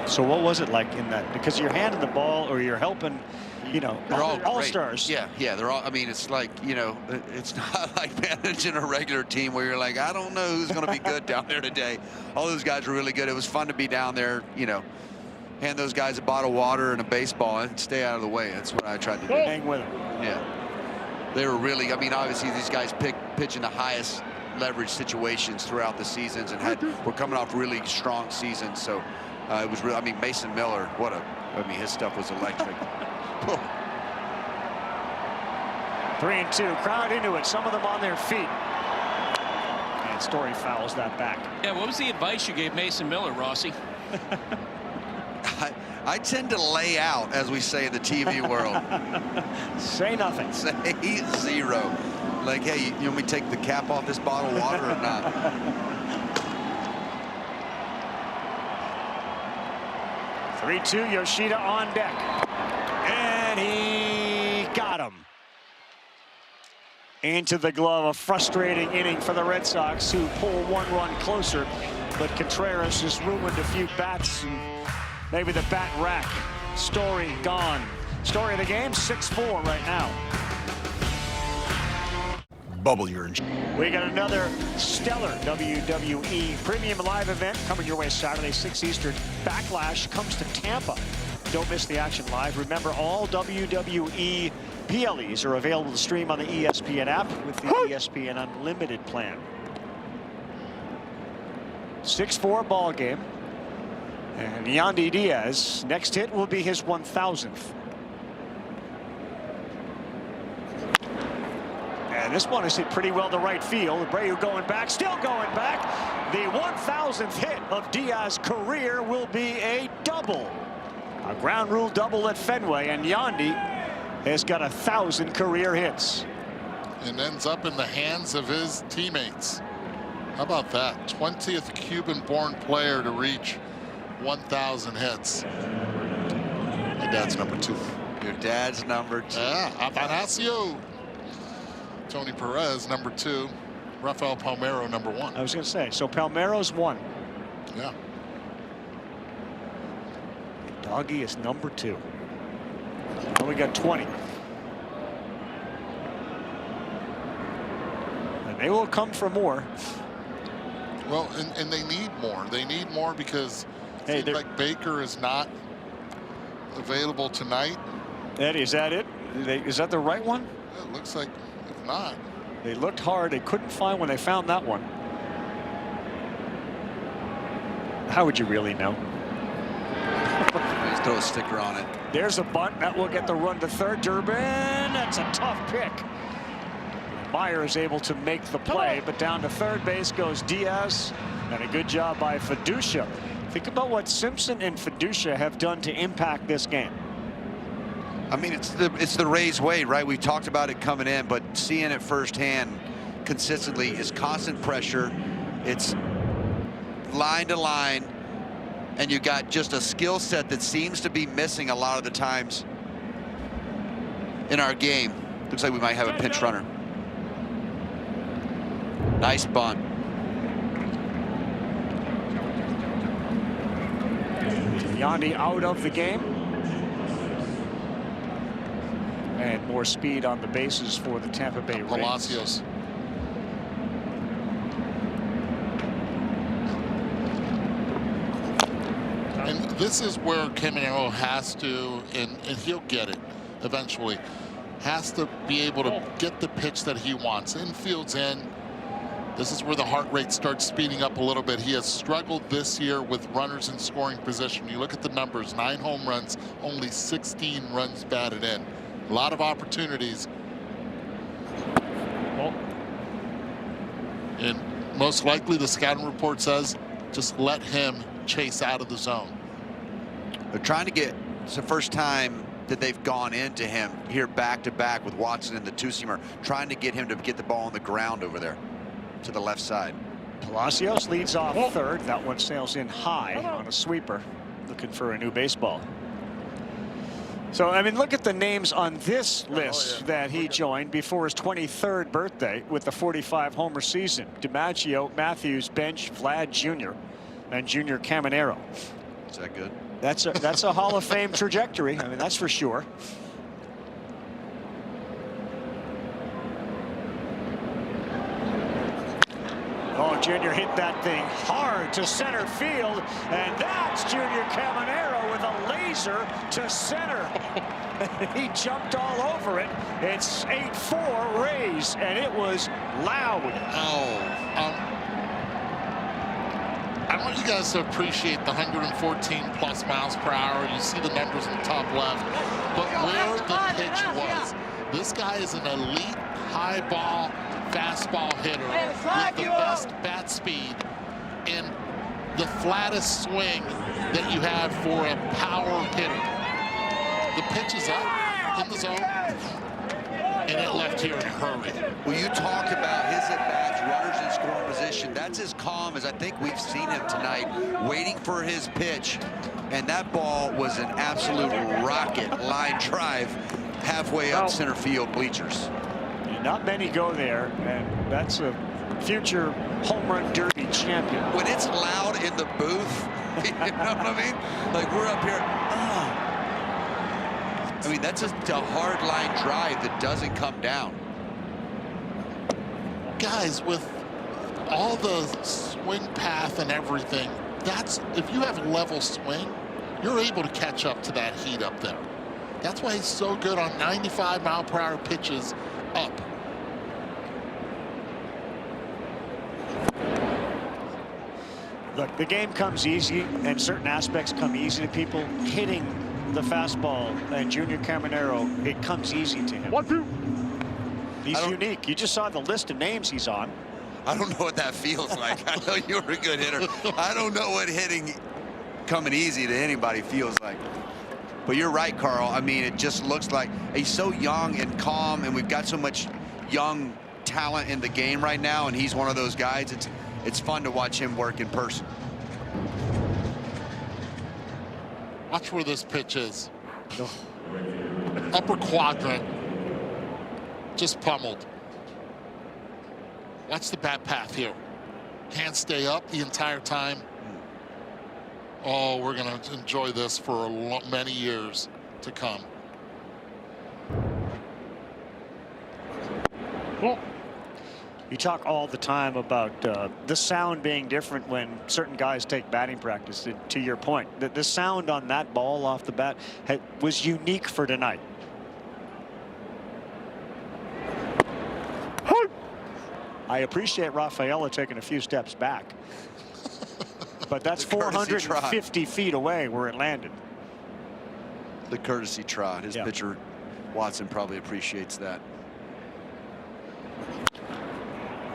So what was it like in that? Because you're handing the ball or you're helping, you know, they're all stars. Yeah, they're all. I mean, it's like, you know, it's not like managing a regular team where you're like, I don't know who's going to be good down there today. All those guys are really good. It was fun to be down there, you know, hand those guys a bottle of water and a baseball and stay out of the way. That's what I tried to do. Hang with them. Yeah. They were really, I mean, obviously these guys pitch in the highest leverage situations throughout the seasons and were coming off really strong seasons. So it was really, I mean, Mason Miller, I mean, his stuff was electric. 3-2, crowd into it, some of them on their feet. And Story fouls that back. Yeah, what was the advice you gave Mason Miller, Rossi? I tend to lay out, as we say in the TV world. Say nothing. Say zero. Like, hey, you want me to take the cap off this bottle of water or not? 3-2, Yoshida on deck. And he got him. Into the glove, a frustrating inning for the Red Sox, who pull 1 run closer. But Contreras has ruined a few bats and maybe the bat rack. Story gone. Story of the game, 6-4 right now. Bubble your engine. We got another stellar WWE Premium Live event coming your way Saturday, 6 Eastern. Backlash comes to Tampa. Don't miss the action live. Remember, all WWE PLEs are available to stream on the ESPN app with the ESPN Unlimited plan. 6-4 ball game. And Yandy Diaz, next hit will be his 1,000th. And this one is hit pretty well to right field. Abreu going back, still going back. The 1,000th hit of Diaz's career will be a double. A ground rule double at Fenway, and Yandy has got 1,000 career hits. And ends up in the hands of his teammates. How about that? 20th Cuban-born player to reach 1,000 hits. My dad's number 2. Your dad's number 2. Yeah, Atanasio. Tony Perez, number 2. Rafael Palmeiro, number 1. I was going to say, so Palmeiro's 1. Yeah. Doggy is number 2. And we got 20. And they will come for more. Well, and they need more. They need more because it seems like Baker is not available tonight. Eddie, is that it? Is that the right one? It looks like if not. They looked hard. They couldn't find when they found that one. How would you really know? Just throw a sticker on it. There's a bunt. That will get the run to third. Durbin, that's a tough pick. Meyer is able to make the play, but down to third base goes Diaz. And a good job by Fiducia. Think about what Simpson and Fiducia have done to impact this game. I mean, it's the Rays way, right? We talked about it coming in, but seeing it firsthand consistently is constant pressure. It's line to line, and you got just a skill set that seems to be missing a lot of the times in our game. Looks like we might have a pinch runner. Nice bunt. Yandy out of the game. And more speed on the bases for the Tampa Bay Rays. Palacios. And this is where Caminero has to, and he'll get it eventually, has to be able to get the pitch that he wants. Infield's in. This is where the heart rate starts speeding up a little bit. He has struggled this year with runners in scoring position. You look at the numbers, 9 home runs, only 16 runs batted in. A lot of opportunities. And most likely the scouting report says just let him chase out of the zone. They're trying to get, it's the first time that they've gone into him here back-to-back with Watson and the two-seamer, trying to get him to get the ball on the ground over there to the left side. Palacios leads off third. That one sails in high on a sweeper, looking for a new baseball. So, I mean, look at the names on this list that he joined before his 23rd birthday with the 45 homer season. DiMaggio, Matthews, Bench, Vlad Jr., and Junior Caminero. Is that good? That's a Hall of Fame trajectory. I mean, that's for sure. Oh, Junior hit that thing hard to center field, and that's Junior Caminero with a laser to center. He jumped all over it. It's 8-4 Rays, and it was loud. I want you guys to appreciate the 114 plus miles per hour. You see the numbers in the top left, but where the pitch was. This guy is an elite high ball fastball hitter with the best bat speed and the flattest swing that you have for a power hitter. The pitch is up in the zone, and it left here in a hurry. Well, you talked about his at-bats, runners in scoring position. That's as calm as I think we've seen him tonight, waiting for his pitch. And that ball was an absolute rocket line drive halfway up center field bleachers. Not many go there, and that's a future home run derby champion. When it's loud in the booth, you know what I mean? Like we're up here, I mean, that's just a hard line drive that doesn't come down. Guys, with all the swing path and everything, that's, if you have a level swing, you're able to catch up to that heat up there. That's why he's so good on 95-mile-per-hour pitches up. Look, the game comes easy, and certain aspects come easy to people. Hitting the fastball, and Junior Caminero, it comes easy to him. 1-2. He's unique. You just saw the list of names he's on. I don't know what that feels like. I know you're a good hitter. I don't know what hitting coming easy to anybody feels like. But you're right, Carl. I mean, it just looks like he's so young and calm, and we've got so much young talent in the game right now, and he's one of those guys. It's fun to watch him work in person. Watch where this pitch is. Upper quadrant. Just pummeled. Watch the bat path here. Hands stay up the entire time. Oh, we're going to enjoy this for many years to come. You talk all the time about the sound being different when certain guys take batting practice. To your point, the sound on that ball off the bat was unique for tonight. I appreciate Rafaela taking a few steps back, but that's 450 feet away where it landed. The courtesy trot. His pitcher Watson probably appreciates that.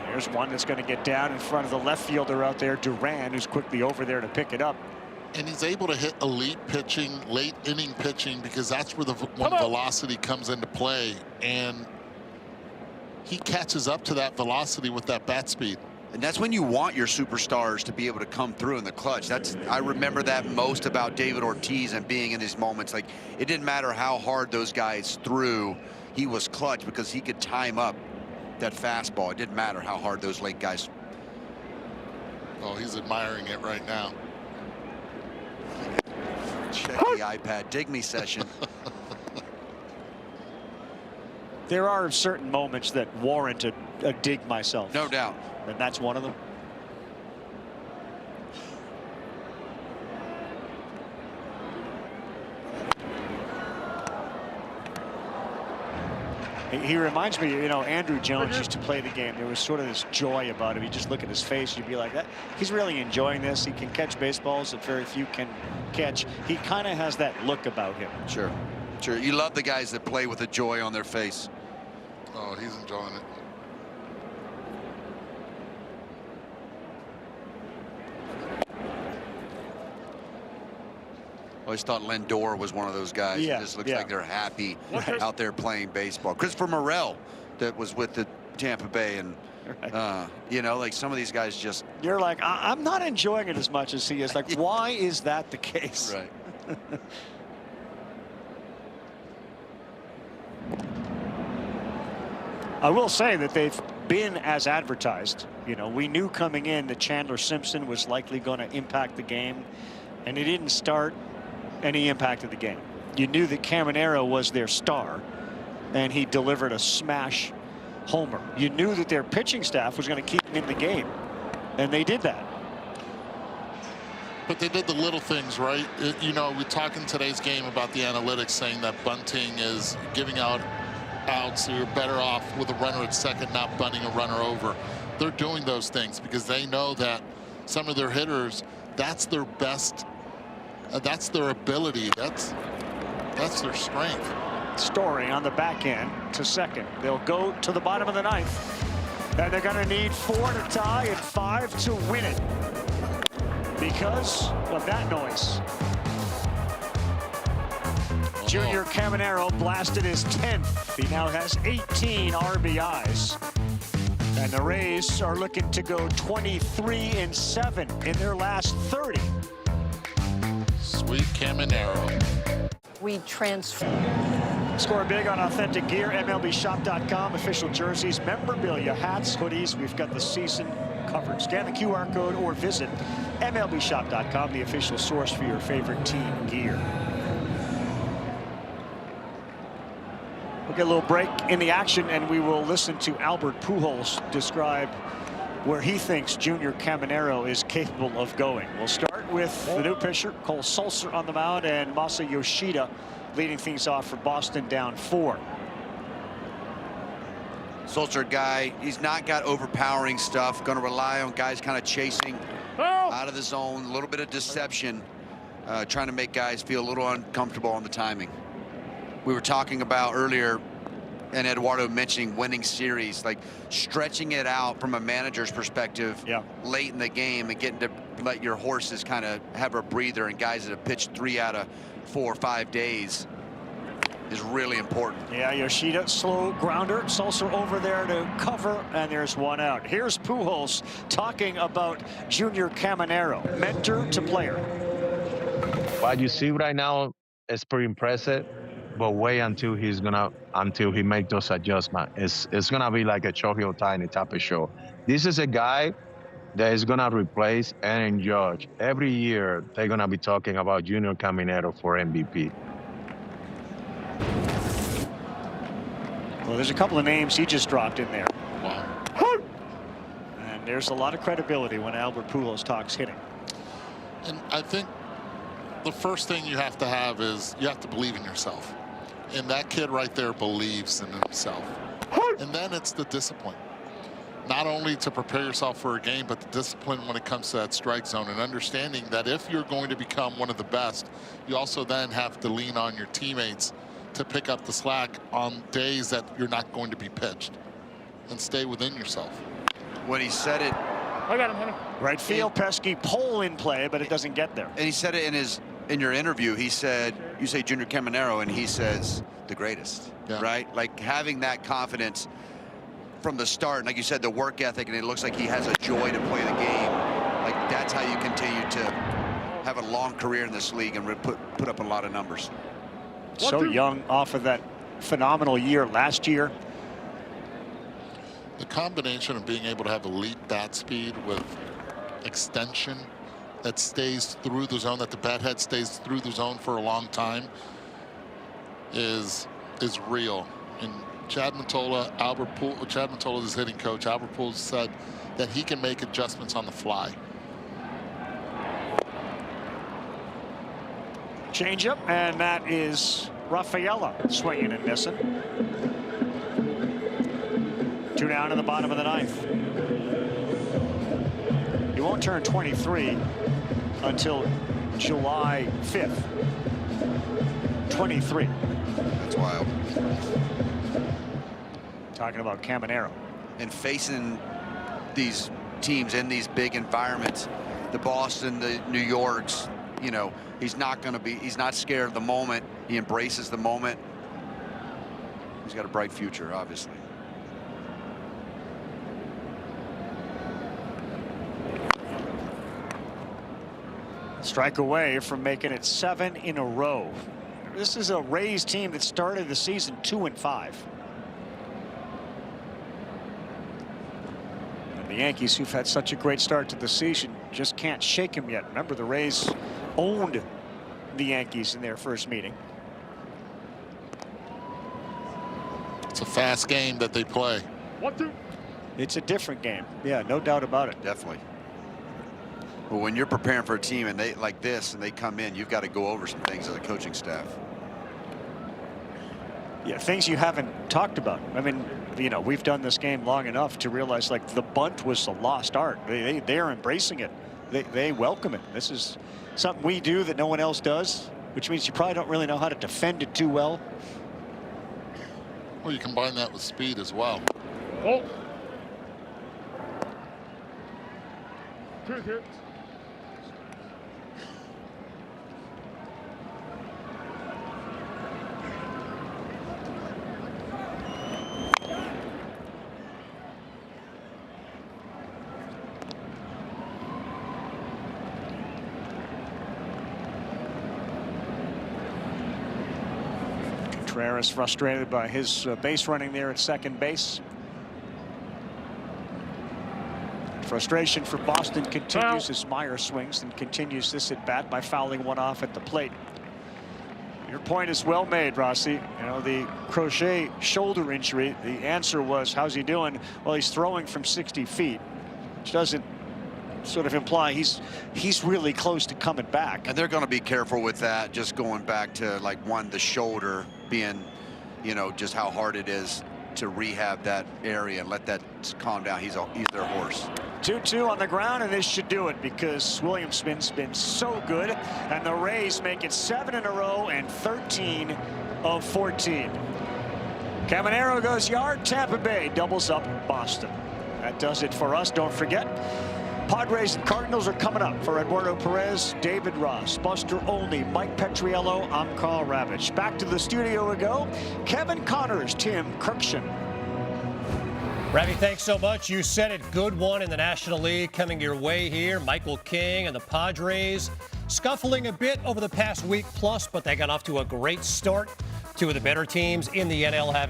There's one that's going to get down in front of the left fielder out there, Duran, who's quickly over there to pick it up. And he's able to hit elite pitching, late inning pitching, because that's where when velocity comes into play. And he catches up to that velocity with that bat speed. And that's when you want your superstars to be able to come through in the clutch. I remember that most about David Ortiz and being in these moments. Like, it didn't matter how hard those guys threw, he was clutch because he could time up that fastball. It didn't matter how hard those late guys. Oh, he's admiring it right now. Check the iPad. Dig me session. There are certain moments that warrant a dig myself. No doubt. And that's one of them. He reminds me, you know, Andrew Jones used to play the game. There was sort of this joy about him. You just look at his face, you'd be like, that. He's really enjoying this. He can catch baseballs that very few can catch. He kind of has that look about him. Sure. Sure. You love the guys that play with a joy on their face. Oh, he's enjoying it. I always thought Lindor was one of those guys. Yeah, it just looks like they're happy out there playing baseball. Christopher Morel, that was with the Tampa Bay, and you know, like some of these guys just. You're like, I'm not enjoying it as much as he is. Like, why is that the case? Right. I will say that they've been as advertised. You know, we knew coming in that Chandler Simpson was likely going to impact the game, and he didn't start, and he impacted the game. You knew that Caminero was their star, and he delivered a smash homer. You knew that their pitching staff was going to keep him in the game, and they did that. But they did the little things right. You know, we talk in today's game about the analytics saying that bunting is giving out outs, so you're better off with a runner at second, not bunting a runner over. They're doing those things because they know that some of their hitters, that's their best, that's their ability, that's their strength. Story on the back end to second. They'll go to the bottom of the ninth, and they're going to need 4 to tie and 5 to win it because of that noise. Junior Caminero blasted his 10th. He now has 18 RBIs. And the Rays are looking to go 23-7 in their last 30. Sweet Caminero. We transfer. Score big on authentic gear. MLBshop.com. Official jerseys, memorabilia, hats, hoodies. We've got the season covered. Scan the QR code or visit MLBshop.com, the official source for your favorite team gear. We'll get a little break in the action, and we will listen to Albert Pujols describe where he thinks Junior Caminero is capable of going. We'll start with the new pitcher, Cole Sulser, on the mound, and Masa Yoshida leading things off for Boston, down 4. Sulser guy, he's not got overpowering stuff. Going to rely on guys kind of chasing out of the zone, a little bit of deception, trying to make guys feel a little uncomfortable on the timing. We were talking about earlier, and Eduardo mentioning winning series, like stretching it out from a manager's perspective late in the game and getting to let your horses kind of have a breather, and guys that have pitched 3 out of 4 or 5 days is really important. Yeah, Yoshida, slow grounder. Sulser over there to cover, and there's one out. Here's Pujols talking about Junior Caminero, mentor to player. What you see right now is pretty impressive. But wait until he make those adjustments. It's gonna be like a Shohei Ohtani type of show. This is a guy that is gonna replace Aaron Judge. Every year they're gonna be talking about Junior Caminero for MVP. Well, there's a couple of names he just dropped in there. Wow. there's a lot of credibility when Albert Pujols talks hitting. And I think the first thing you have to have is you have to believe in yourself. And that kid right there believes in himself. And then it's the discipline. Not only to prepare yourself for a game, but the discipline when it comes to that strike zone, and understanding that if you're going to become one of the best, you also then have to lean on your teammates to pick up the slack on days that you're not going to be pitched, and stay within yourself. When he said it, I got him, honey. Right field, pesky pole in play, but it doesn't get there. And he said it in your interview. He said, you say Junior Caminero, and he says the greatest, right? Like having that confidence from the start, and like you said, the work ethic, and it looks like he has a joy to play the game. Like that's how you continue to have a long career in this league and put up a lot of numbers. So young off of that phenomenal year last year. The combination of being able to have elite bat speed with extension that stays through the zone, that the bat head stays through the zone for a long time, is real. And Chad Mottola, Chad Mottola, his hitting coach, Albert Pujols, said that he can make adjustments on the fly. Changeup, and that is Rafaela swinging and missing. 2 down in the bottom of the 9th. He won't turn 23 until July 5th. 23. That's wild. Talking about Caminero. And facing these teams in these big environments, the Boston, the New Yorks, you know, he's not scared of the moment. He embraces the moment. He's got a bright future, obviously. Strike away from making it 7 in a row. This is a Rays team that started the season 2-5. And the Yankees, who've had such a great start to the season, just can't shake him yet. Remember, the Rays owned the Yankees in their first meeting. It's a fast game that they play. 1-2. It's a different game. Yeah, no doubt about it. Definitely. Well, when you're preparing for a team and they like this and they come in, you've got to go over some things as a coaching staff. Yeah, things you haven't talked about. I mean, you know, we've done this game long enough to realize like the bunt was a lost art. They're embracing it. They welcome it. This is something we do that no one else does, which means you probably don't really know how to defend it too well. Well, you combine that with speed as well. Oh. 2 hits. Contreras frustrated by his base running there at second base. Frustration for Boston continues as Meyer swings and continues this at bat by fouling one off at the plate. Your point is well made, Rossi. You know, the Crochet shoulder injury, the answer was, how's he doing? Well, he's throwing from 60 feet, which doesn't sort of imply he's really close to coming back. And they're going to be careful with that, just going back to like the shoulder being, you know, just how hard it is to rehab that area and let that calm down. He's their horse. 2-2 on the ground, and this should do it because Williamson's been so good, and the Rays make it 7 in a row and 13 of 14. Caminero goes yard. Tampa Bay doubles up Boston. That does it for us. Don't forget, Padres and Cardinals are coming up. For Eduardo Perez, David Ross, Buster Olney, Mike Petriello, I'm Carl Ravitch. Back to the studio we go. Kevin Connors, Tim Kirkshin. Ravi, thanks so much. You said it. Good one in the National League coming your way here. Michael King and the Padres scuffling a bit over the past week plus, but they got off to a great start. Two of the better teams in the NL having